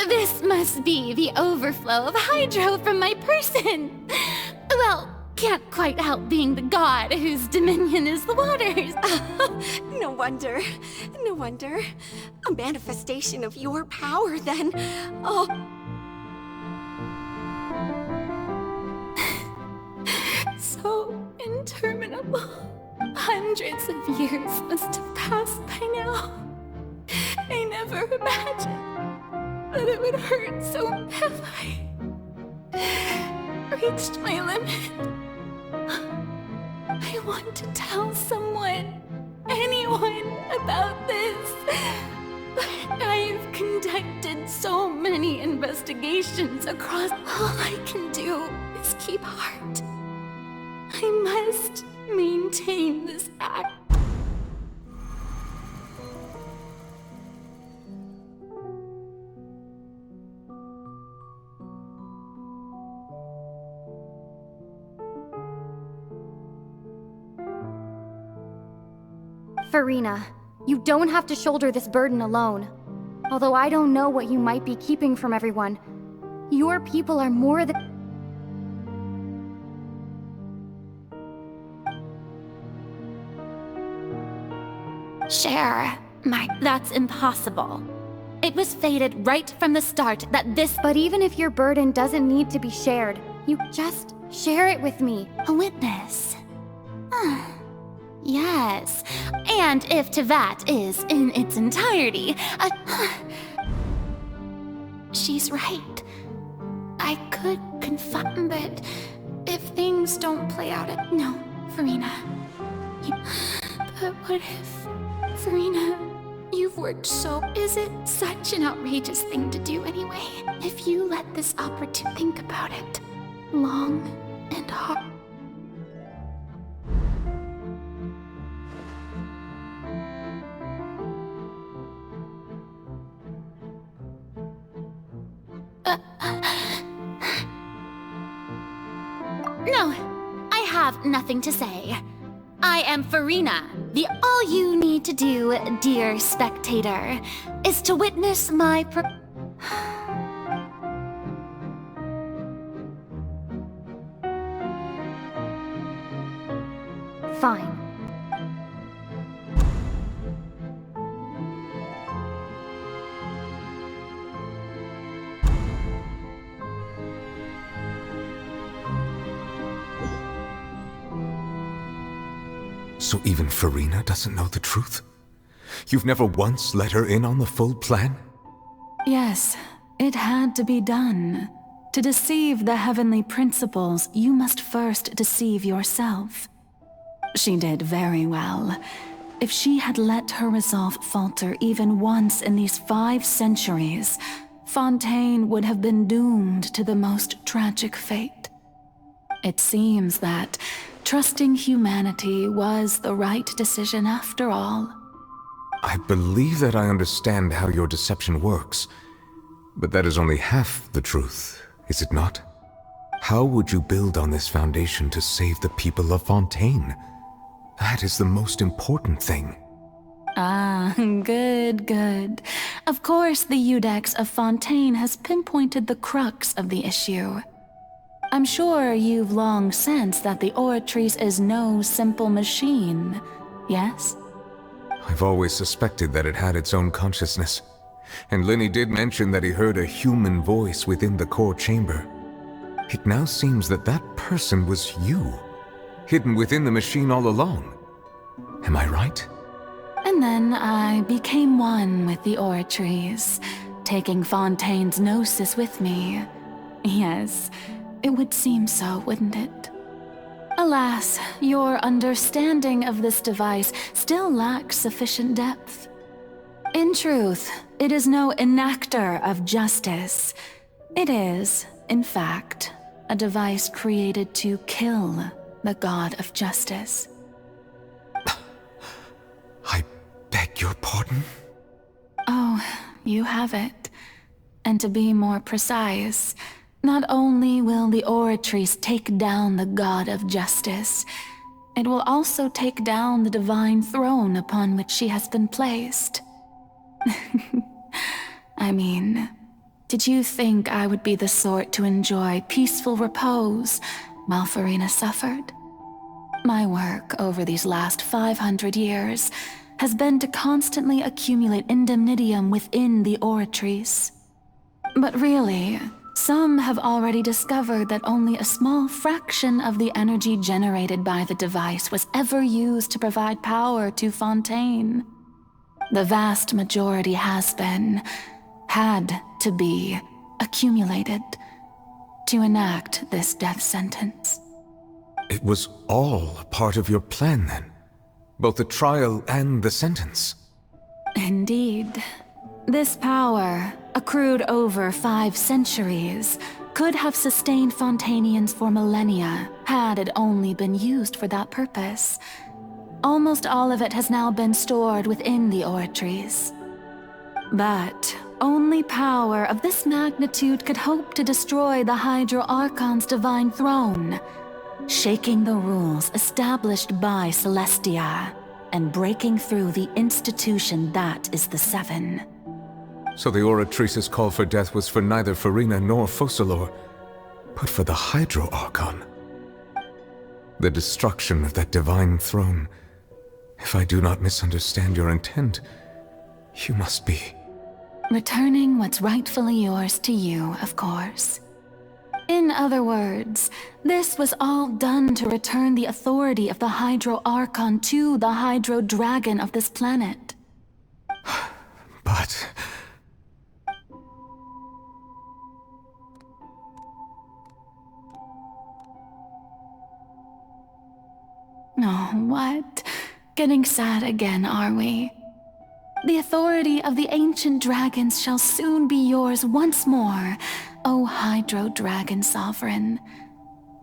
This must be the overflow of hydro from my person. Well, can't quite help being the god whose dominion is the waters. No wonder. No wonder. A manifestation of your power, then. Oh. So interminable. Hundreds of years must have passed by now. I never imagined that it would hurt so badly. reached my limit. I want to tell someone, anyone, about this. But I've conducted so many investigations across. All I can do is keep heart. I must maintain this act. Farina, you don't have to shoulder this burden alone. Although I don't know what you might be keeping from everyone, your people are more than... Share. That's impossible. It was fated right from the start that this— But even if your burden doesn't need to be shared, you just share it with me. A witness. Yes. And if Tevat is in its entirety, she's right. I could confide, but if things don't play out no, Farina. But what if, Farina, you've worked so... Is it such an outrageous thing to do anyway? If you let this opportunity, think about it. Long and hard. No, I have nothing to say. I am Farina. All you need to do, dear spectator, is to witness my Fine. So even Farina doesn't know the truth? You've never once let her in on the full plan? Yes, it had to be done. To deceive the heavenly principles, you must first deceive yourself. She did very well. If she had let her resolve falter even once in these 5 centuries, Fontaine would have been doomed to the most tragic fate. It seems that trusting humanity was the right decision after all. I believe that I understand how your deception works, but that is only half the truth, is it not? How would you build on this foundation to save the people of Fontaine? That is the most important thing. Ah, good. Of course, the Iudex of Fontaine has pinpointed the crux of the issue. I'm sure you've long sensed that the Oratrice is no simple machine, yes? I've always suspected that it had its own consciousness. And Lenny did mention that he heard a human voice within the core chamber. It now seems that that person was you, hidden within the machine all along. Am I right? And then I became one with the Oratrice, taking Fontaine's gnosis with me. Yes, it would seem so, wouldn't it? Alas, your understanding of this device still lacks sufficient depth. In truth, it is no enactor of justice. It is, in fact, a device created to kill the god of justice. I beg your pardon? Oh, you have it. And to be more precise, not only will the Oratrice take down the god of justice, it will also take down the divine throne upon which she has been placed. I mean, did you think I would be the sort to enjoy peaceful repose while Farina suffered? My work over these last 500 years has been to constantly accumulate indemnitium within the Oratrice. But really, some have already discovered that only a small fraction of the energy generated by the device was ever used to provide power to Fontaine. The vast majority had to be, accumulated. to enact this death sentence. It was all a part of your plan, then? Both the trial and the sentence? Indeed. This power, accrued over 5 centuries, could have sustained Fontainians for millennia, had it only been used for that purpose. Almost all of it has now been stored within the oratories. But only power of this magnitude could hope to destroy the Hydro Archon's divine throne, shaking the rules established by Celestia, and breaking through the institution that is the Seven. So the Oratrice's call for death was for neither Furina nor Focalor, but for the Hydro Archon. The destruction of that divine throne. If I do not misunderstand your intent, you must be... returning what's rightfully yours to you, of course. In other words, this was all done to return the authority of the Hydro Archon to the Hydro Dragon of this planet. But... Oh, what? Getting sad again, are we? The authority of the ancient dragons shall soon be yours once more, O Hydro Dragon Sovereign.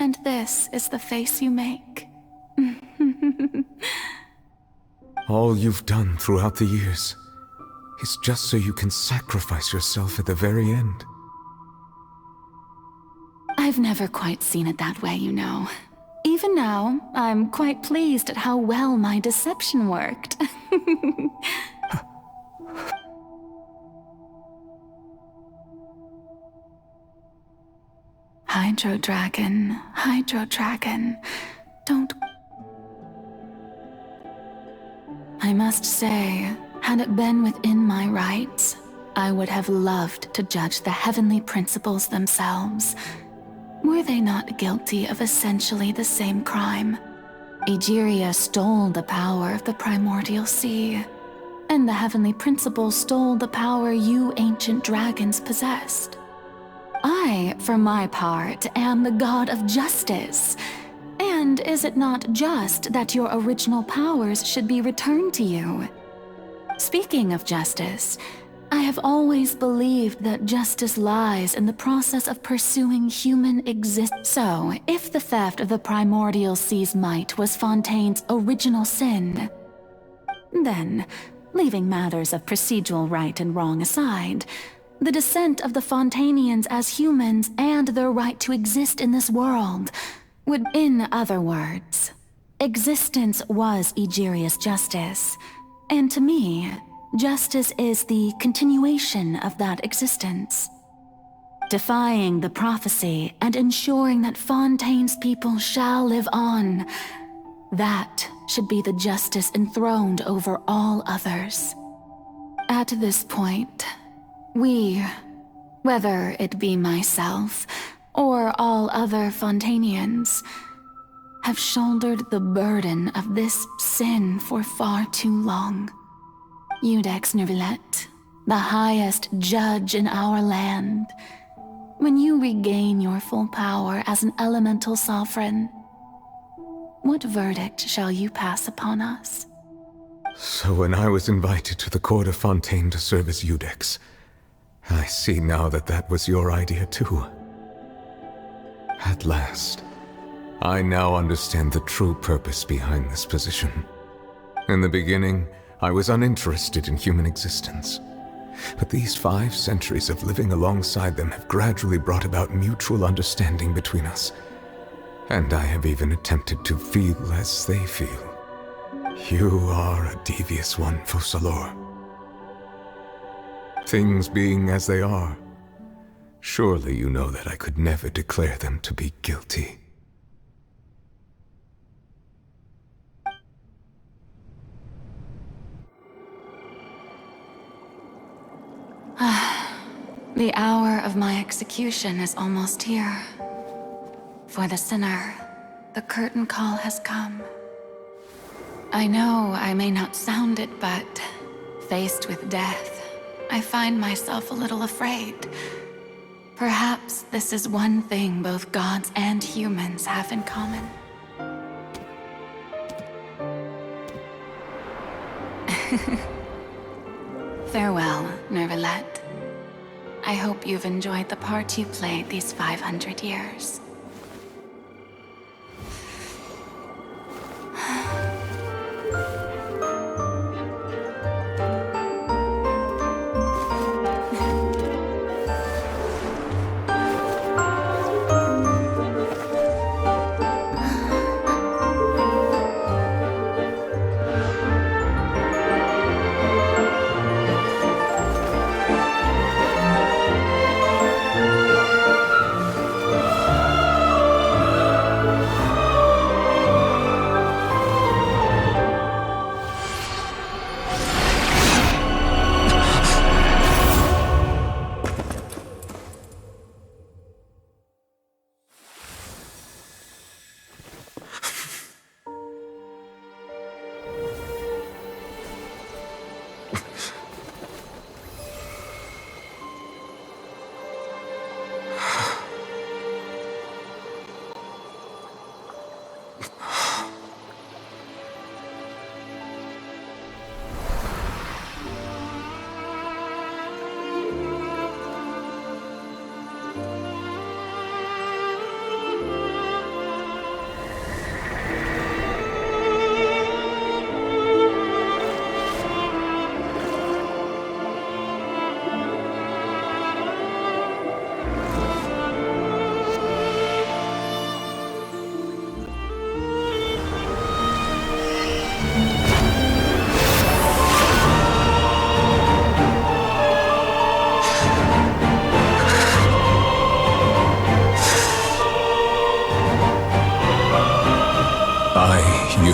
And this is the face you make. All you've done throughout the years is just so you can sacrifice yourself at the very end. I've never quite seen it that way, you know. Even now, I'm quite pleased at how well my deception worked. Hydro Dragon, don't... I must say, had it been within my rights, I would have loved to judge the heavenly principles themselves. Were they not guilty of essentially the same crime? Egeria stole the power of the primordial sea, and the heavenly principles stole the power you ancient dragons possessed. I, for my part, am the god of justice. And is it not just that your original powers should be returned to you? Speaking of justice, I have always believed that justice lies in the process of pursuing human existence. So, if the theft of the primordial sea's might was Fontaine's original sin, then, leaving matters of procedural right and wrong aside, the descent of the Fontainians as humans and their right to exist in this world would, in other words, existence was Egeria's justice, and to me, justice is the continuation of that existence. Defying the prophecy and ensuring that Fontaine's people shall live on, that should be the justice enthroned over all others. At this point, we, whether it be myself or all other Fontainians, have shouldered the burden of this sin for far too long. Iudex Nervillet, the highest judge in our land, when you regain your full power as an elemental sovereign, what verdict shall you pass upon us? So when I was invited to the court of Fontaine to serve as Iudex, I see now that that was your idea too. At last, I now understand the true purpose behind this position. In the beginning, I was uninterested in human existence. But these 5 centuries of living alongside them have gradually brought about mutual understanding between us. And I have even attempted to feel as they feel. You are a devious one, Focalor. Things being as they are, surely you know that I could never declare them to be guilty. The hour of my execution is almost here. For the sinner, the curtain call has come. I know I may not sound it, but faced with death, I find myself a little afraid. Perhaps this is one thing both gods and humans have in common. Farewell, Nervalette. I hope you've enjoyed the part you played these 500 years.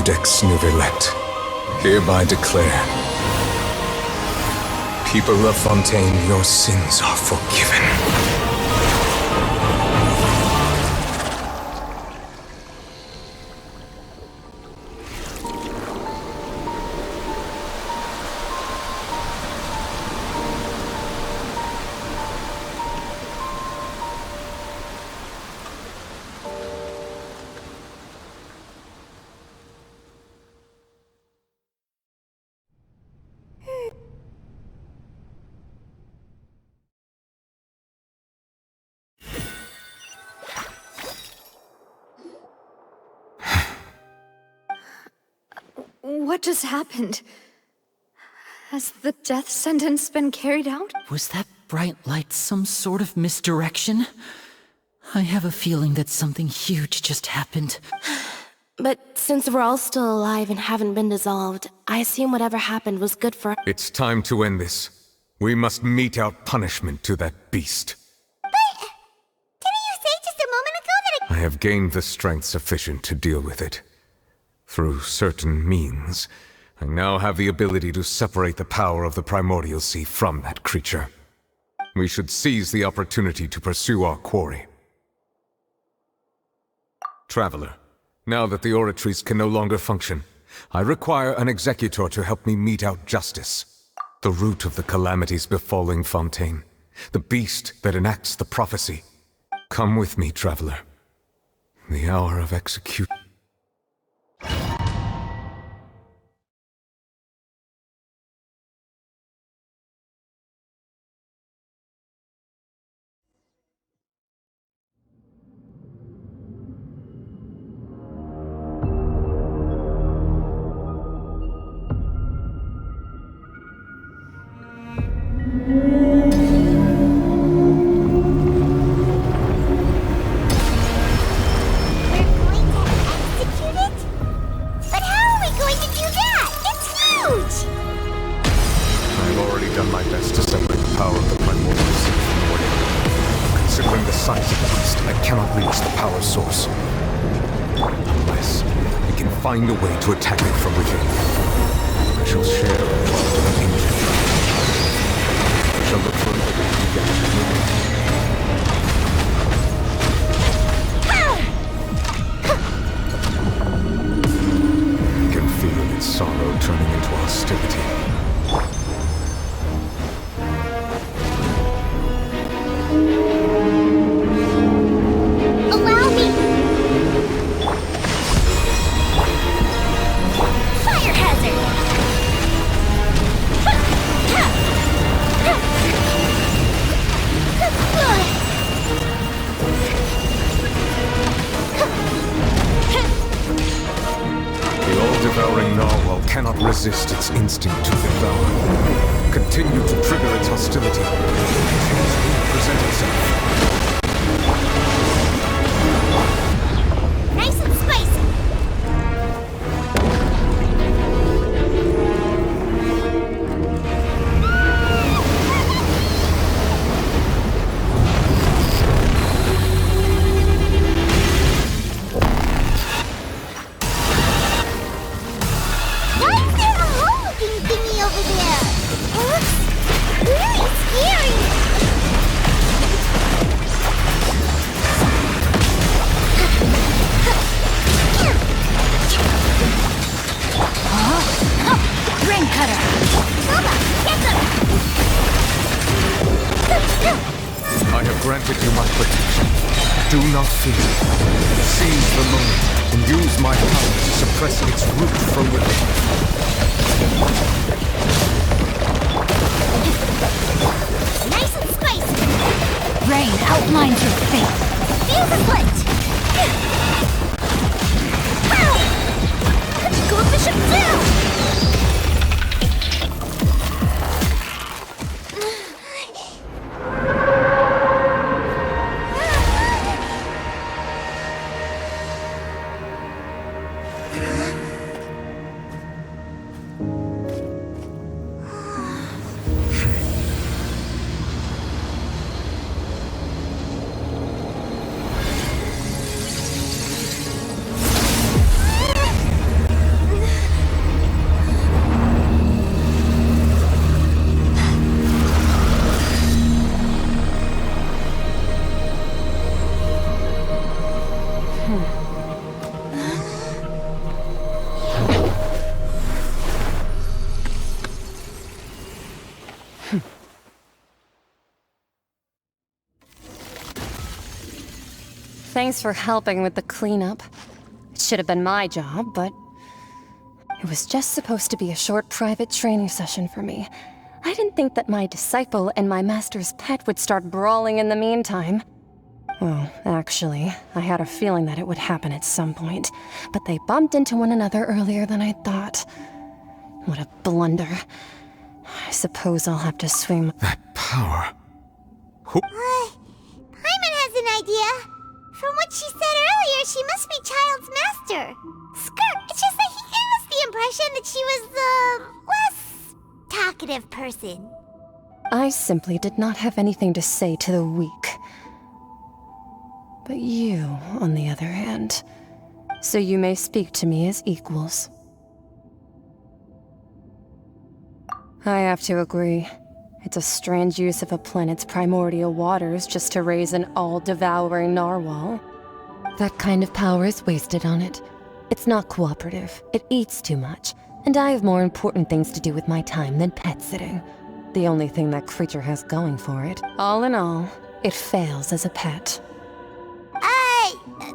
Ex Noirceur, hereby declare, people of Fontaine, your sins are forgiven. What just happened? Has the death sentence been carried out? Was that bright light some sort of misdirection? I have a feeling that something huge just happened. But since we're all still alive and haven't been dissolved, I assume whatever happened was good for— It's time to end this. We must mete out punishment to that beast. But didn't you say just a moment ago that I have gained the strength sufficient to deal with it. Through certain means, I now have the ability to separate the power of the Primordial Sea from that creature. We should seize the opportunity to pursue our quarry. Traveler, now that the oratories can no longer function, I require an executor to help me mete out justice. The root of the calamities befalling Fontaine, the beast that enacts the prophecy. Come with me, traveler. The hour of execution. Find a way to attack it from within. I shall share the ultimate engine. I shall look for it together. I can feel its sorrow turning into hostility. all-devouring narwhal cannot resist its instinct to devour. Continue to trigger its hostility. It will present itself. Nice and spicy. I have granted you my protection. Do not fear. Seize the moment and use my power to suppress its root from within. Nice and spicy. Rain outlines your fate. Feel the foot. Wow! Go Bishop down! Thanks for helping with the cleanup. It should have been my job, but it was just supposed to be a short private training session for me. I didn't think that my disciple and my master's pet would start brawling in the meantime. Well, actually, I had a feeling that it would happen at some point, but they bumped into one another earlier than I thought. What a blunder. I suppose I'll have to swing. That power. Paimon has an idea. From what she said earlier, she must be Child's master. Skirt, it's just that he gave us the impression that she was the less talkative person. I simply did not have anything to say to the weak. But you, on the other hand, so you may speak to me as equals. I have to agree. It's a strange use of a planet's primordial waters just to raise an all-devouring narwhal. That kind of power is wasted on it. It's not cooperative, it eats too much, and I have more important things to do with my time than pet sitting. The only thing that creature has going for it. All in all, it fails as a pet.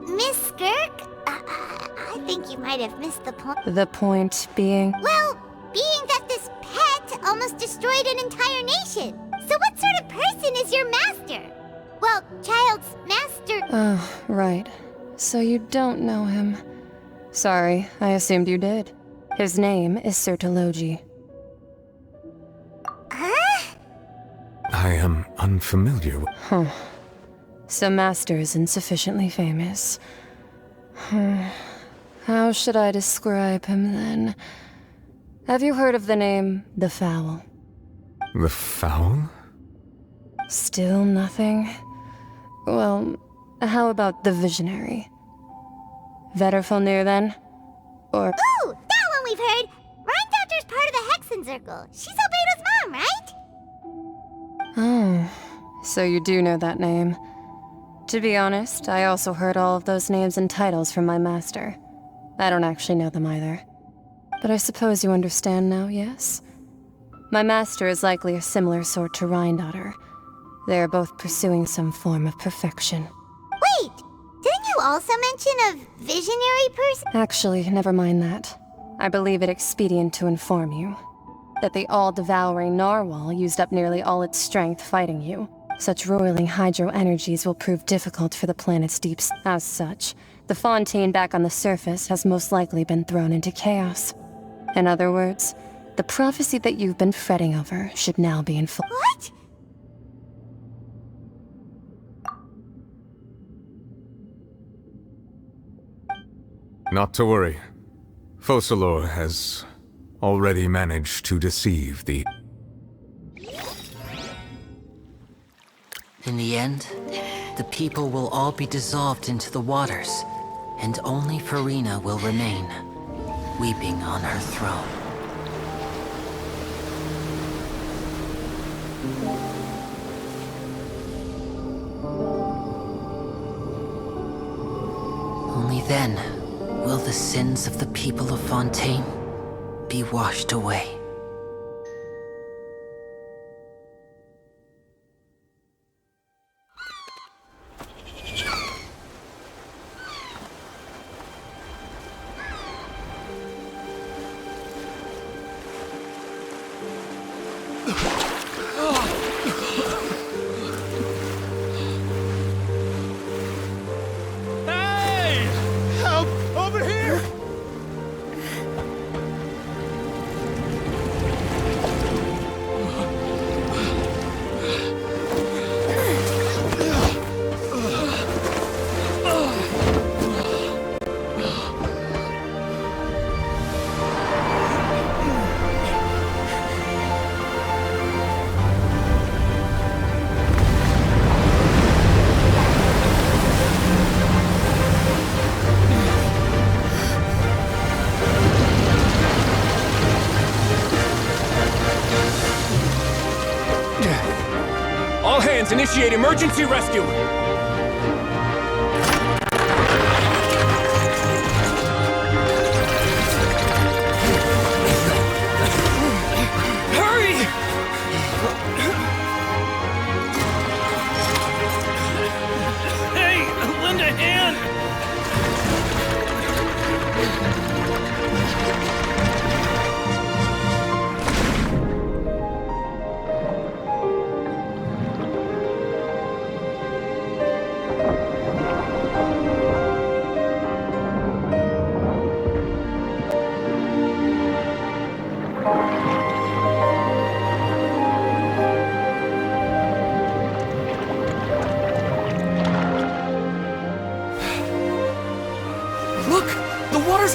Miss Skirk? I think you might have missed the point. The point being? Well, being that this pet almost destroyed an entire nation. So what sort of person is your master? Well, Child's master... Oh, right. So you don't know him. Sorry, I assumed you did. His name is Sir Deluge. Huh? I am unfamiliar with... Huh. So Master isn't sufficiently famous. How should I describe him then? Have you heard of the name The Fowl? The Fowl? Still nothing? Well, how about the Visionary? Wrathful then? Or... Ooh, that one we've heard! Rhine part of the Hexen Circle. She's Albedo's mom, right? Oh, so you do know that name. To be honest, I also heard all of those names and titles from my master. I don't actually know them either. But I suppose you understand now, yes? My master is likely a similar sort to Rhine. They are both pursuing some form of perfection. Wait! Didn't you also mention a visionary person? Actually, never mind that. I believe it expedient to inform you that the all-devouring narwhal used up nearly all its strength fighting you. Such roiling hydro energies will prove difficult for the planet's deeps. As such, the fontaine back on the surface has most likely been thrown into chaos. In other words, the prophecy that you've been fretting over should now be in full. What? Not to worry. Focalor has already managed to deceive the... In the end, the people will all be dissolved into the waters, and only Furina will remain, weeping on her throne. Only then will the sins of the people of Fontaine be washed away. Initiate emergency rescue! Hurry! Hey, lend a hand!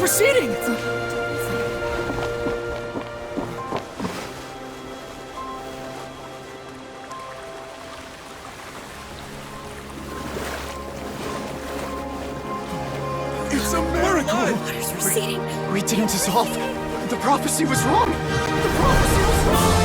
Receding! It's a miracle! Water's receding. We didn't dissolve. The prophecy was wrong. The prophecy was wrong!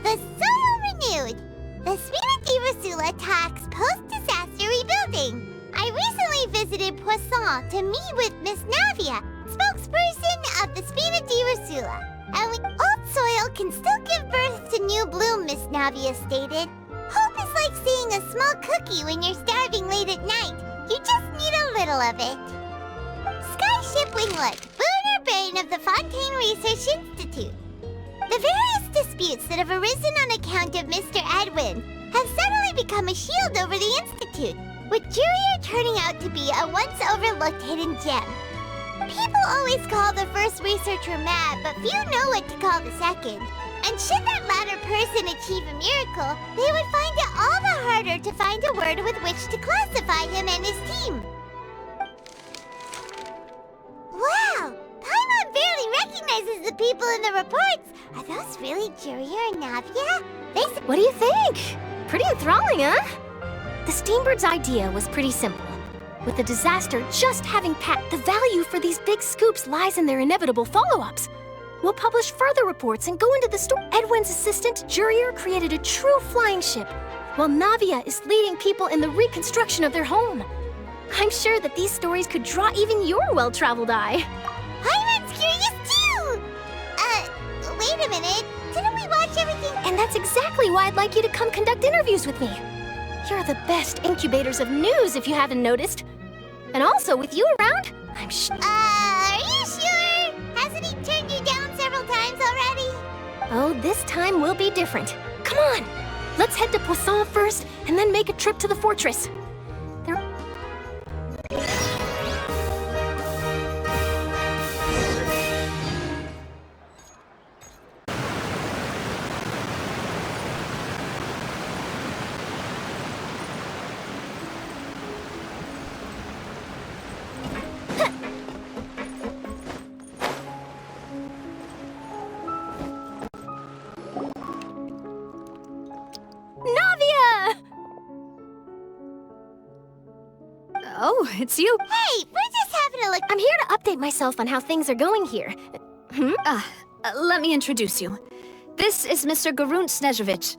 The Solo renewed! The Spina talks post-disaster rebuilding. I recently visited Poisson to meet with Miss Navia, spokesperson of the Spina and old soil can still give birth to new bloom, Miss Navia stated. Hope is like seeing a small cookie when you're starving late at night. You just need a little of it. Skyship Winglet, boon or bane of the Fontaine Research Institute. The various disputes that have arisen on account of Mr. Edwin have suddenly become a shield over the Institute, with Juria turning out to be a once-overlooked hidden gem. People always call the first researcher mad, but few know what to call the second. And should that latter person achieve a miracle, they would find it all the harder to find a word with which to classify him and his team. Wow! Paimon barely recognizes the people in the reports. Are those really Jurier and Navia? What do you think? Pretty enthralling, huh? The Steambird's idea was pretty simple. With the disaster just having passed, the value for these big scoops lies in their inevitable follow-ups. We'll publish further reports and go into the store. Edwin's assistant, Jurier, created a true flying ship, while Navia is leading people in the reconstruction of their home. I'm sure that these stories could draw even your well-traveled eye. I'm curious too! Wait a minute. Didn't we watch everything? And that's exactly why I'd like you to come conduct interviews with me. You're the best incubators of news, if you haven't noticed. And also, with you around, I'm are you sure? Hasn't he turned you down several times already? Oh, this time will be different. Come on! Let's head to Poisson first, and then make a trip to the fortress. Oh, it's you. Hey, we're just having a look. I'm here to update myself on how things are going here. Let me introduce you. This is Mr. Garun Snezhevich.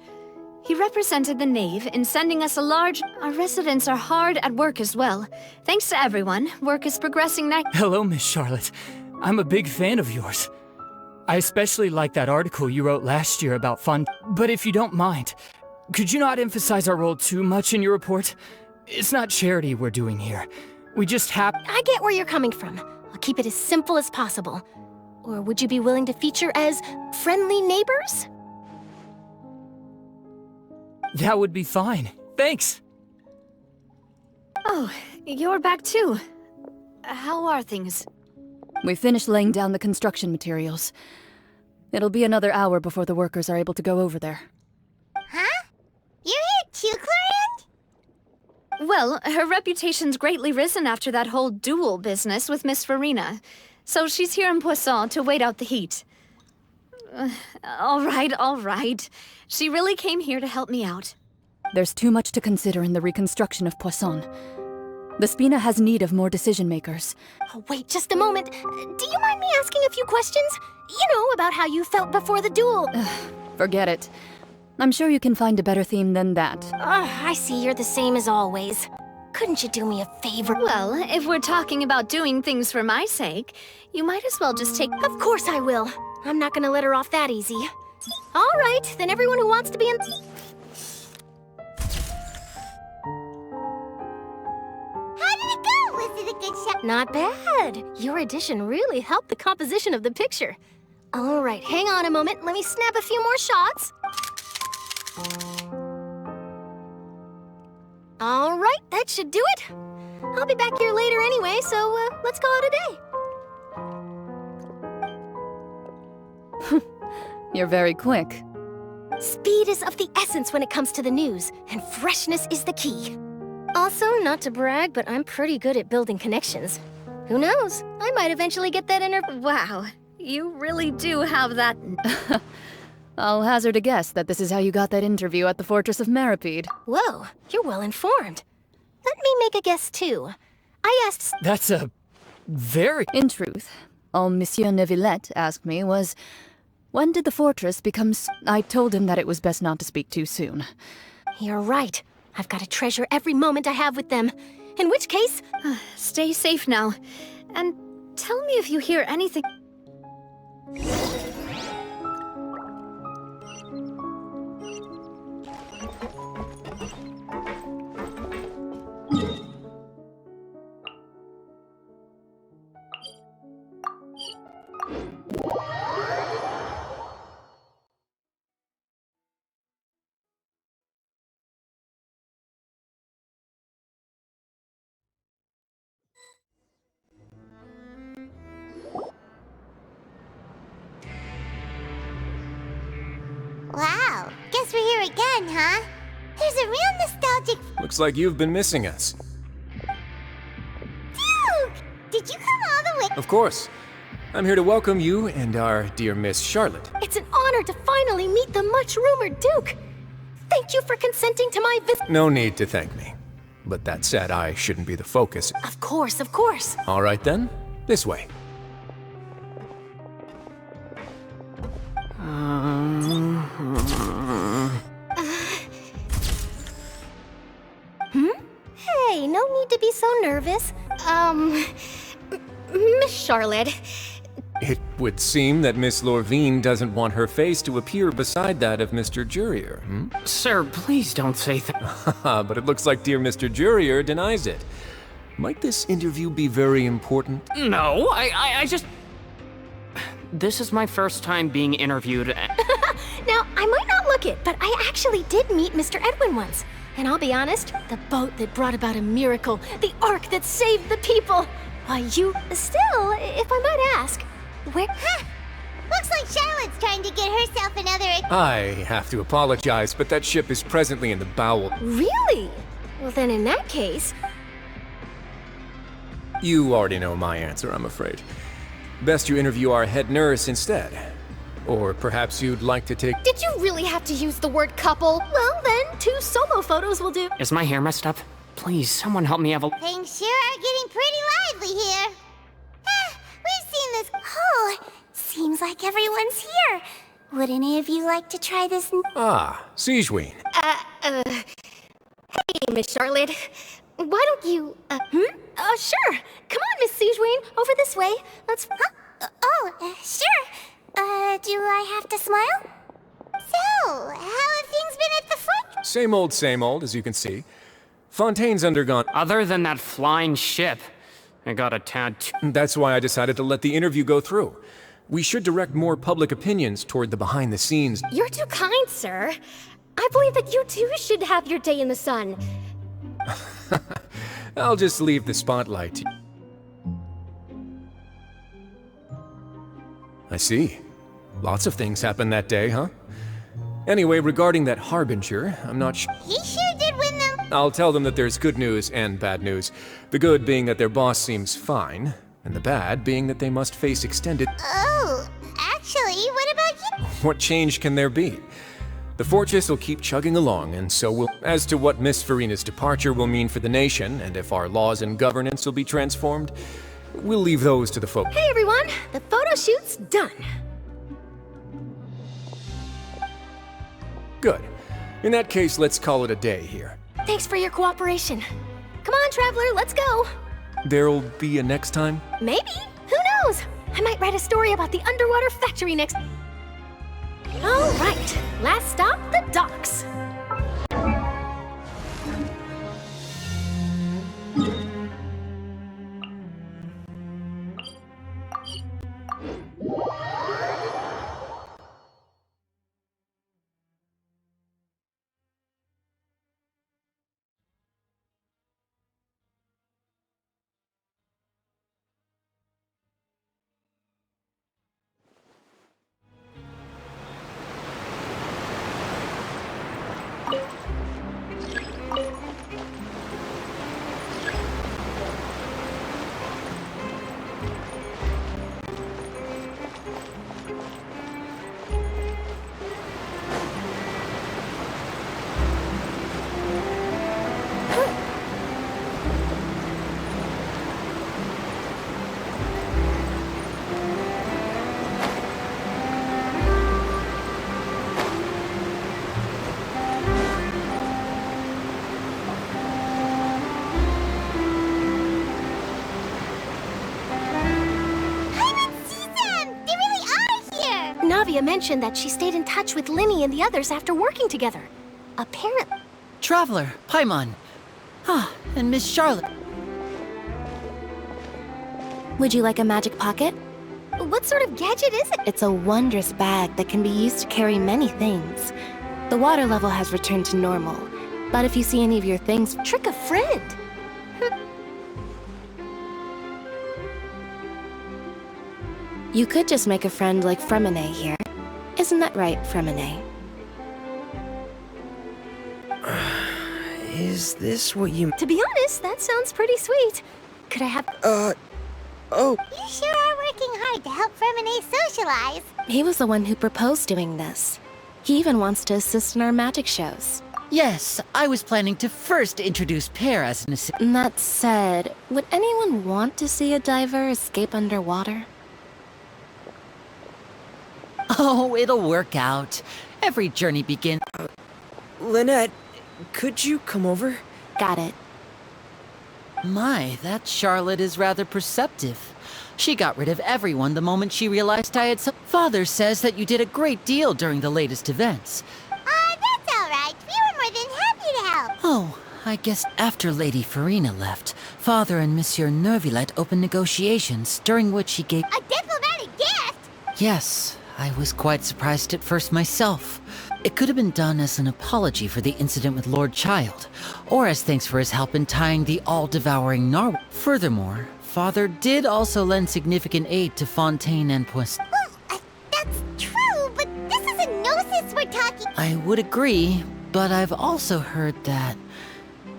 He represented the Knave in sending us a large... Our residents are hard at work as well. Thanks to everyone, work is progressing Hello, Miss Charlotte. I'm a big fan of yours. I especially like that article you wrote last year about fun. But if you don't mind, could you not emphasize our role too much in your report? It's not charity we're doing here. We just I get where you're coming from. I'll keep it as simple as possible. Or would you be willing to feature as friendly neighbors? That would be fine. Thanks. Oh, you're back too. How are things? We finished laying down the construction materials. It'll be another hour before the workers are able to go over there. Huh? You're here too, Clorian? Well, her reputation's greatly risen after that whole duel business with Miss Farina. So she's here in Poisson to wait out the heat. All right. She really came here to help me out. There's too much to consider in the reconstruction of Poisson. The Spina has need of more decision-makers. Oh, wait just a moment. Do you mind me asking a few questions? You know, about how you felt before the duel. Forget it. I'm sure you can find a better theme than that. I see you're the same as always. Couldn't you do me a favor? Well, if we're talking about doing things for my sake, you might as well just take... Of course I will. I'm not gonna let her off that easy. All right, then everyone who wants to be in... How did it go? Was it a good shot? Not bad. Your addition really helped the composition of the picture. All right, hang on a moment. Let me snap a few more shots. All right, that should do it. I'll be back here later anyway, so let's call it a day. You're very quick. Speed is of the essence when it comes to the news, and freshness is the key. Also, not to brag, but I'm pretty good at building connections. Who knows? I might eventually get that Wow, you really do have that... I'll hazard a guess that this is how you got that interview at the Fortress of Maripede. Whoa, you're well informed. Let me make a guess too. I asked... That's a... very... In truth, all Monsieur Neuvillette asked me was... When did the fortress become... I told him that it was best not to speak too soon. You're right. I've got to treasure every moment I have with them. In which case... Stay safe now. And tell me if you hear anything... Wow, guess we're here again, huh? There's a real nostalgic... Looks like you've been missing us. Dude! Did you come all the way... Of course. I'm here to welcome you and our dear Miss Charlotte. It's an honor honored to finally meet the much-rumored Duke. Thank you for consenting to my visit. No need to thank me. But that said, I shouldn't be the focus. Of course, of course. All right then, this way. Hey, no need to be so nervous. Miss Charlotte. It would seem that Miss Lorvine doesn't want her face to appear beside that of Mr. Jurier, hmm? Sir, please don't say that. But it looks like dear Mr. Jurier denies it. Might this interview be very important? No, I just... This is my first time being interviewed. Now, I might not look it, but I actually did meet Mr. Edwin once. And I'll be honest, the boat that brought about a miracle, the ark that saved the people. Why, you... Still, if I might ask, where... Huh. Looks like Charlotte's trying to get herself another... I have to apologize, but that ship is presently in the bowel. Really? Well, then in that case... You already know my answer, I'm afraid. Best you interview our head nurse instead. Or perhaps you'd like to take... Did you really have to use the word couple? Well, then, 2 solo photos will do. Is my hair messed up? Please, someone help me have a... Things sure are getting pretty lively here. We've seen this... Oh, seems like everyone's here. Would any of you like to try this? Sigewinne. Hey, Miss Charlotte. Why don't you, sure. Come on, Miss Sigewinne, over this way. Let's... Sure. Do I have to smile? So, how have things been at the front? Same old, as you can see. Fontaine's undergone... Other than that flying ship, I got a tad too... That's why I decided to let the interview go through. We should direct more public opinions toward the behind-the-scenes... You're too kind, sir. I believe that you too should have your day in the sun. I'll just leave the spotlight. I see. Lots of things happened that day, huh? Anyway, regarding that Harbinger, I'm not sure... He sure did win them. I'll tell them that there's good news and bad news. The good being that their boss seems fine, and the bad being that they must face extended... Oh, actually, what about you? What change can there be? The fortress will keep chugging along, and so will... As to what Miss Farina's departure will mean for the nation, and if our laws and governance will be transformed, we'll leave those to the folk. Hey everyone, the photo shoot's done. Good. In that case, let's call it a day here. Thanks for your cooperation. Come on, Traveler, let's go. There'll be a next time? Maybe. Who knows? I might write a story about the underwater factory next... All right, last stop, the docks. Mentioned that she stayed in touch with Linny and the others after working together. Apparently. Traveler, Paimon. And Miss Charlotte. Would you like a magic pocket? What sort of gadget is it? It's a wondrous bag that can be used to carry many things. The water level has returned to normal, but if you see any of your things... Trick a friend. You could just make a friend like Fremine here. Isn't that right, Fremine? Is this what you... To be honest, that sounds pretty sweet. Could I have... Oh. You sure are working hard hired to help Fremine socialize. He was the one who proposed doing this. He even wants to assist in our magic shows. Yes, I was planning to first introduce Pear as an assistant. That said, would anyone want to see a diver escape underwater? Oh, it'll work out. Every journey begins. Lynette, could you come over? Got it. My, that Charlotte is rather perceptive. She got rid of everyone the moment she realized I had some. Father says that you did a great deal during the latest events. That's all right. We were more than happy to help. Oh, I guess after Lady Farina left, Father and Monsieur Neuvillette opened negotiations, during which he gave... A diplomatic gift? Yes, I was quite surprised at first myself. It could have been done as an apology for the incident with Lord Child, or as thanks for his help in tying the all-devouring narwhal. Furthermore, Father did also lend significant aid to Fontaine and Poisson. Well, that's true, but this is a gnosis we're talking... I would agree, but I've also heard that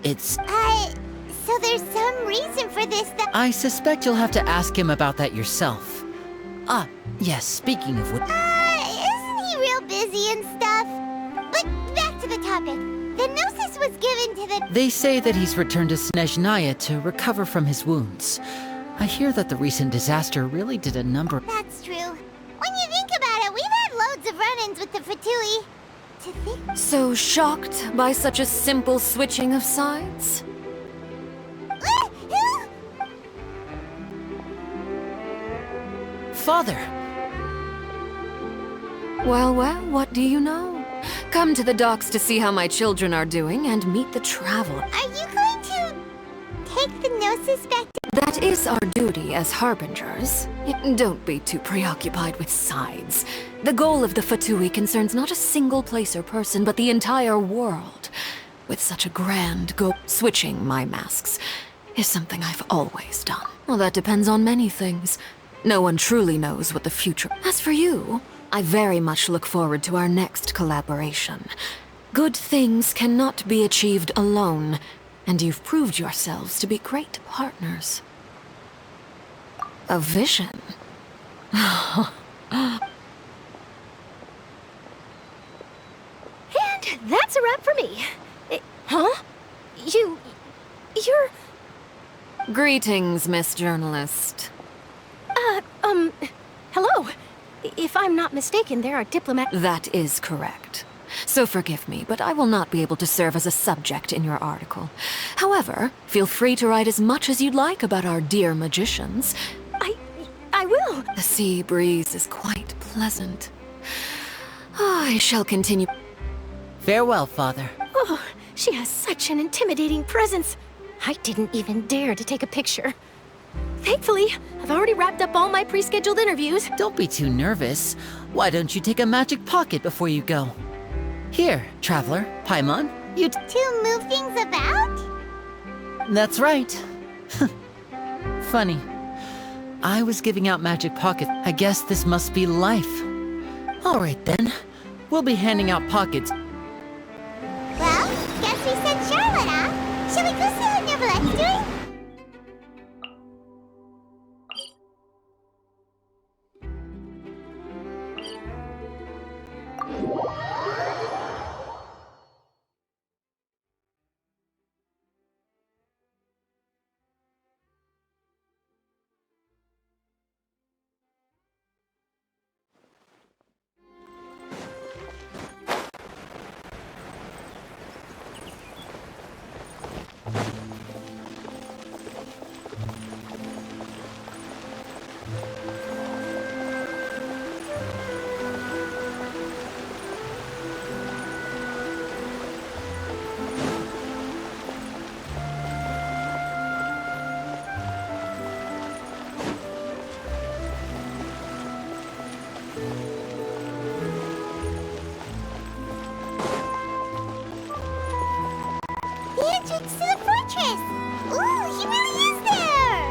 it's... So there's some reason for this that... I suspect you'll have to ask him about that yourself. Ah, yes, speaking of which... Isn't he real busy and stuff? But back to the topic. The gnosis was given to the... They say that he's returned to Snezhnaya to recover from his wounds. I hear that the recent disaster really did a number... That's true. When you think about it, we've had loads of run-ins with the Fatui. To think... So shocked by such a simple switching of sides? Father! Well, what do you know? Come to the docks to see how my children are doing and meet the traveler. Are you going to take the gnosis back to... That is our duty as harbingers. Don't be too preoccupied with sides. The goal of the Fatui concerns not a single place or person, but the entire world. With such a grand goal, switching my masks is something I've always done. Well, that depends on many things. No one truly knows what the future... As for you, I very much look forward to our next collaboration. Good things cannot be achieved alone, and you've proved yourselves to be great partners. A vision? And that's a wrap for me. Huh? You're... Greetings, Miss Journalist. Hello. If I'm not mistaken, there are That is correct. So forgive me, but I will not be able to serve as a subject in your article. However, feel free to write as much as you'd like about our dear magicians. I will. The sea breeze is quite pleasant. I shall continue. Farewell, Father. Oh, she has such an intimidating presence. I didn't even dare to take a picture. Thankfully, I've already wrapped up all my pre-scheduled interviews. Don't be too nervous. Why don't you take a magic pocket before you go? Here, Traveler, Paimon, you To move things about? That's right. Funny. I was giving out magic pockets. I guess this must be life. All right then. We'll be handing out pockets. Well, guess we sent Charlotte, huh? Shall we go see how Neuvillette's doing? The entrance to the fortress! Ooh, he really is there!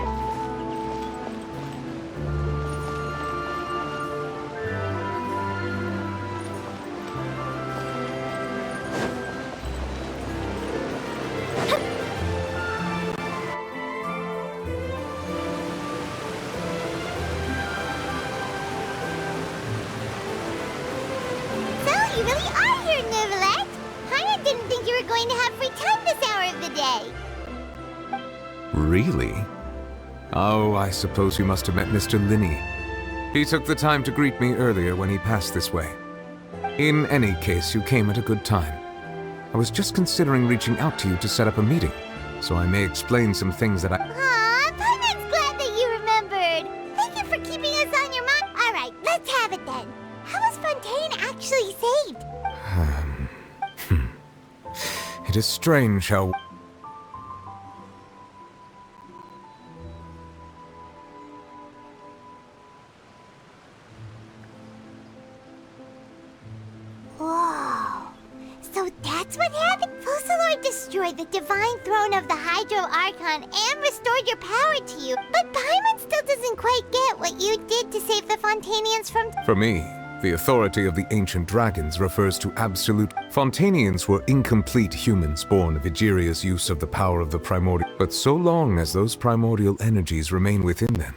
today. Really? Oh, I suppose you must have met Mr. Linney. He took the time to greet me earlier when he passed this way. In any case, you came at a good time. I was just considering reaching out to you to set up a meeting, so I may explain some things that I... Aw, Paimon's glad that you remembered. Thank you for keeping us on your mind. All right, let's have it then. How was Fontaine actually saved? It is strange how... Whoa. So that's what happened? Focalor destroyed the divine throne of the Hydro Archon and restored your power to you. But Paimon still doesn't quite get what you did to save the Fontanians from... For me, the authority of the ancient dragons refers to absolute... Fontanians were incomplete humans born of Egeria's use of the power of the primordial... But so long as those primordial energies remain within them,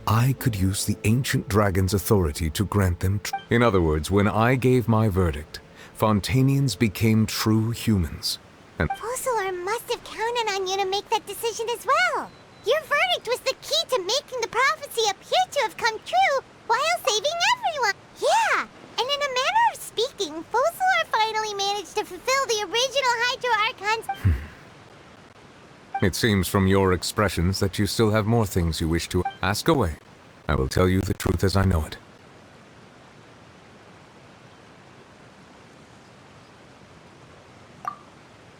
I could use the ancient dragon's authority to grant them... In other words, when I gave my verdict, Fontanians became true humans. And... Focalor must have counted on you to make that decision as well. Your verdict was the key to making the prophecy appear to have come true while saving everyone. Yeah, and in a manner of speaking, Focalor finally managed to fulfill the original Hydro Archon's... It seems from your expressions that you still have more things you wish to... Ask away. I will tell you the truth as I know it.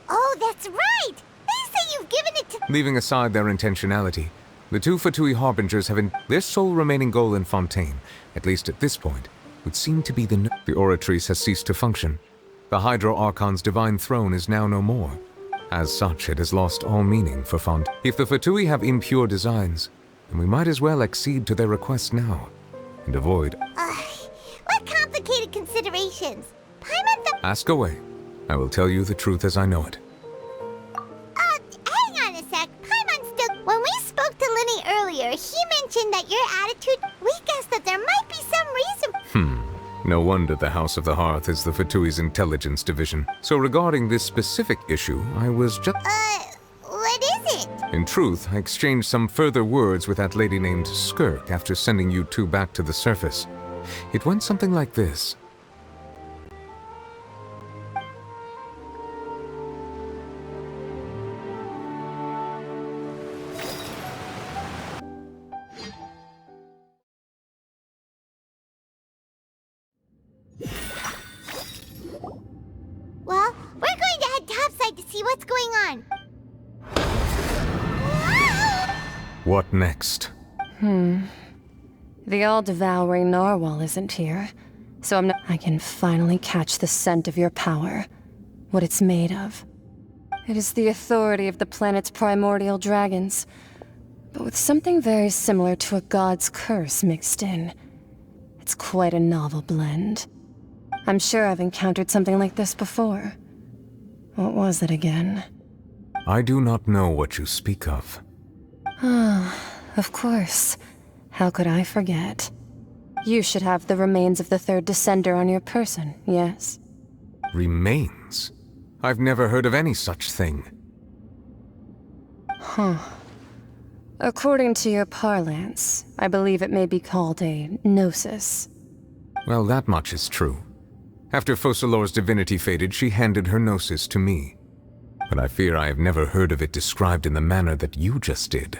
Oh, that's right! They say you've given it to... Leaving aside their intentionality, the two Fatui Harbingers have their sole remaining goal in Fontaine, at least at this point, would seem to be the Oratrice has ceased to function. The Hydro Archon's divine throne is now no more. As such, it has lost all meaning for Fontaine. If the Fatui have impure designs, then we might as well accede to their request now, and avoid... What complicated considerations? Paimon the... Ask away. I will tell you the truth as I know it. Hang on a sec. Paimon still... When we spoke to Linny earlier, he mentioned that your attitude... We guessed that there might be some reason... No wonder the House of the Hearth is the Fatui's intelligence division. So regarding this specific issue, I was just... What is it? In truth, I exchanged some further words with that lady named Skirk after sending you two back to the surface. It went something like this. Well, we're going to head topside to see what's going on. What next? The all-devouring narwhal isn't here, so I can finally catch the scent of your power, what it's made of. It is the authority of the planet's primordial dragons, but with something very similar to a god's curse mixed in. It's quite a novel blend. I'm sure I've encountered something like this before. What was it again? I do not know what you speak of. Of course. How could I forget? You should have the remains of the third descender on your person, yes? Remains? I've never heard of any such thing. According to your parlance, I believe it may be called a gnosis. Well, that much is true. After Focalor's divinity faded, she handed her gnosis to me. But I fear I have never heard of it described in the manner that you just did.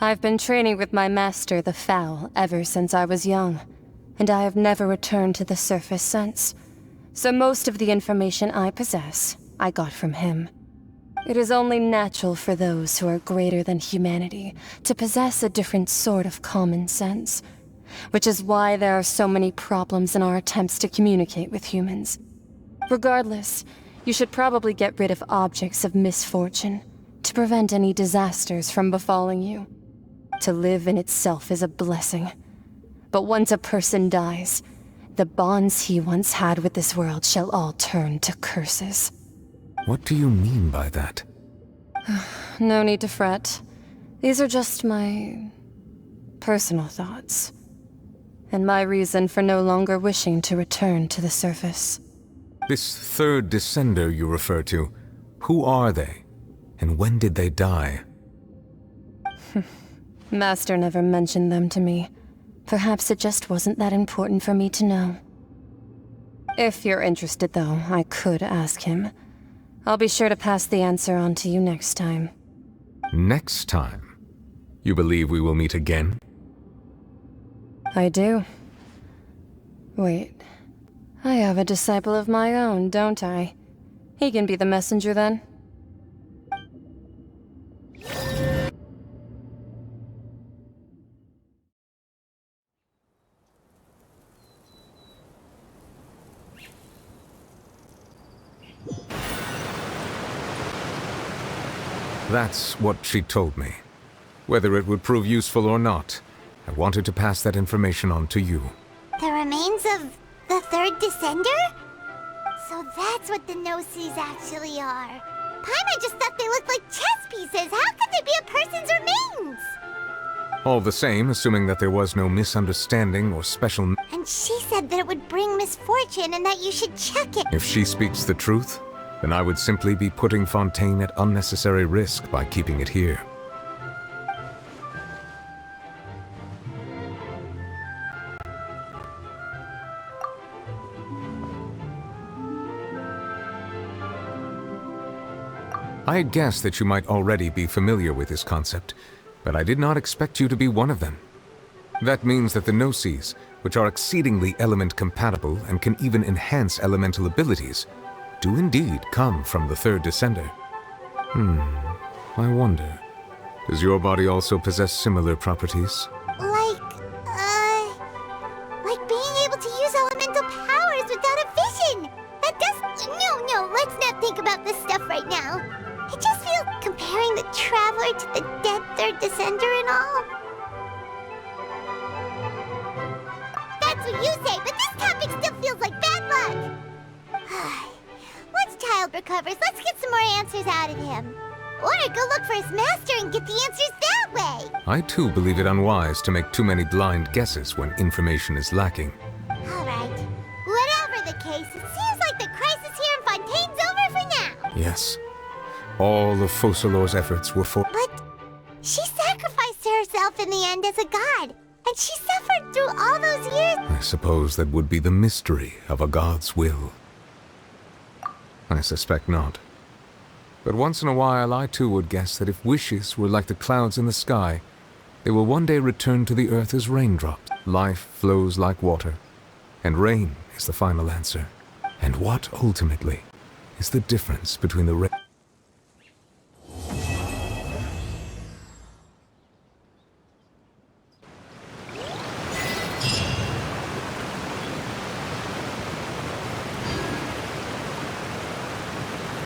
I've been training with my master, the Foul, ever since I was young, and I have never returned to the surface since. So most of the information I possess, I got from him. It is only natural for those who are greater than humanity to possess a different sort of common sense, which is why there are so many problems in our attempts to communicate with humans. Regardless, you should probably get rid of objects of misfortune to prevent any disasters from befalling you. To live in itself is a blessing. But once a person dies, the bonds he once had with this world shall all turn to curses. What do you mean by that? No need to fret. These are just my personal thoughts, and my reason for no longer wishing to return to the surface. This third descender you refer to, who are they? And when did they die? Master never mentioned them to me. Perhaps it just wasn't that important for me to know. If you're interested, though, I could ask him. I'll be sure to pass the answer on to you next time. Next time? You believe we will meet again? I do. Wait. I have a disciple of my own, don't I? He can be the messenger then. That's what she told me. Whether it would prove useful or not, I wanted to pass that information on to you. The remains of the third descender? So that's what the Gnosis actually are. Paimon just thought they looked like chess pieces. How could they be a person's remains? All the same, assuming that there was no misunderstanding or special... And she said that it would bring misfortune and that you should check it. If she speaks the truth, then I would simply be putting Fontaine at unnecessary risk by keeping it here. I had guessed that you might already be familiar with this concept, but I did not expect you to be one of them. That means that the Gnosis, which are exceedingly element-compatible and can even enhance elemental abilities, do indeed come from the third descender. I wonder, does your body also possess similar properties? Like being able to use elemental powers without a vision! That does... No, let's not think about this stuff right now. I just feel comparing the Traveler to the dead third descender and all. That's what you say, but this topic still feels like bad luck! Once Child recovers, let's get some more answers out of him. Or go look for his master and get the answers that way! I too believe it unwise to make too many blind guesses when information is lacking. Alright. Whatever the case, it seems like the crisis here in Fontaine's over for now! Yes. All of Focalor's efforts were for... But she sacrificed herself in the end as a god, and she suffered through all those years. I suppose that would be the mystery of a god's will. I suspect not. But once in a while I too would guess that if wishes were like the clouds in the sky, they will one day return to the earth as raindrops. Life flows like water, and rain is the final answer. And what, ultimately, is the difference between the rain...